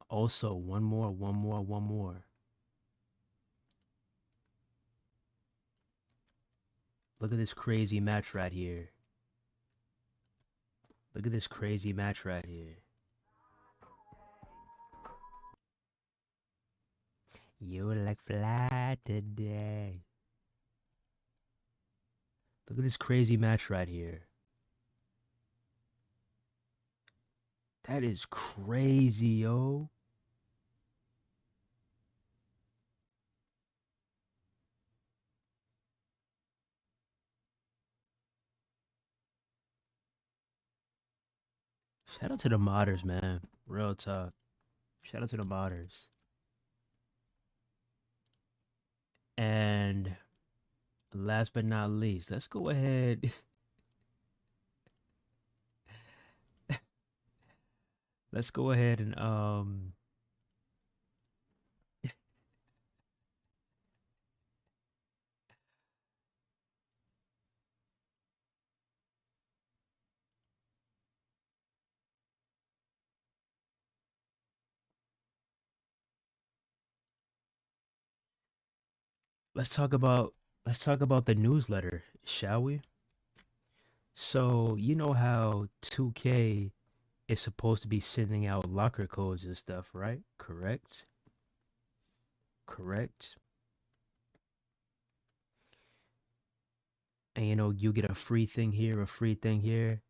Also, one more. Look at this crazy match right here. Look at this crazy match right here. You look fly today. Look at this crazy match right here. That is crazy, yo. Shout out to the modders, man. Real talk. Shout out to the modders. And last but not least, let's go ahead. Let's go ahead and let's talk about the newsletter, shall we? So, you know how 2K is supposed to be sending out locker codes and stuff, right? Correct? Correct. And you get a free thing here, a free thing here.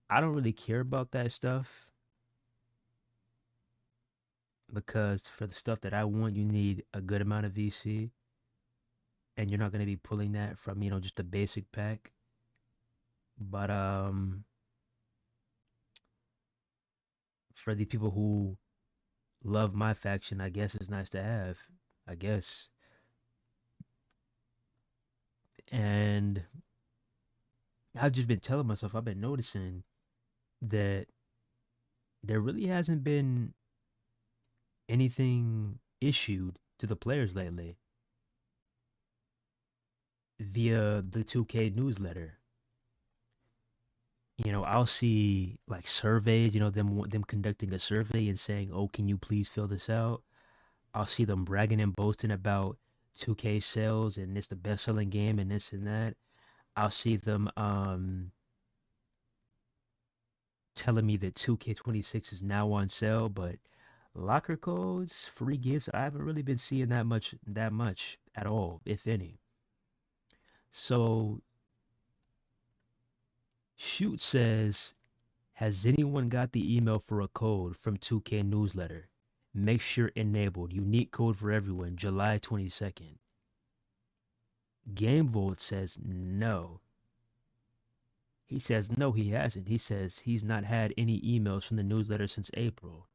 I don't really care about that stuff because for the stuff that I want, you need a good amount of VC, and you're not going to be pulling that from, just a basic pack. But for the people who love my faction, I guess it's nice to have, I guess. And I've just been telling myself, I've been noticing that there really hasn't been anything issued to the players lately via the 2K newsletter. I'll see like surveys, them conducting a survey and saying, "Oh, can you please fill this out?" I'll see them bragging and boasting about 2K sales and it's the best-selling game and this and that. I'll see them telling me that 2K26 is now on sale, but locker codes, free gifts, I haven't really been seeing that much at all, if any. So Shoot says, has anyone got the email for a code from 2K newsletter? Make sure enabled. Unique code for everyone, July 22nd. GameVolt says no. He says no, he hasn't. He says he's not had any emails from the newsletter since April.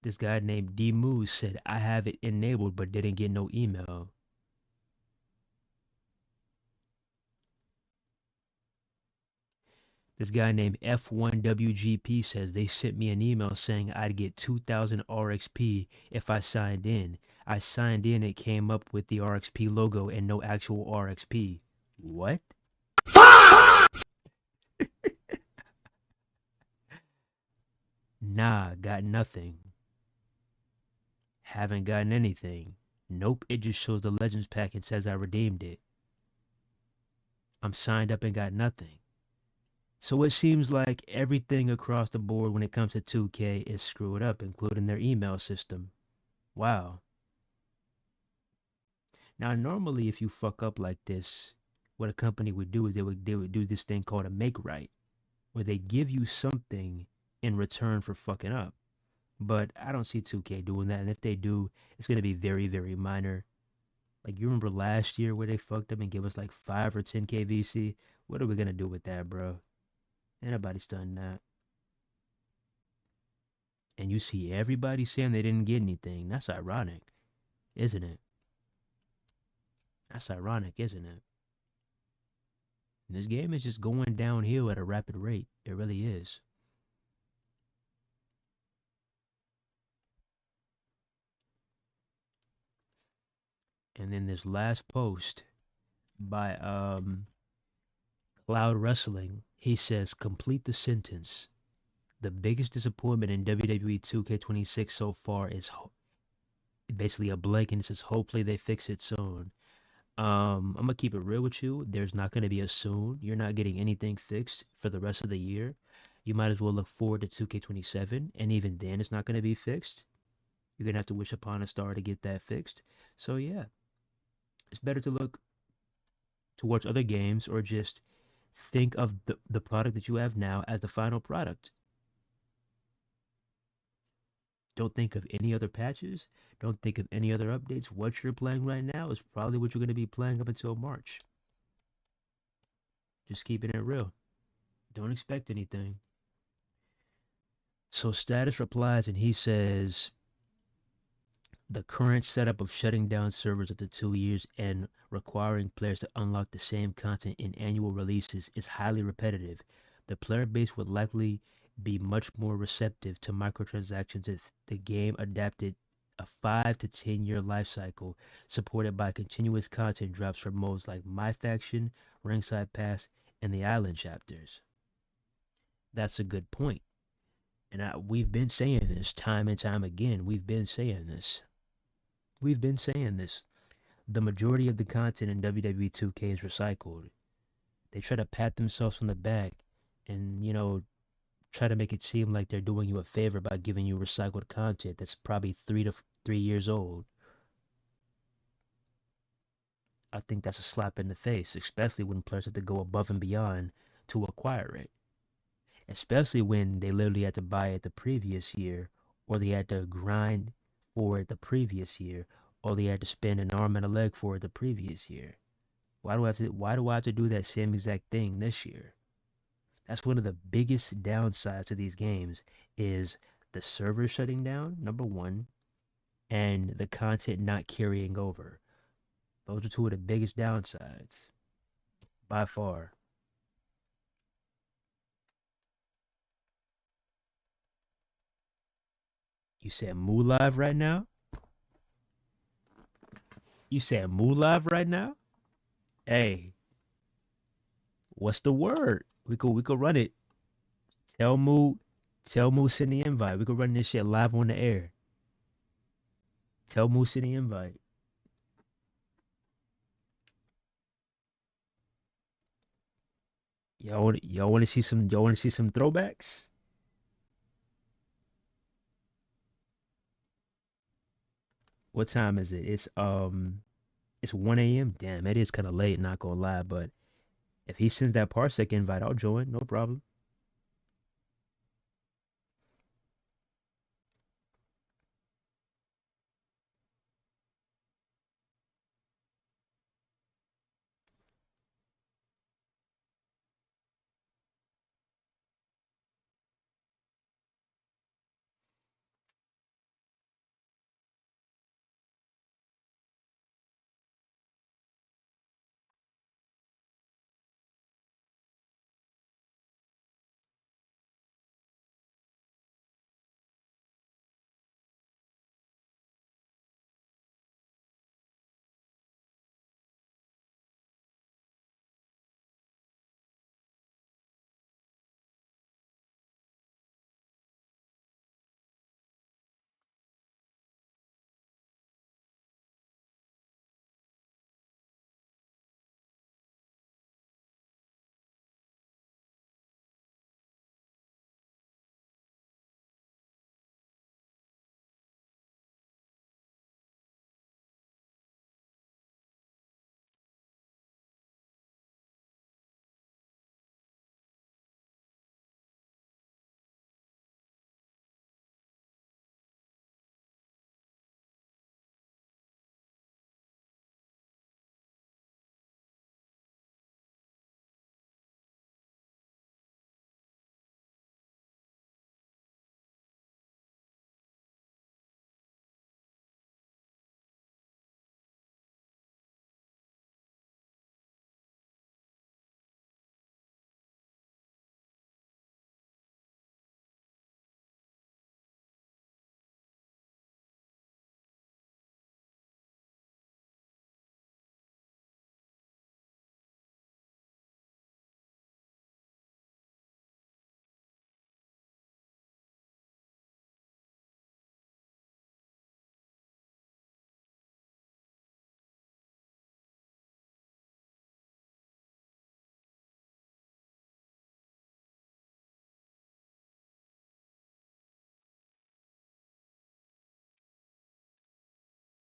This guy named D Moose said, I have it enabled but didn't get no email. This guy named F1WGP says they sent me an email saying I'd get 2,000 RXP if I signed in. I signed in, it came up with the RXP logo and no actual RXP. What? Nah, got nothing. Haven't gotten anything. Nope, it just shows the Legends pack and says I redeemed it. I'm signed up and got nothing. So it seems like everything across the board when it comes to 2K is screwed up, including their email system. Wow. Now, normally, if you fuck up like this, what a company would do is they would do this thing called a make right, where they give you something in return for fucking up. But I don't see 2K doing that, and if they do, it's gonna be very, very minor. Like, you remember last year where they fucked up and gave us like 5 or 10K VC? What are we gonna do with that, bro? Ain't nobody's done that. And you see everybody saying they didn't get anything. That's ironic, isn't it? That's ironic, isn't it? This game is just going downhill at a rapid rate. It really is. And then this last post by Cloud Wrestling, he says, complete the sentence. The biggest disappointment in WWE 2K26 so far is basically a blank, and it says, hopefully they fix it soon. I'm gonna keep it real with you. There's not gonna be a soon. You're not getting anything fixed for the rest of the year. You might as well look forward to 2K27, and even then, it's not gonna be fixed. You're gonna have to wish upon a star to get that fixed. So yeah, it's better to look towards other games or just think of the product that you have now as the final product. Don't think of any other patches. Don't think of any other updates. What you're playing right now is probably what you're going to be playing up until March. Just keeping it real. Don't expect anything. So Status replies and he says, the current setup of shutting down servers after 2 years and requiring players to unlock the same content in annual releases is highly repetitive. The player base would likely be much more receptive to microtransactions if the game adapted a 5 to 10 year life cycle supported by continuous content drops for modes like My Faction, Ringside Pass, and the Island chapters. That's a good point. And we've been saying this time and time again. We've been saying this. We've been saying this. The majority of the content in WWE 2K is recycled. They try to pat themselves on the back and, try to make it seem like they're doing you a favor by giving you recycled content that's probably 3 years old. I think that's a slap in the face, especially when players have to go above and beyond to acquire it. Especially when they literally had to buy it the previous year, or they had to grind for it the previous year, or they had to spend an arm and a leg for it the previous year. Why do I have to do that same exact thing this year? That's one of the biggest downsides of these games is the server shutting down, number one, and the content not carrying over. Those are two of the biggest downsides by far. You said Moo Live right now? You said Moo Live right now? Hey, what's the word? We could run it. Tell Moo, tell Moo send the invite. We could run this shit live on the air. Tell Moo send the invite. Y'all want to see some throwbacks? What time is it? It's 1 a.m. Damn, it is kind of late, not gonna lie, but if he sends that Parsec invite, I'll join, no problem.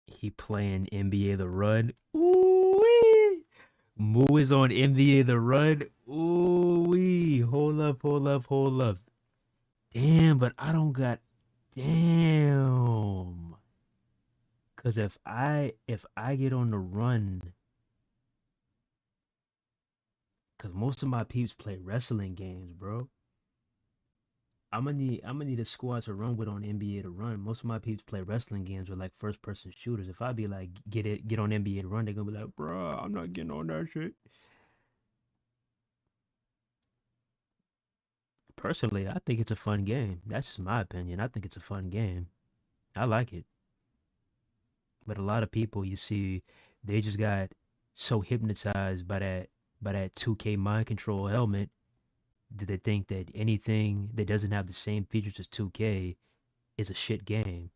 He playing NBA The Run. Ooh, Moo is on NBA The Run. Ooh, hold up, hold up, hold up. Damn, but I don't got. Damn. Cause if I get on the run, cause most of my peeps play wrestling games, bro. I'm gonna need a squad to run with on NBA to run. Most of my peeps play wrestling games with like first person shooters. If I be like get on NBA to run, they're gonna be like, bro, I'm not getting on that shit. Personally, I think it's a fun game. That's just my opinion. I think it's a fun game. I like it. But a lot of people you see, they just got so hypnotized by that 2K mind control helmet Do they think that anything that doesn't have the same features as 2K is a shit game?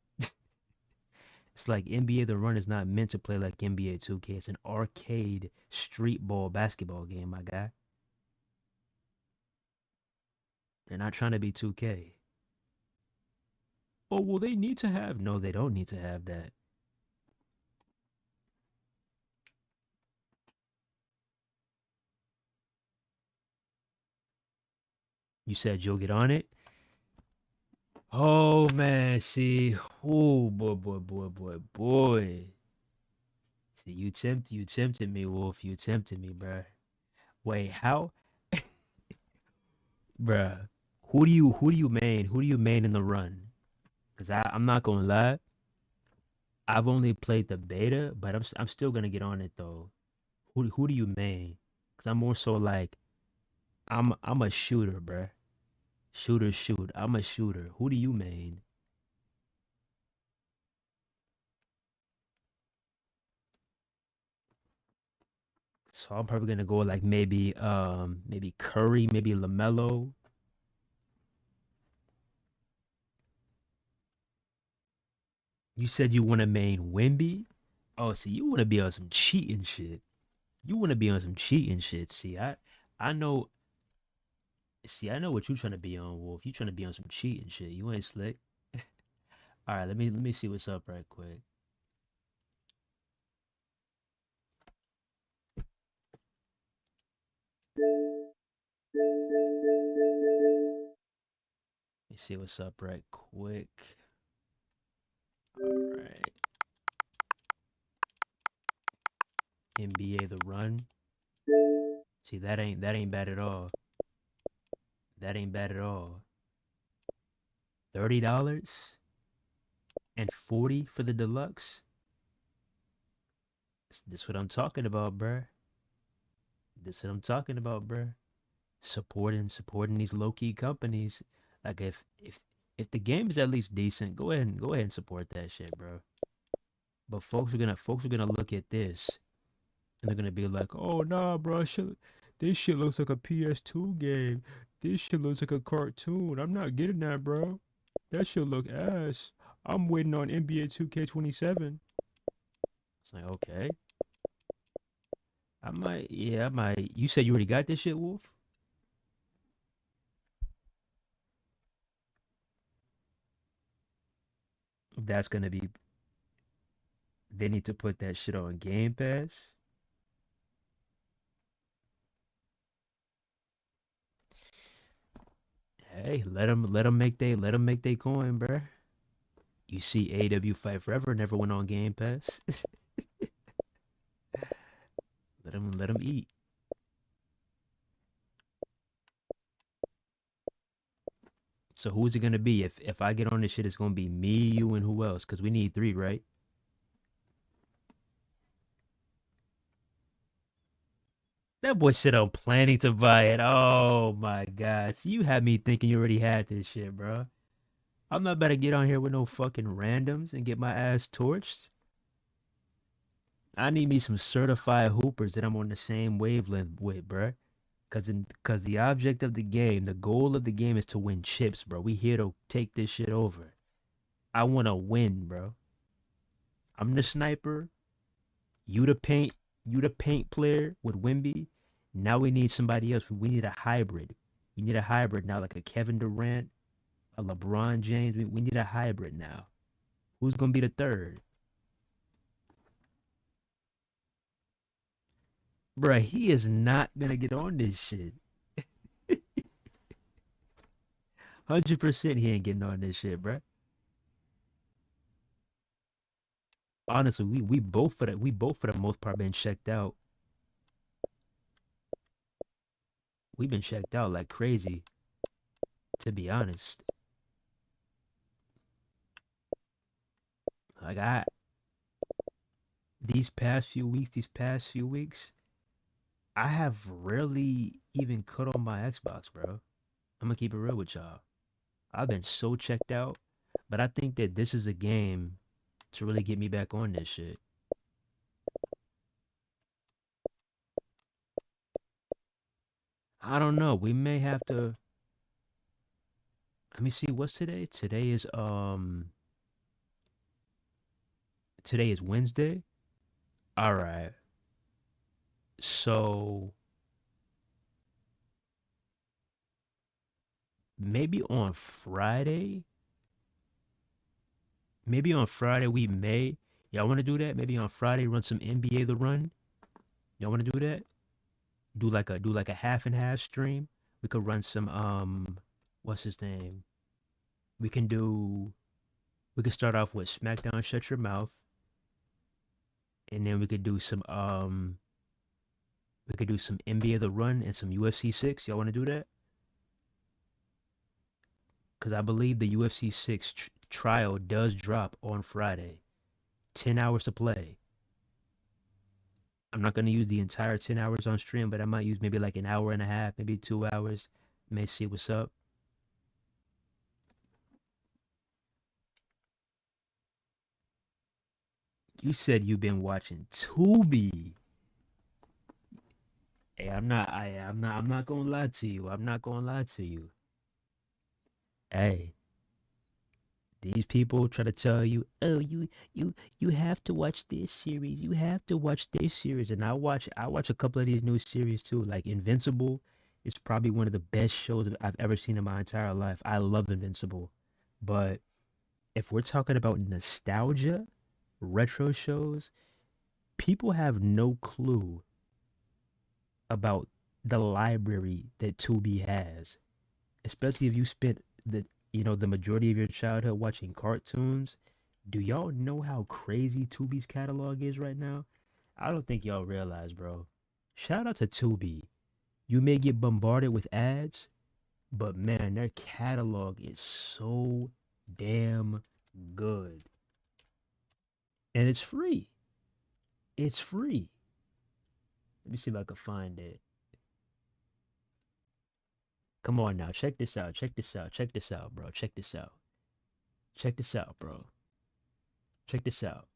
It's like NBA The Run is not meant to play like NBA 2K. It's an arcade street ball basketball game, my guy. They're not trying to be 2K. Oh, well, they need to have. No, they don't need to have that. You said you'll get on it? Oh, man. See. Oh, boy, boy, boy, boy, boy. See, you tempted me, Wolf. You tempted me, bruh. Wait, how? Bruh. Who do you main in the run? Cause I'm not gonna lie, I've only played the beta, but I'm still gonna get on it though. Who do you main? Cause I'm more so like I'm a shooter, bruh. Shooter, shoot. I'm a shooter. Who do you main? So I'm probably gonna go like maybe Curry, maybe LaMelo. You said you want to main Wimby. Oh, see, you want to be on some cheating shit. You want to be on some cheating shit. I know. See, I know what you trying to be on, Wolf. You trying to be on some cheating shit. You ain't slick. All right, let me see what's up right quick. Let me see what's up right quick. All right. NBA The Run. See, that ain't bad at all. That ain't bad at all. $30 and 40 for the deluxe. This what I'm talking about, bruh. This what I'm talking about, bruh. Supporting these low key companies. Like if the game is at least decent, go ahead and support that shit, bro. But folks are gonna look at this and they're gonna be like, oh nah, bro, this shit looks like a PS2 game. This shit looks like a cartoon. I'm not getting that, bro. That shit look ass. I'm waiting on NBA 2K27. It's like, okay. I might. You said you already got this shit, Wolf? That's gonna be. They need to put that shit on Game Pass. Hey, let them make they coin, bruh. You see, AW Fight Forever never went on Game Pass. Let them eat. So who's it gonna be? If I get on this shit, it's gonna be me, you, and who else? Cause we need three, right? That boy said I'm planning to buy it. Oh my god. So you had me thinking you already had this shit, bro. I'm not about to get on here with no fucking randoms and get my ass torched. I need me some certified hoopers that I'm on the same wavelength with, bro. Cause the object of the game, the goal of the game is to win chips, bro. We here to take this shit over. I wanna win, bro. I'm the sniper. You the paint, you the paint player with Wimby. Now we need somebody else. We need a hybrid. We need a hybrid now, like a Kevin Durant, a LeBron James. We need a hybrid now. Who's gonna be the third? Bruh, he is not gonna get on this shit. 100% he ain't getting on this shit, bruh. Honestly, we both for the most part been checked out. We've been checked out like crazy, to be honest. Like these past few weeks, I have rarely even cut on my Xbox, bro. I'm gonna keep it real with y'all. I've been so checked out, but I think that this is a game to really get me back on this shit. I don't know. We may have to. Let me see. What's today? Today is Wednesday. All right. So maybe on Friday. Maybe on Friday we may. Y'all want to do that? Maybe on Friday run some NBA The Run. Y'all want to do that? Do like a half and half stream. We could run some what's his name? We can do we could start off with SmackDown Shut Your Mouth, and then we could do some NBA The Run and some UFC 6. Y'all want to do that? Cuz I believe the UFC 6 trial does drop on Friday. 10 hours to play. I'm not going to use the entire 10 hours on stream, but I might use maybe like an hour and a half, maybe 2 hours. May see what's up. You said you've been watching Tubi. Hey, I'm not gonna lie to you. I'm not gonna lie to you. Hey, these people try to tell you, oh, you have to watch this series. You have to watch this series. And I watch a couple of these new series too. Like Invincible is probably one of the best shows that I've ever seen in my entire life. I love Invincible. But if we're talking about nostalgia, retro shows, people have no clue about the library that Tubi has, especially if you spent the majority of your childhood watching cartoons. Do y'all know how crazy Tubi's catalog is right now? I don't think y'all realize, bro. Shout out to Tubi. You may get bombarded with ads, but man, their catalog is so damn good. And it's free. It's free. Let me see if I can find it. Come on now, check this out. Check this out. Check this out, bro. Check this out. Check this out, bro. Check this out.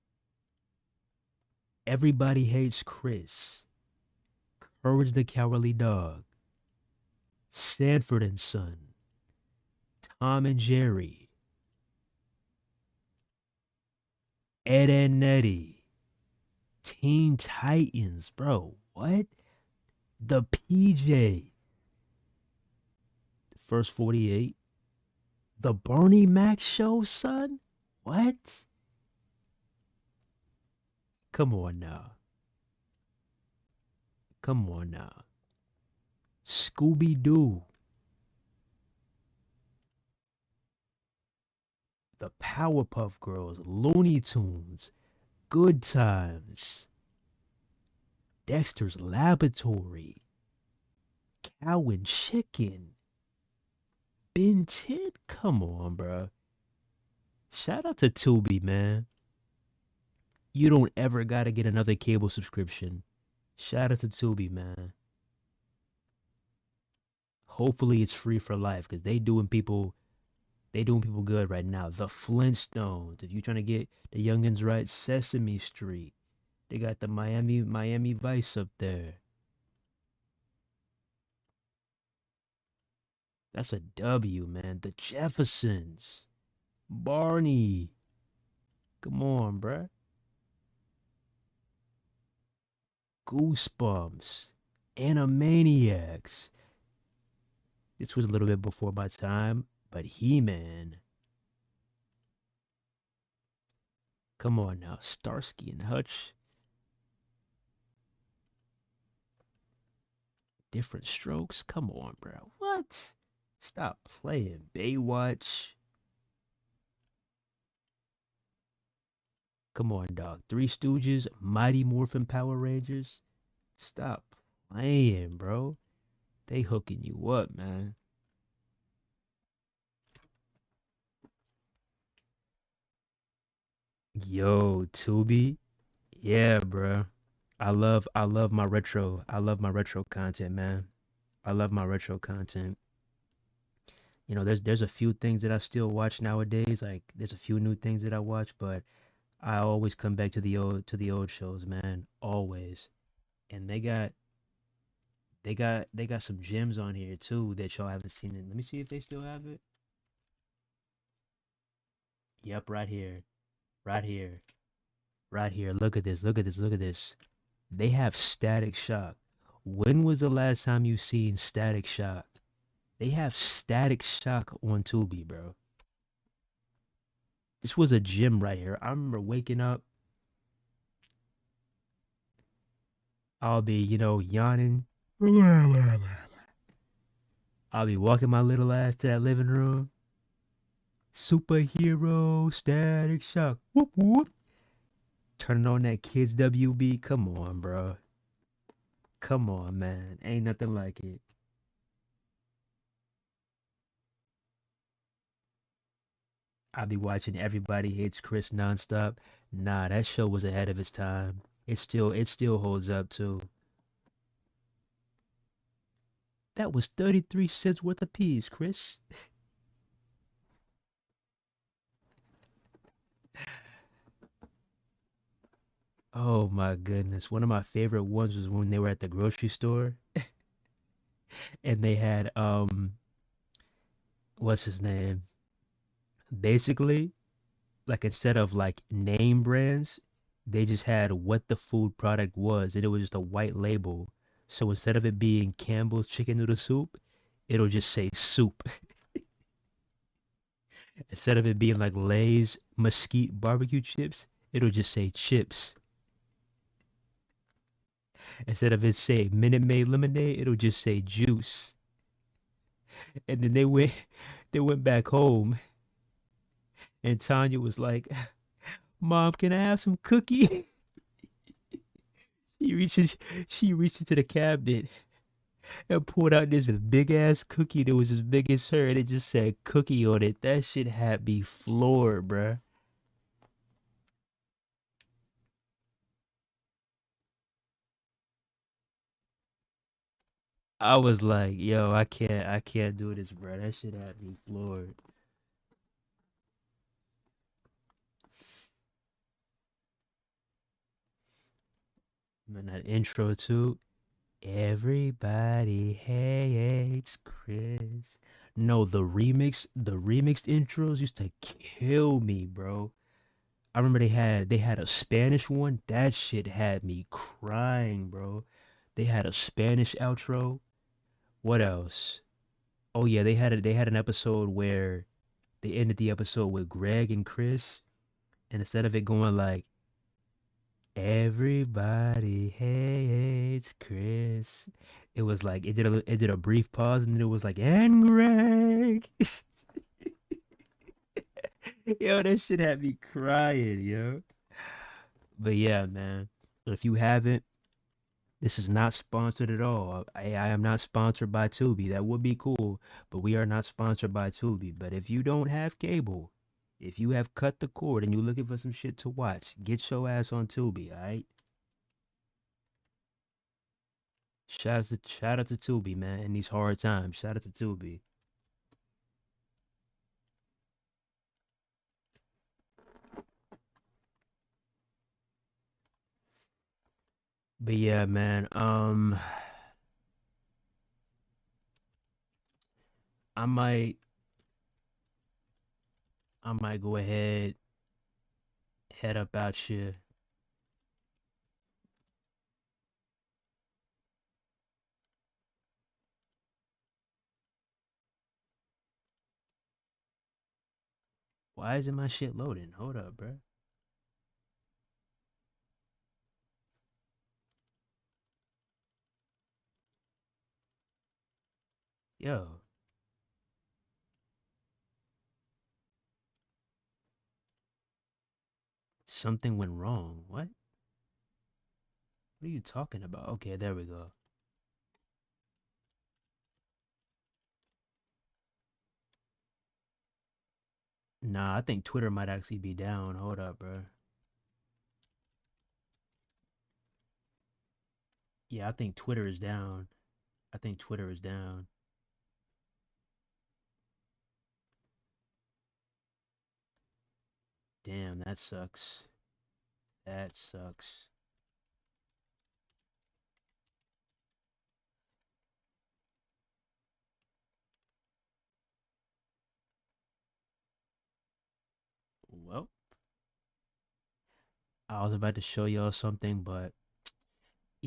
Everybody Hates Chris. Courage the Cowardly Dog. Sanford and Son. Tom and Jerry. Ed and Nettie. Teen Titans, bro. What? The PJ. First 48. The Bernie Mac Show, son? What? Come on now. Come on now. Scooby Doo. The Powerpuff Girls. Looney Tunes. Good Times. Dexter's Laboratory. Cow and Chicken. Ben 10? Come on, bro. Shout out to Tubi, man. You don't ever gotta get another cable subscription. Shout out to Tubi, man. Hopefully it's free for life, because they doing people good right now. The Flintstones. If you're trying to get the youngins right, Sesame Street. They got the Miami Vice up there. That's a W, man. The Jeffersons. Barney. Come on, bruh. Goosebumps. Animaniacs. This was a little bit before my time, but He-Man. Come on now. Starsky and Hutch. Different Strokes. Come on, bro. What? Stop playing. Baywatch. Come on, dog. Three Stooges. Mighty Morphin Power Rangers. Stop playing, bro. They hooking you up, man. Yo, Tubi. Yeah, bro. I love my retro content, man. I love my retro content. There's a few things that I still watch nowadays. Like there's a few new things that I watch, but I always come back to the old shows, man. Always. And they got They got some gems on here too that y'all haven't seen it. Let me see if they still have it. Yep, right here. Right here. Right here. Look at this. Look at this. Look at this. They have Static Shock. When was the last time you seen Static Shock? They have Static Shock on Tubi, bro. This was a gym right here. I remember waking up. I'll be, yawning. I'll be walking my little ass to that living room. Superhero Static Shock. Whoop whoop. Turning on that kids WB. Come on, bro. Come on, man. Ain't nothing like it. I'll be watching Everybody Hates Chris nonstop. Nah, that show was ahead of its time. It still holds up too. That was 33 cents worth of peas, Chris. Oh my goodness. One of my favorite ones was when they were at the grocery store and they had what's his name? Basically, like instead of like name brands, they just had what the food product was and it was just a white label. So instead of it being Campbell's chicken noodle soup, it'll just say soup. Instead of it being like Lay's mesquite barbecue chips, it'll just say chips. Instead of it say Minute Maid lemonade, it'll just say juice. And then they went back home and Tanya was like, "Mom, can I have some cookie?" She reaches she reached into the cabinet and pulled out this big ass cookie that was as big as her and it just said cookie on it. That shit had me floored, bruh. I was like, yo, I can't do this, bro. That shit had me floored. Man, that intro too. Everybody hates Chris. No, the remixed intros used to kill me, bro. I remember they had a Spanish one. That shit had me crying, bro. They had a Spanish outro. What else? Oh yeah, they had an episode where they ended the episode with Greg and Chris, and instead of it going like everybody hates Chris, it was like it did a brief pause and then it was like and Greg. Yo, that shit had me crying, yo. But yeah, man. If you haven't, this is not sponsored at all. I am not sponsored by Tubi. That would be cool, but we are not sponsored by Tubi. But if you don't have cable, if you have cut the cord and you're looking for some shit to watch, get your ass on Tubi, all right? Shout out to Tubi, man, in these hard times. Shout out to Tubi. But yeah, man, I might I might go ahead, head up out here. Why isn't my shit loading? Hold up, bro. Yo, something went wrong. What? What are you talking about? Okay, there we go. Nah, I think Twitter might actually be down. Hold up, bro. Yeah, I think Twitter is down. I think Twitter is down. Damn, that sucks. That sucks. I was about to show y'all something, but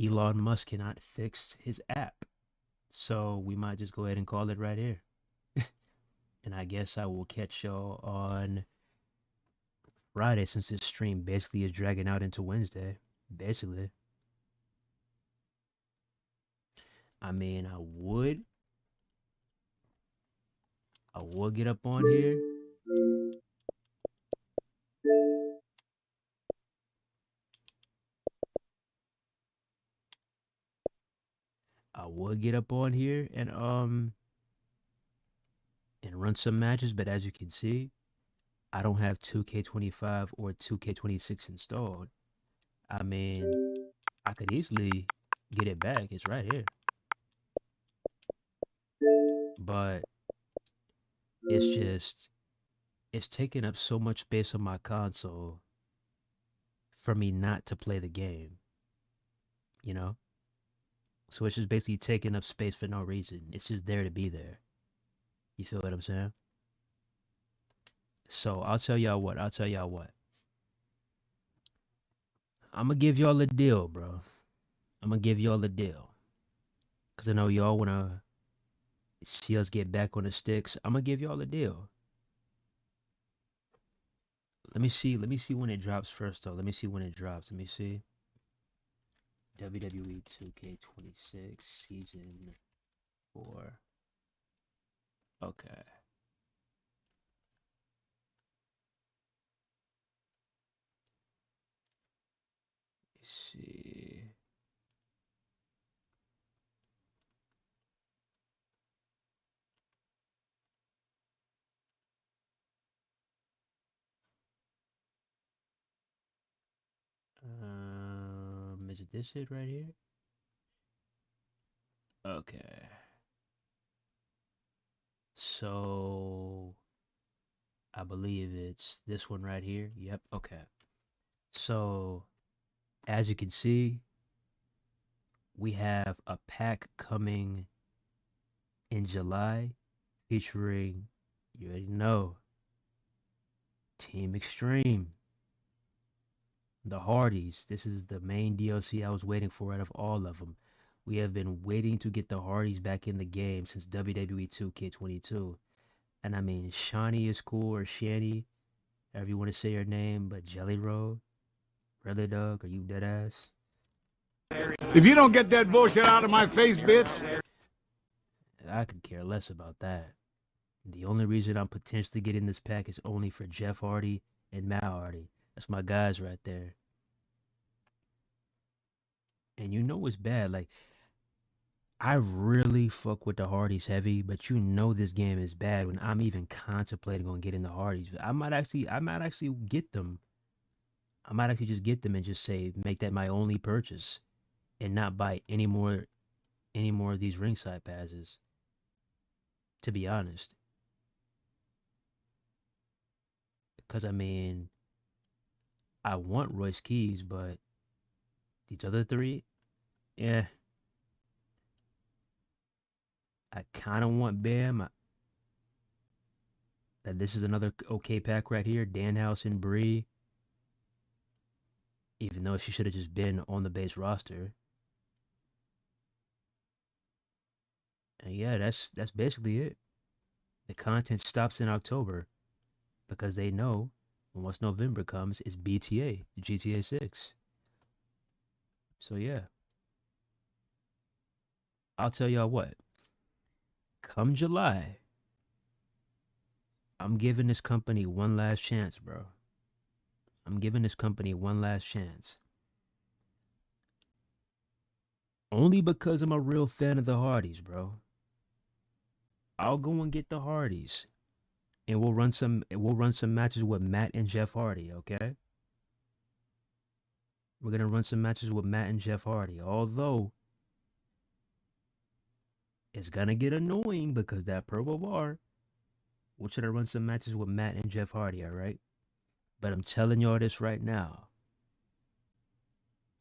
Elon Musk cannot fix his app. So we might just go ahead and call it right here. And I guess I will catch y'all on Friday since this stream basically is dragging out into Wednesday. Basically. I mean, I would get up on here. I would get up on here and run some matches, but as you can see, I don't have 2K25 or 2K26 installed. I mean, I could easily get it back. It's right here. But it's taking up so much space on my console for me not to play the game, you know? So it's just basically taking up space for no reason. It's just there to be there. You feel what I'm saying? So I'll tell y'all what. I'm gonna give y'all a deal, bro. I'm gonna give y'all a deal. Cause I know y'all wanna see us get back on the sticks. I'm gonna give y'all a deal. Let me see when it drops first though. Let me see when it drops. Let me see. WWE 2K26 season 4. Okay. Let's see. Is it this shit right here? Okay. So I believe it's this one right here. Yep. Okay. So as you can see, we have a pack coming in July featuring, you already know, Team Extreme, the Hardys. This is the main DLC I was waiting for out of all of them. We have been waiting to get the Hardys back in the game since WWE 2K22. And I mean, Shawnee is cool, or Shani, however you want to say your name, but Jelly Roll, really, Doug? Are you dead ass? If you don't get that bullshit out of my face, bitch. I could care less about that. The only reason I'm potentially getting this pack is only for Jeff Hardy and Matt Hardy. That's my guys right there. And you know it's bad. Like, I really fuck with the Hardys heavy, but you know this game is bad when I'm even contemplating on getting the Hardys. I might actually get them. I might actually just get them and just say make that my only purchase and not buy any more of these ringside passes. To be honest, because I mean, I want Royce Keys, but these other three, yeah, I kind of want Bam. This is another okay pack right here. Danhouse and Bree, even though she should have just been on the base roster. And yeah, that's basically it. The content stops in October because they know once November comes, it's BTA, GTA 6. So yeah, I'll tell y'all what. Come July, I'm giving this company one last chance, bro. I'm giving this company one last chance. Only because I'm a real fan of the Hardys, bro. I'll go and get the Hardys, and we'll run some matches with Matt and Jeff Hardy, okay? We're gonna run some matches with Matt and Jeff Hardy. Although it's gonna get annoying because that purple bar. We'll try to run some matches with Matt and Jeff Hardy, alright? But I'm telling y'all this right now.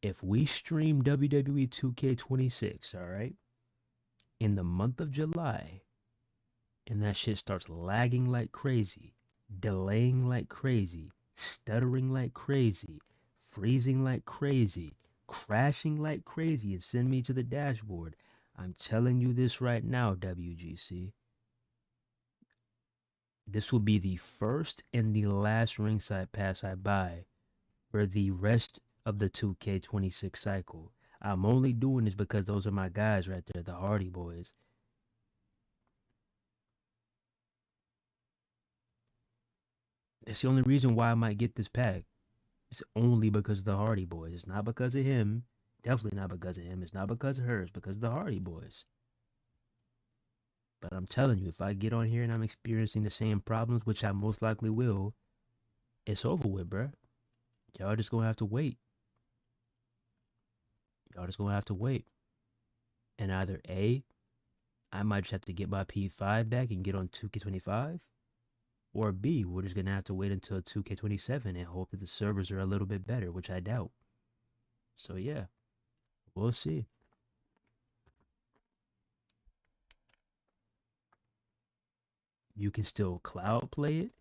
If we stream WWE 2K26, alright, in the month of July, and that shit starts lagging like crazy, delaying like crazy, stuttering like crazy, freezing like crazy, crashing like crazy, and send me to the dashboard. I'm telling you this right now, WGC. This will be the first and the last ringside pass I buy for the rest of the 2K26 cycle. I'm only doing this because those are my guys right there, the Hardy Boys. It's the only reason why I might get this pack. It's only because of the Hardy Boys. It's not because of him. Definitely not because of him. It's not because of her. It's because of the Hardy Boys. But I'm telling you, if I get on here and I'm experiencing the same problems, which I most likely will, it's over with, bruh. Y'all just gonna have to wait. Y'all just gonna have to wait. And either A, I might just have to get my P5 back and get on 2K25, or B, we're just gonna have to wait until 2K27 and hope that the servers are a little bit better, which I doubt. So yeah, we'll see. You can still cloud play it.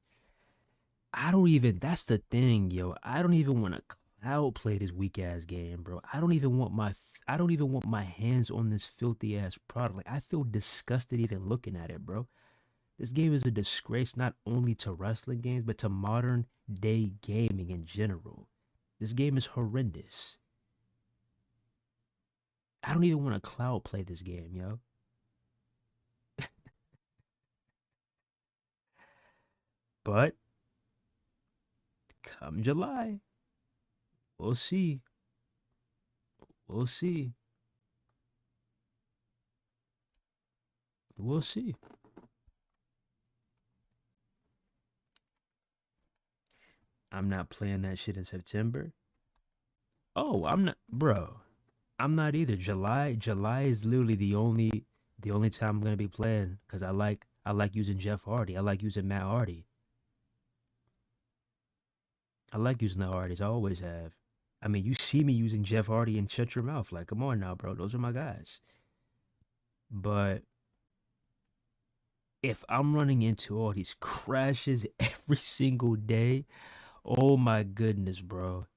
I don't even, that's the thing, yo. I don't even want to cloud play this weak ass game, bro. I don't even want my hands on this filthy ass product. Like, I feel disgusted even looking at it, bro. This game is a disgrace not only to wrestling games, but to modern day gaming in general. This game is horrendous. I don't even want to cloud play this game, yo. But come July, we'll see. We'll see. We'll see. I'm not playing that shit in September. Oh, I'm not, bro. I'm not either. July is literally the only time I'm gonna be playing because I like using Jeff Hardy. I like using Matt Hardy. I like using the Hardys. I always have. I mean, you see me using Jeff Hardy and shut your mouth. Like, come on now, bro. Those are my guys. But if I'm running into all these crashes every single day, oh my goodness, bro.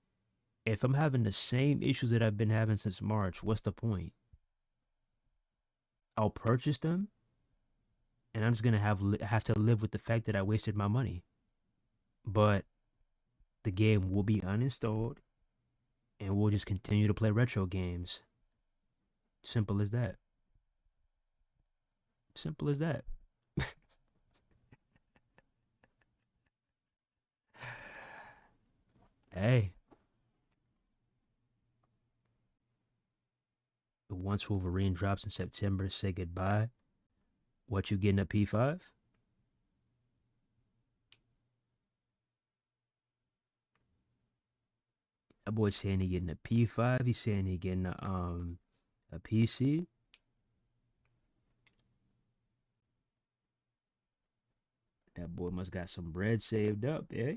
If I'm having the same issues that I've been having since March, what's the point? I'll purchase them and I'm just gonna have to live with the fact that I wasted my money. But the game will be uninstalled and we'll just continue to play retro games. Simple as that. Simple as that. Hey, once Wolverine drops in September, say goodbye. What you getting a P5? That boy saying he getting a P5. He's saying he getting a PC. That boy must got some bread saved up, eh?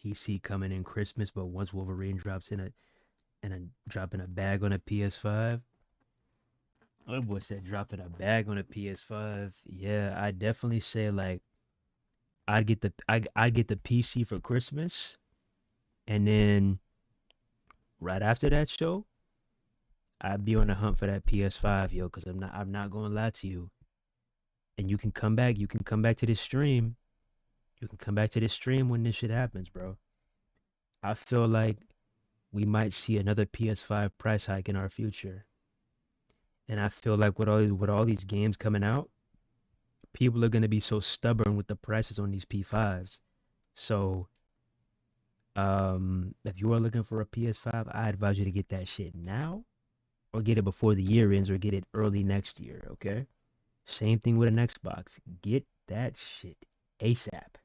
PC coming in Christmas, but once Wolverine drops in a dropping a bag on a PS5. Oh boy said dropping a bag on a PS5. Yeah, I definitely say like I get the PC for Christmas, and then right after that show, I'd be on the hunt for that PS5, yo, because I'm not gonna lie to you. And you can come back to this stream. You can come back to this stream when this shit happens, bro. I feel like we might see another PS5 price hike in our future. And I feel like with all these games coming out, people are gonna be so stubborn with the prices on these P5s. So, if you are looking for a PS5, I advise you to get that shit now, or get it before the year ends, or get it early next year. Okay. Same thing with an Xbox. Get that shit ASAP.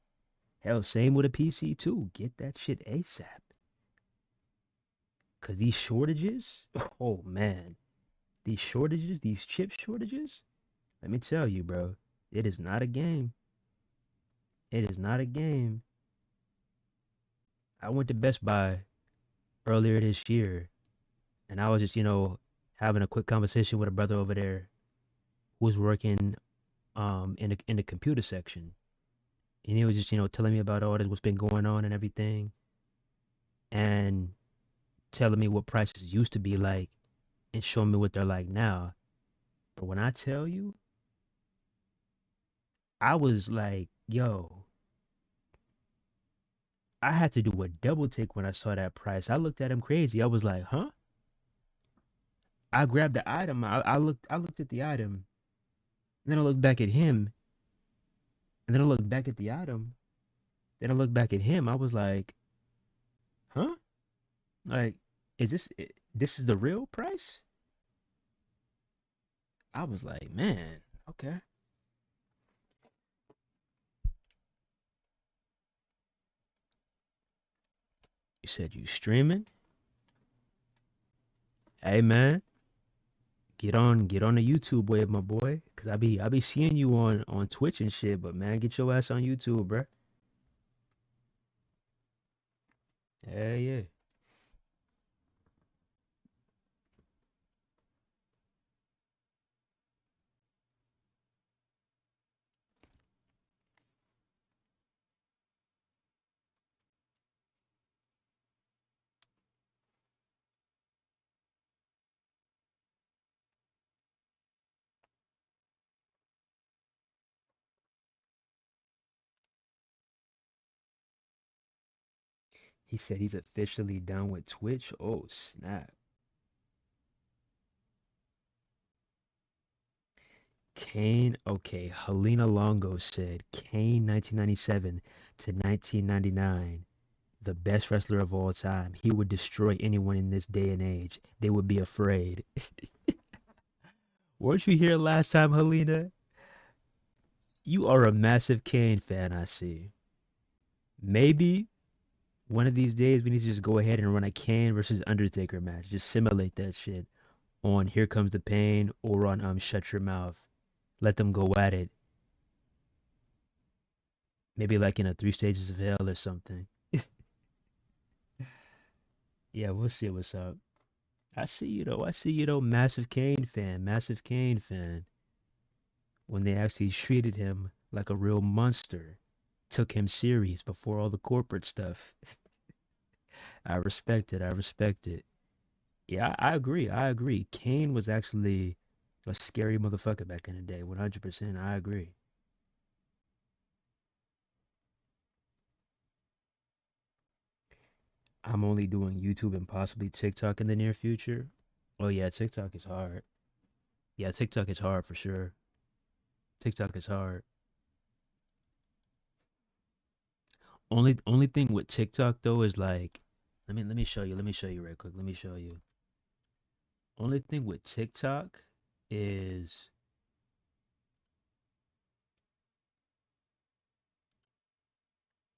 Hell, same with a PC too. Get that shit ASAP. Cause these shortages, oh man, these shortages, these chip shortages. Let me tell you, bro, it is not a game. It is not a game. I went to Best Buy earlier this year, and I was just, having a quick conversation with a brother over there who was working in the computer section, and he was just, telling me about all this, what's been going on and everything, and telling me what prices used to be like, and showing me what they're like now. But when I tell you, I was like, yo, I had to do a double take when I saw that price. I looked at him crazy. I was like, huh? I grabbed the item. I looked at the item. And then I looked back at him. And then I looked back at the item. Then I looked back at him. I was like, huh? Like, this is the real price? I was like, man, okay. You said you streaming? Hey man, get on the YouTube wave, my boy. Cause I be seeing you on Twitch and shit, but man, get your ass on YouTube, bruh. Yeah, yeah. He said he's officially done with Twitch. Oh, snap. Kane, okay. Helena Longo said Kane 1997 to 1999, the best wrestler of all time. He would destroy anyone in this day and age. They would be afraid. Weren't you here last time, Helena? You are a massive Kane fan, I see. Maybe one of these days we need to just go ahead and run a Kane versus Undertaker match. Just simulate that shit on Here Comes the Pain or on Shut Your Mouth. Let them go at it. Maybe like in a Three Stages of Hell or something. Yeah, we'll see what's up. I see you though. I see you though. Massive Kane fan. Massive Kane fan. When they actually treated him like a real monster, took him serious before all the corporate stuff. I respect it. I respect it. Yeah, I agree. I agree. Kane was actually a scary motherfucker back in the day. 100%. I agree. I'm only doing YouTube and possibly TikTok in the near future. Oh yeah, TikTok is hard. Yeah, TikTok is hard for sure. TikTok is hard. Only thing with TikTok though is like, let me show you. Let me show you right quick. Let me show you. Only thing with TikTok is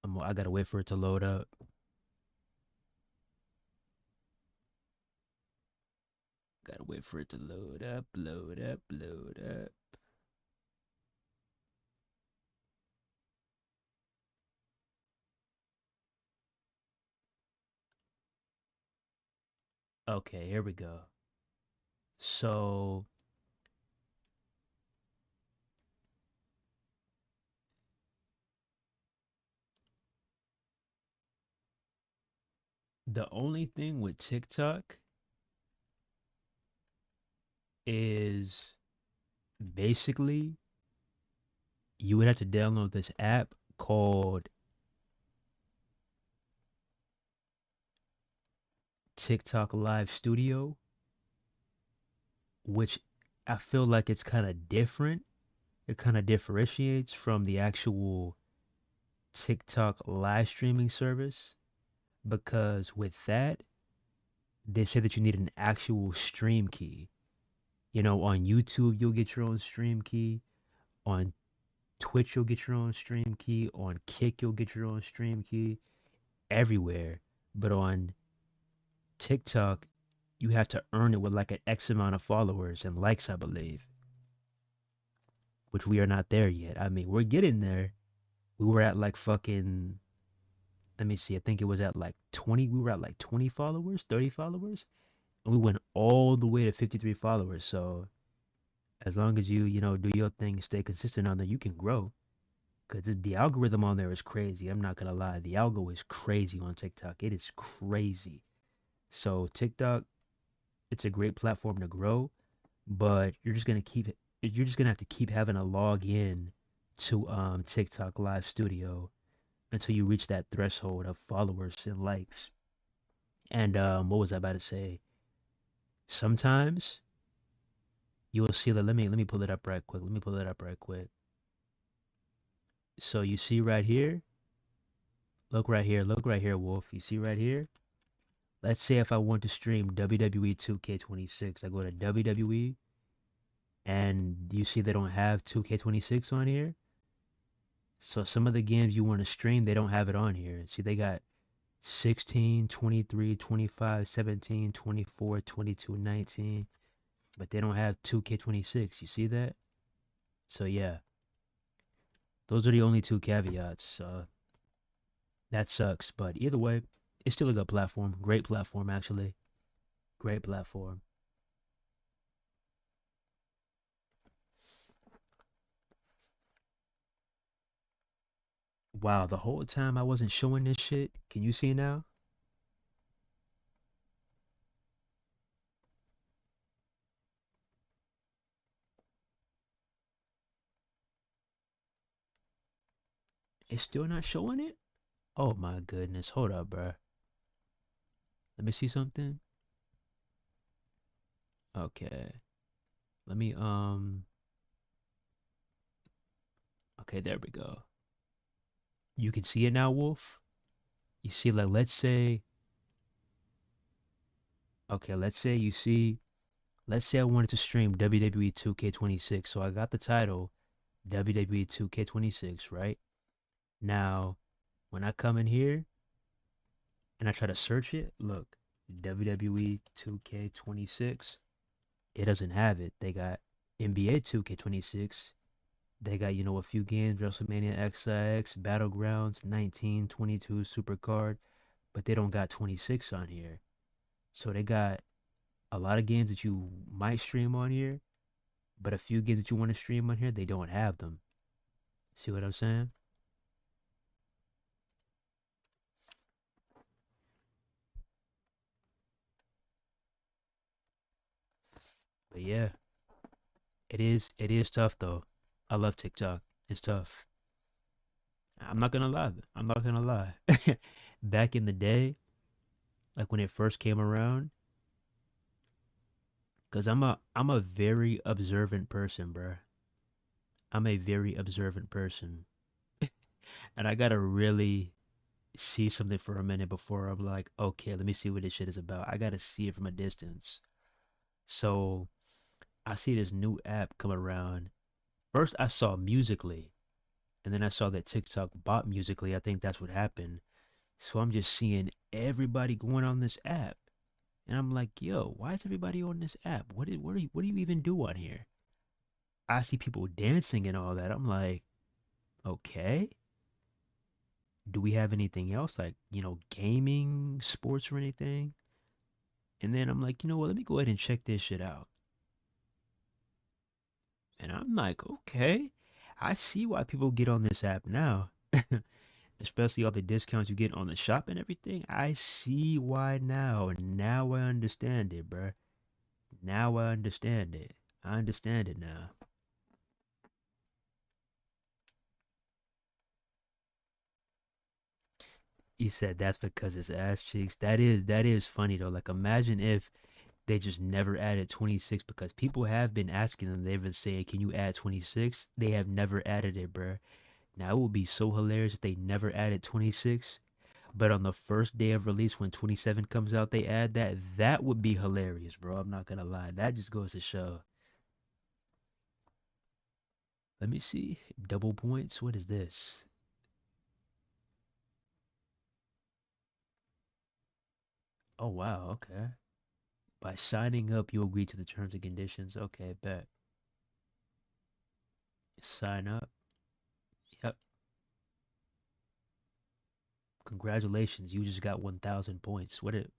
I gotta wait for it to load up. Gotta wait for it to load up, load up, load up. Okay, here we go. So the only thing with TikTok is basically you would have to download this app called TikTok Live Studio, which I feel like it's kind of different. It kind of differentiates from the actual TikTok live streaming service because with that, they say that you need an actual stream key. On YouTube, you'll get your own stream key. On Twitch, you'll get your own stream key. On Kick, you'll get your own stream key. Everywhere. But on TikTok, you have to earn it with like an X amount of followers and likes, I believe, which we are not there yet. I mean, we're getting there. We were at like fucking, let me see, I think it was at like 20, we were at like 20 followers, 30 followers, and we went all the way to 53 followers. So as long as you do your thing, stay consistent on there, you can grow. Because the algorithm on there is crazy. I'm not going to lie. The algo is crazy on TikTok. It is crazy. So TikTok, it's a great platform to grow, but you're just gonna have to keep having to log in to TikTok Live Studio until you reach that threshold of followers and likes. And what was I about to say? Sometimes you will see that. Let me pull it up right quick. Let me pull it up right quick. So you see right here. Look right here. Look right here, Wolf. You see right here. Let's say if I want to stream WWE 2K26, I go to WWE, and you see they don't have 2K26 on here. So some of the games you want to stream, they don't have it on here. See, they got 16, 23, 25, 17, 24, 22, 19, but they don't have 2K26. You see that? So yeah, those are the only two caveats. That sucks, but either way, it's still a good platform. Great platform, actually. Great platform. Wow, the whole time I wasn't showing this shit. Can you see now? It's still not showing it? Oh my goodness. Hold up, bruh. Let me see something. Okay. Let me okay, there we go. You can see it now, Wolf. You see, like, let's say I wanted to stream WWE 2K26. So I got the title WWE 2K26, right? Now, when I come in here and I try to search it, look, WWE 2K26, it doesn't have it. They got NBA 2K26. They got, a few games, WrestleMania XX, Battlegrounds, 19, 22, Supercard, but they don't got 26 on here. So they got a lot of games that you might stream on here, but a few games that you want to stream on here, they don't have them. See what I'm saying? But yeah, it is tough though. I love TikTok. It's tough. I'm not gonna lie. I'm not gonna lie. Back in the day, like when it first came around, because I'm a very observant person, bruh. I'm a very observant person. And I gotta really see something for a minute before I'm like, okay, let me see what this shit is about. I gotta see it from a distance. So I see this new app come around. First I saw Musically, and then I saw that TikTok bought Musically. I think that's what happened. So I'm just seeing everybody going on this app. And I'm like, yo, why is everybody on this app? What do you even do on here? I see people dancing and all that. I'm like, okay. Do we have anything else like, gaming, sports or anything? And then I'm like, you know what? Let me go ahead and check this shit out. And I'm like, okay, I see why people get on this app now. Especially all the discounts you get on the shop and everything. I see why now. Now I understand it, bruh. Now I understand it. I understand it now. You said that's because it's ass cheeks. That is funny though. Like imagine if They just never added 26 because people have been asking them. They've been saying, "Can you add 26?" They have never added it, bruh. Now it would be so hilarious if they never added 26, but on the first day of release when 27 comes out, they add that. That would be hilarious, bro. I'm not gonna lie. That just goes to show. Let me see. Double points. What is this? Oh wow. Okay. By signing up, you agree to the terms and conditions. Okay, bet. Sign up. Yep. Congratulations, you just got 1,000 points. What it?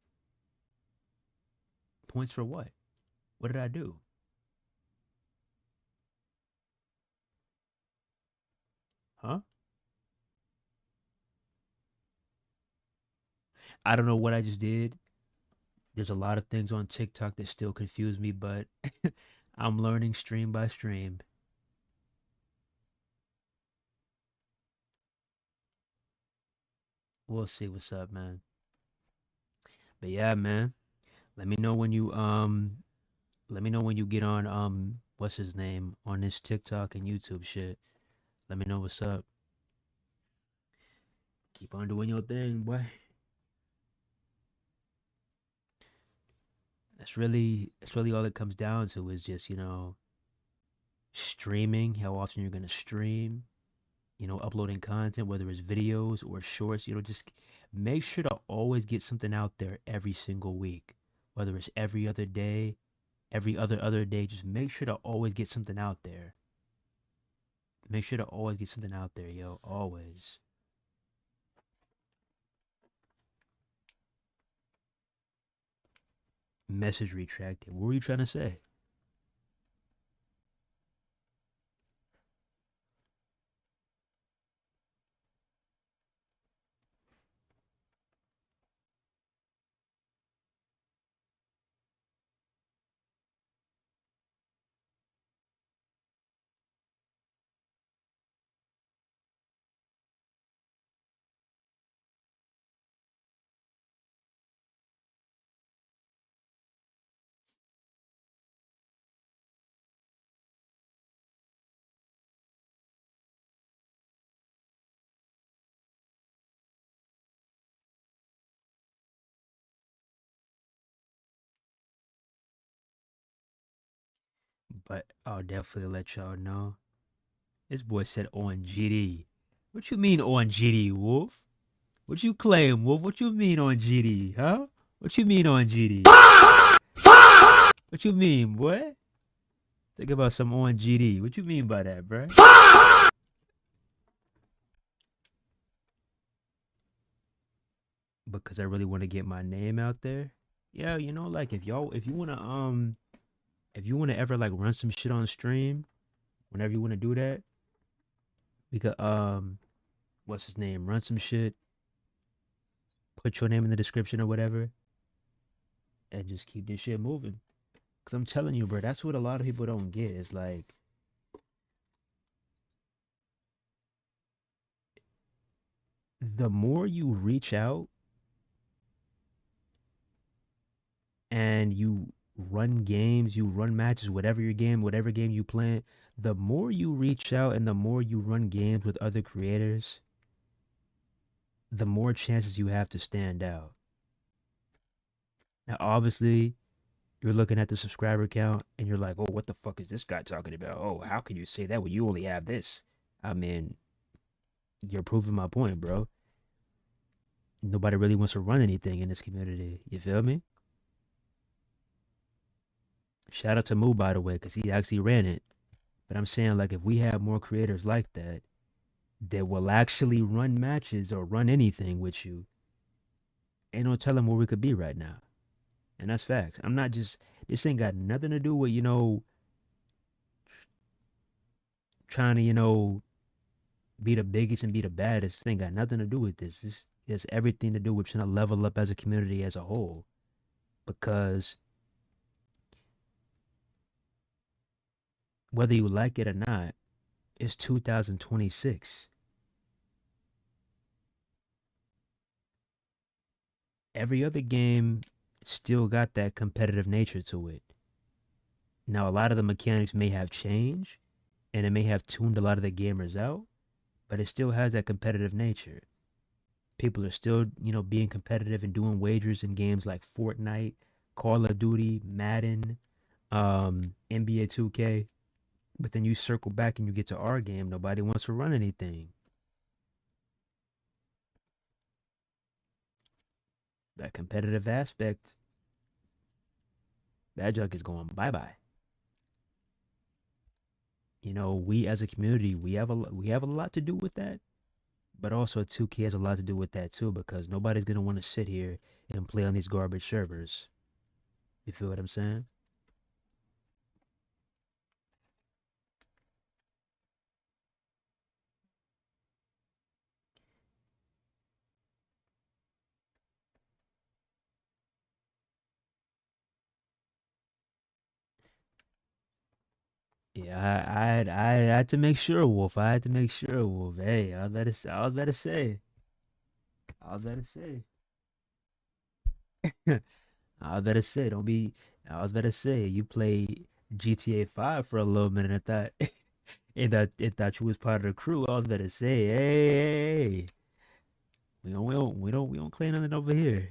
Points for what? What did I do? Huh? I don't know what I just did. There's a lot of things on TikTok that still confuse me, but I'm learning stream by stream. We'll see what's up, man. But yeah, man. Let me know when you let me know when you get on what's his name on this TikTok and YouTube shit. Let me know what's up. Keep on doing your thing, boy. That's really all it comes down to is just, streaming, how often you're gonna stream, uploading content, whether it's videos or shorts, just make sure to always get something out there every single week. Whether it's every other day, every other day, just make sure to always get something out there. Make sure to always get something out there, yo. Always. Message retracted. What were you trying to say? But I'll definitely let y'all know. This boy said on GD. What you mean on GD, Wolf? What you claim, Wolf? What you mean on GD, huh? What you mean on GD? What you mean, boy? Think about some on GD. What you mean by that, bruh? Because I really want to get my name out there. Yeah, like if you wanna ever like run some shit on stream, whenever you wanna do that, we could what's his name? Run some shit, put your name in the description or whatever, and just keep this shit moving. Cause I'm telling you, bro, that's what a lot of people don't get. It's like the more you reach out and you run games, you run matches, whatever game you play, the more you reach out and the more you run games with other creators, the more chances you have to stand out. Now, obviously, you're looking at the subscriber count and you're like, oh, what the fuck is this guy talking about? Oh, how can you say that when you only have this? I mean, you're proving my point, bro. Nobody really wants to run anything in this community. You feel me? Shout out to Moo, by the way, because he actually ran it. But I'm saying, like, if we have more creators like that, that will actually run matches or run anything with you, ain't no telling where we could be right now. And that's facts. I'm not just, this ain't got nothing to do with, trying to, be the biggest and be the baddest. This ain't got nothing to do with this. It's everything to do with trying to level up as a community as a whole. Because whether you like it or not, it's 2026. Every other game still got that competitive nature to it. Now, a lot of the mechanics may have changed and it may have tuned a lot of the gamers out, but it still has that competitive nature. People are still, being competitive and doing wagers in games like Fortnite, Call of Duty, Madden, NBA 2K. But then you circle back and you get to our game, nobody wants to run anything. That competitive aspect, that junk is going bye bye. We as a community, we have a lot to do with that, but also 2K has a lot to do with that too because nobody's gonna want to sit here and play on these garbage servers. You feel what I'm saying? Yeah, I had to make sure, Wolf. I had to make sure, Wolf. Hey, I was about to say, I was about to say, I was about to say, don't be. I was about to say, you played GTA 5 for a little minute. I thought, and thought you was part of the crew. I was about to say, hey, we don't claim nothing over here.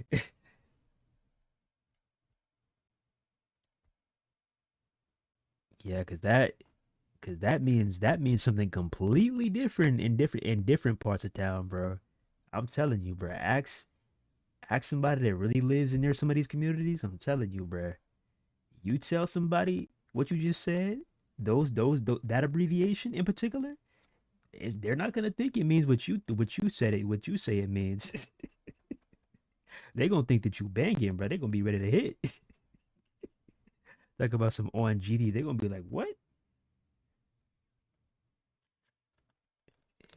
Yeah, cause that means something completely different in different parts of town, bro. I'm telling you, bro. Ask somebody that really lives in near some of these communities. I'm telling you, bro. You tell somebody what you just said, that abbreviation in particular, they're not gonna think it means what you say it means. They gonna think that you banging, bro. They gonna be ready to hit. Talk about some on GD. They gonna be like, what?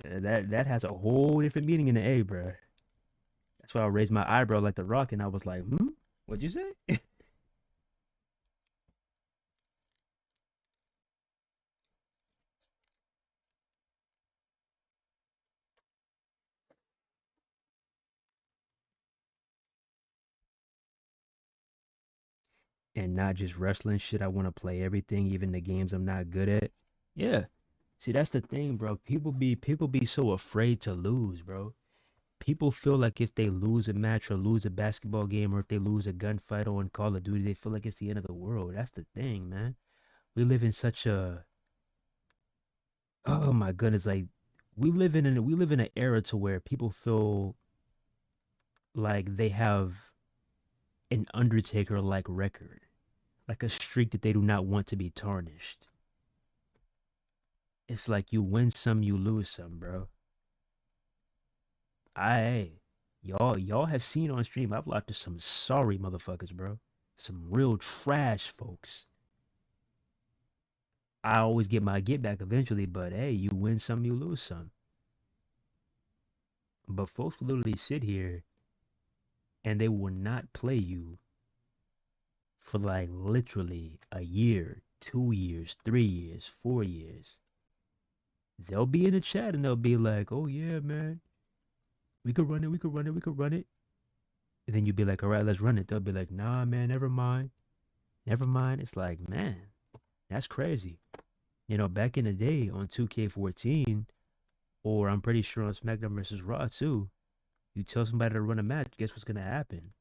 That has a whole different meaning in the A, bro. That's why I raised my eyebrow like the Rock, and I was like, hmm, what'd you say? And not just wrestling shit. I want to play everything, even the games I'm not good at. Yeah. See, that's the thing, bro. People be so afraid to lose, bro. People feel like if they lose a match or lose a basketball game or if they lose a gunfight on Call of Duty, they feel like it's the end of the world. That's the thing, man. We live in such a oh my goodness, like we live in an era to where people feel like they have an Undertaker like record, like a streak that they do not want to be tarnished. It's like you win some, you lose some, bro. Y'all have seen on stream. I've locked to some sorry motherfuckers, bro. Some real trash folks. I always get my get back eventually, but hey, you win some, you lose some. But folks will literally sit here and they will not play you for like literally a year, 2 years, 3 years, 4 years. They'll be in the chat and they'll be like, "Oh yeah, man, we could run it, we could run it, we could run it." And then you'd be like, "All right, let's run it." They'll be like, "Nah, man, never mind, never mind." It's like, man, that's crazy. Back in the day on 2K14, or I'm pretty sure on SmackDown versus Raw too, you tell somebody to run a match, guess what's gonna happen?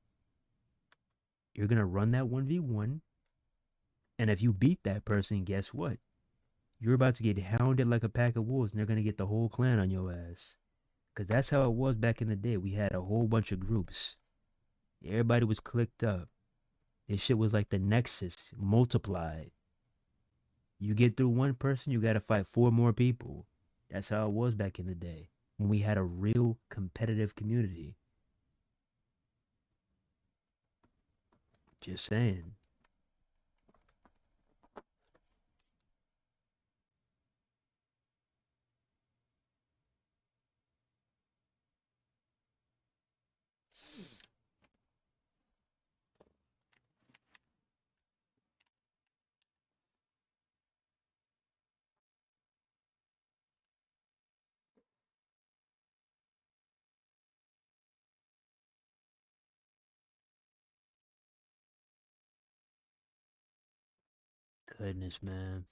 You're gonna run that 1v1, and if you beat that person, guess what? You're about to get hounded like a pack of wolves, and they're gonna get the whole clan on your ass. Cause that's how it was back in the day. We had a whole bunch of groups. Everybody was clicked up. This shit was like the Nexus multiplied. You get through one person, you gotta fight four more people. That's how it was back in the day when we had a real competitive community. Just saying. Goodness, man.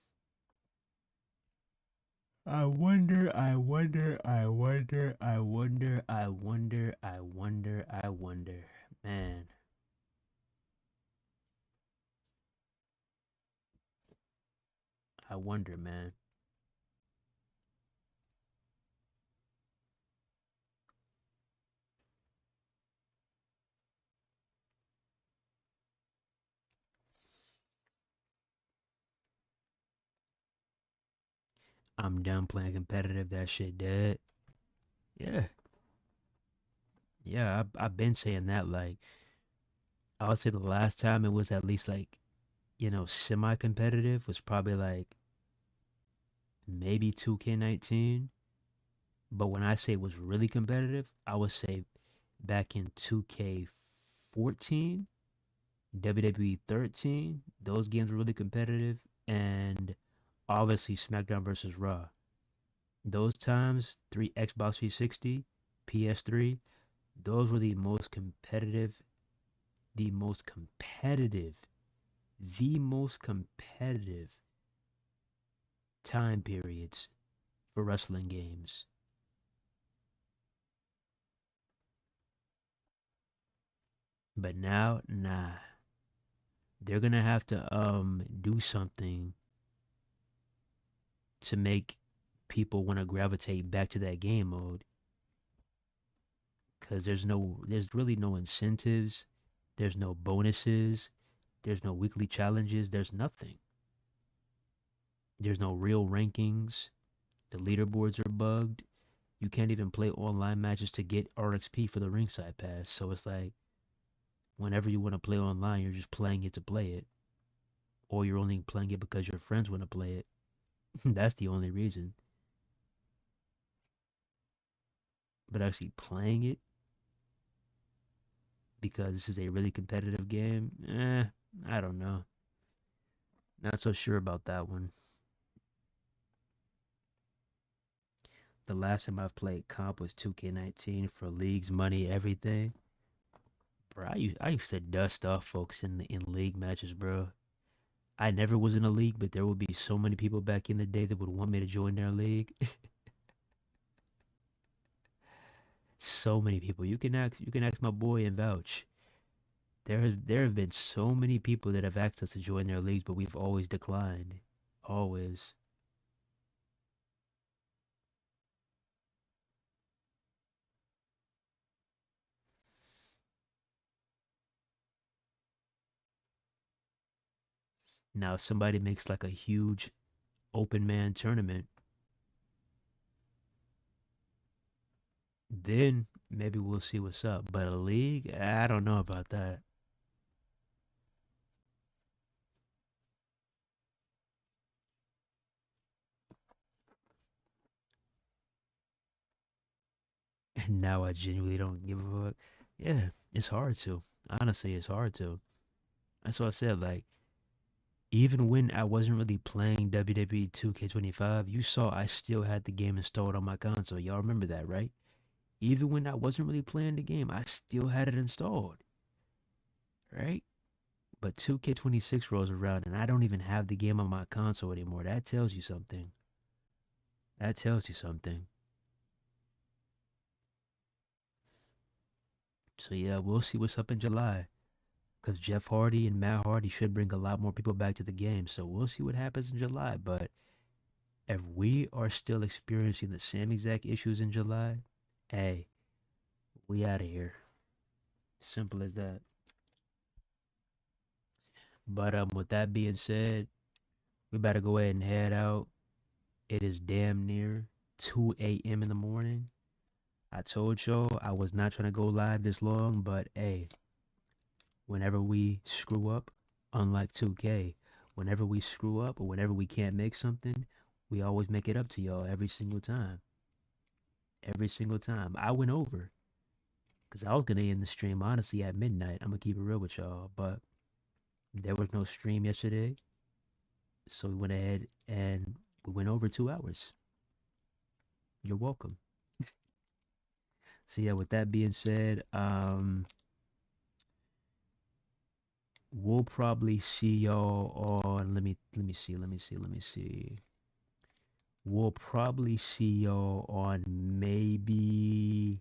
I wonder, I wonder, I wonder, I wonder, I wonder, I wonder, I wonder. Man, I wonder, man. I'm done playing competitive. That shit dead. Yeah, yeah. I've been saying that. Like, I would say the last time it was at least like, semi-competitive was probably like maybe 2K19. But when I say it was really competitive, I would say back in 2K14, WWE 13, those games were really competitive, and obviously SmackDown versus Raw. Those times, three Xbox 360, PS3, those were the most competitive, the most competitive time periods for wrestling games. But now, nah. They're gonna have to do something to make people want to gravitate back to that game mode, because there's really no incentives, there's no bonuses, there's no weekly challenges, there's nothing. There's no real rankings. The leaderboards are bugged. You can't even play online matches to get RXP for the ringside pass. So it's like whenever you want to play online, you're just playing it to play it, or you're only playing it because your friends want to play it. That's the only reason. But actually playing it because this is a really competitive game, I don't know. Not so sure about that one. The last time I've played comp was 2K19 for leagues, money, everything. Bro, I used to dust off folks in league matches, bro. I never was in a league, but there would be so many people back in the day that would want me to join their league. So many people. You can ask my boy and vouch. There have been so many people that have asked us to join their leagues, but we've always declined. Always. Now if somebody makes like a huge open man tournament, then maybe we'll see what's up. But a league, I don't know about that. And now I genuinely don't give a fuck. Yeah, it's hard to. Honestly, it's hard to. That's what I said. Like, even when I wasn't really playing WWE 2K25, you saw I still had the game installed on my console. Y'all remember that, right? Even when I wasn't really playing the game, I still had it installed, right? But 2K26 rolls around and I don't even have the game on my console anymore. That tells you something. That tells you something. So yeah, we'll see what's up in July. Because Jeff Hardy and Matt Hardy should bring a lot more people back to the game. So we'll see what happens in July. But if we are still experiencing the same exact issues in July, hey, we out of here. Simple as that. But with that being said, we better go ahead and head out. It is damn near 2 a.m. in the morning. I told y'all I was not trying to go live this long, but hey, whenever we screw up, unlike 2K, whenever we screw up or whenever we can't make something, we always make it up to y'all every single time. Every single time. I went over because I was going to end the stream honestly at midnight. I'm going to keep it real with y'all, but there was no stream yesterday. So we went ahead and we went over 2 hours. You're welcome. So yeah, with that being said, we'll probably see y'all on. Let me see. We'll probably see y'all on maybe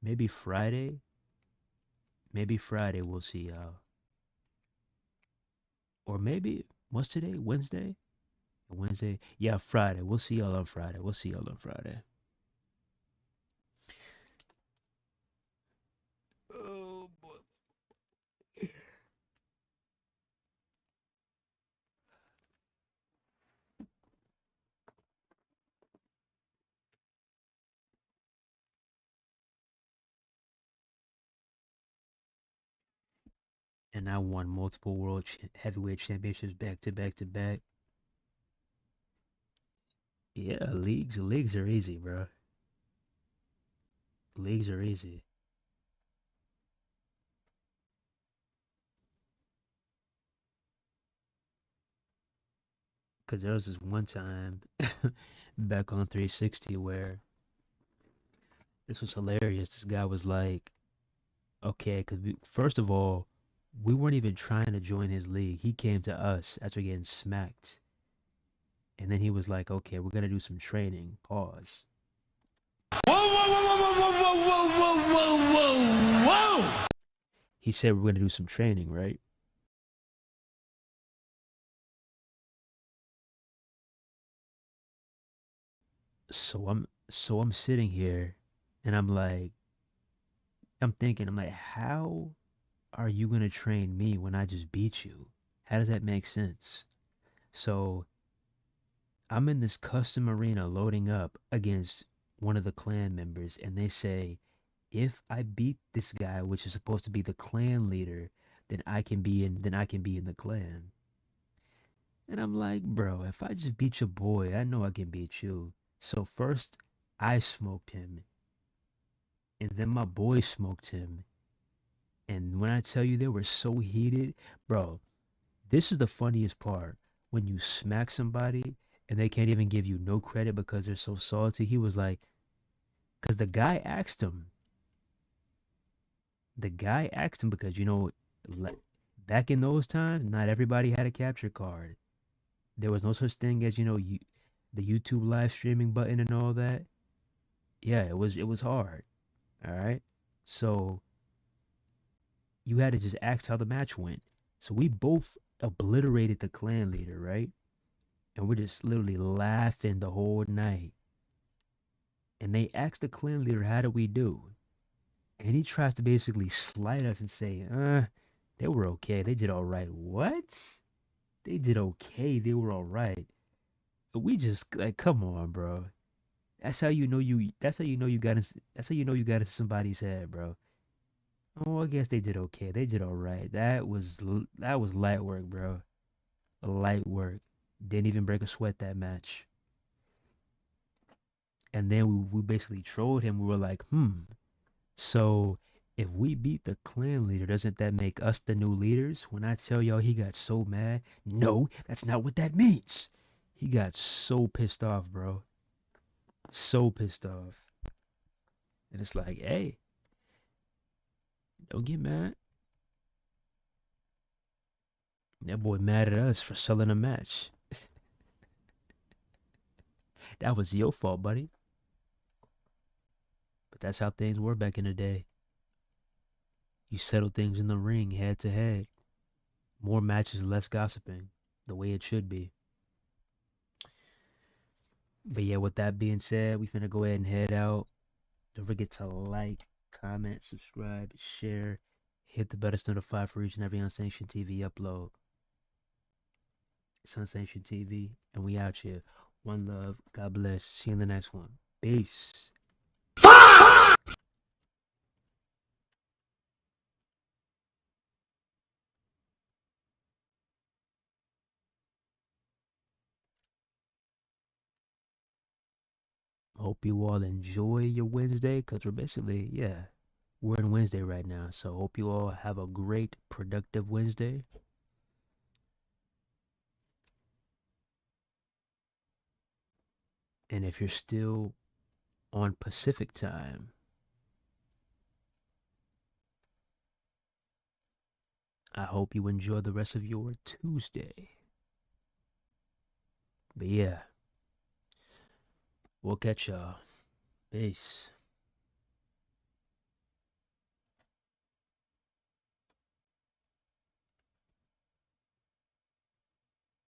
maybe Friday. Maybe Friday we'll see y'all. Or maybe what's today? Wednesday? Wednesday? Yeah, Friday. We'll see y'all on Friday. We'll see y'all on Friday. Oh boy. And I won multiple heavyweight championships back to back to back. Yeah, leagues are easy, bro. Leagues are easy. Cause there was this one time back on 360 where this was hilarious. This guy was like, okay, cause first of all, we weren't even trying to join his league. He came to us after getting smacked. And then he was like, okay, we're gonna do some training. Pause. Whoa, whoa, whoa, whoa, whoa, whoa, whoa, whoa, whoa, whoa! He said we're gonna do some training, right? So I'm sitting here and I'm thinking, I'm like, how are you gonna train me when I just beat you? How does that make sense? So I'm in this custom arena loading up against one of the clan members, and they say, if I beat this guy, which is supposed to be the clan leader, then I can be in the clan. And I'm like, bro, if I just beat your boy, I know I can beat you. So first I smoked him, and then my boy smoked him. And when I tell you they were so heated, bro, this is the funniest part. When you smack somebody and they can't even give you no credit because they're so salty, he was like, because the guy asked him because, back in those times, not everybody had a capture card. There was no such thing as, the YouTube live streaming button and all that. Yeah, it was hard. All right. So you had to just ask how the match went. So we both obliterated the clan leader, right? And we're just literally laughing the whole night. And they asked the clan leader, how did we do? And he tries to basically slight us and say, they were okay. They did all right. What? They did okay. They were all right. But we just like, come on, bro. That's how you know you got into somebody's head, bro. Oh, I guess they did okay. They did all right. That was light work, bro. Light work. Didn't even break a sweat that match. And then we basically trolled him. We were like, so if we beat the clan leader, doesn't that make us the new leaders? When I tell y'all he got so mad, no, that's not what that means. He got so pissed off, bro. So pissed off. And it's like, hey, don't get mad. That boy mad at us for selling a match. That was your fault, buddy. But that's how things were back in the day. You settle things in the ring, head to head. More matches, less gossiping. The way it should be. But yeah, with that being said, we finna go ahead and head out. Don't forget to like, comment, subscribe, share, hit the bell to notify for each and every Unsanctioned TV upload. It's Unsanctioned TV, and we out here. One love. God bless. See you in the next one. Peace. Hope you all enjoy your Wednesday, because we're basically, we're in Wednesday right now. So hope you all have a great, productive Wednesday. And if you're still on Pacific time, I hope you enjoy the rest of your Tuesday. But yeah, we'll catch y'all. Peace.